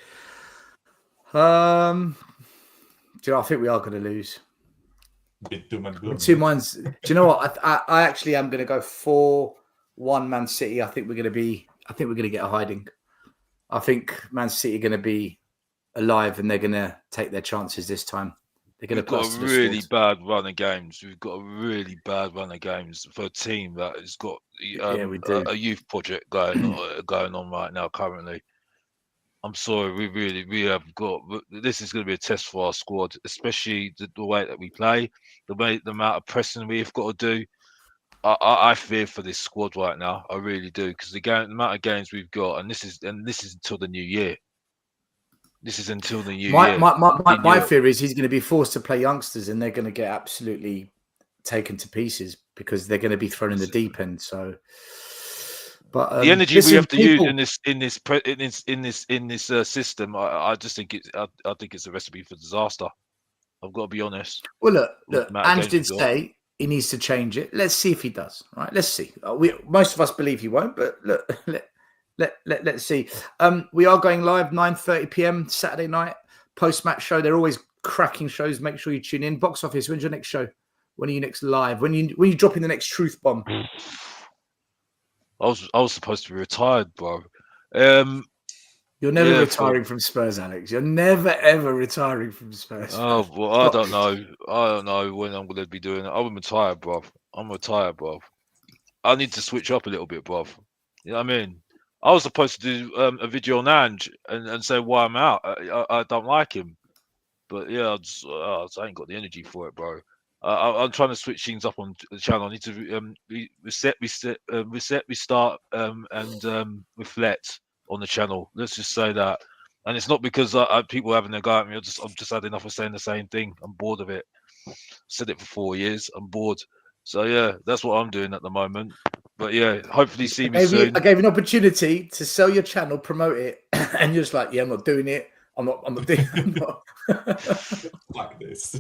Do you know, I think we are going to lose. Bit doom and gloom. 2 minds. Do you know what? I actually am going to go 4-1 Man City. I think we're going to get a hiding. I think Man City are going to be alive and they're going to take their chances this time. They're going to We've put got us a to the really sword. bad run of games. We've got a really bad run of games for a team that has got Yeah, we do. a youth project going on right now currently. I'm sorry, we have got. This is going to be a test for our squad, especially the way that we play, the amount of pressing we've got to do. I fear for this squad right now. I really do, because the amount of games we've got, and this is until the new year. This is until the new year. My fear is he's going to be forced to play youngsters, and they're going to get absolutely taken to pieces because they're going to be thrown in the deep end. So, but the energy listen, we have to people, use in this system, I just think I think it's a recipe for disaster. I've got to be honest. Well, look, amount of Ange games did we've got. say he needs to change it. Let's see if he does. Right? Let's see. Most of us believe he won't, but look, let's see. We are going live 9:30 p.m. Saturday night post-match show. They're always cracking shows. Make sure you tune in. Box office. When's your next show? When are you next live? When you dropping the next truth bomb? I was supposed to be retired, bro. You're never retiring from Spurs, Alex. You're never ever retiring from Spurs. Oh, well, I don't know. I don't know when I'm going to be doing it. I'm retired, bro. I'm retired, bro. I need to switch up a little bit, bro. You know what I mean? I was supposed to do a video on Ange and say why I'm out. I don't like him, but yeah, I ain't got the energy for it, bro. I'm trying to switch things up on the channel. I need to reset, restart, and reflect on the channel. Let's just say that. And it's not because people having a go at me. I'm just had enough of saying the same thing. I'm bored of it. Said it for 4 years. I'm bored. So yeah, that's what I'm doing at the moment. But yeah, hopefully see me soon. I gave you an opportunity to sell your channel, promote it, and you're just like, yeah, I'm not doing it. I'm not doing it. Like this.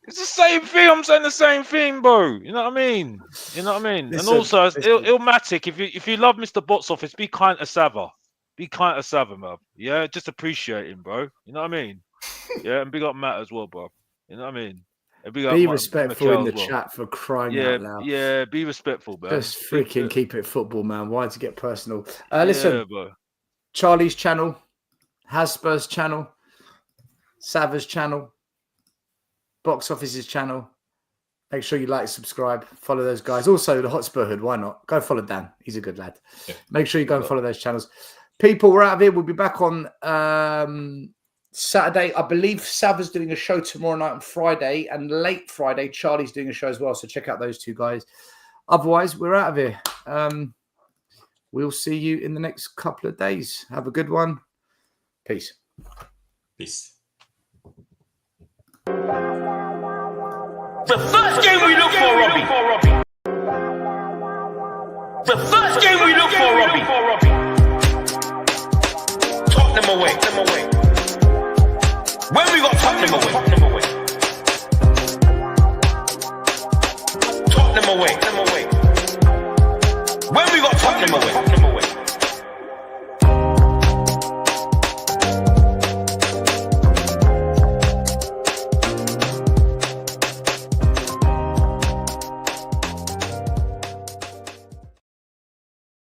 It's the same thing. I'm saying the same thing, bro. You know what I mean? You know what I mean? Listen, and also, it's Illmatic. If you love Mr. Box Office, be kind to Sava. Be kind to Sava, man. Yeah, just appreciate him, bro. You know what I mean? Yeah, and big up Matt as well, bro. You know what I mean? And big up Be respectful Mikel in the as well. chat for crying Yeah, out loud. yeah. Be respectful, man. Just freaking keep it football, man. Why to get personal? Yeah, Listen, bro. Charlie's channel, Hasper's channel, Sava's channel, Box Office's channel. Make sure you like, subscribe, follow those guys. Also, the Hotspur Hood. Why not? Go follow Dan. He's a good lad. Yeah. Make sure you go and follow those channels. People, we're out of here. We'll be back on Saturday. I believe Sava's doing a show tomorrow night on Friday, and late Friday, Charlie's doing a show as well. So check out those two guys. Otherwise, we're out of here. We'll see you in the next couple of days. Have a good one. Peace. Peace. The first game we look for, Robbie. The first game we look for, Robbie.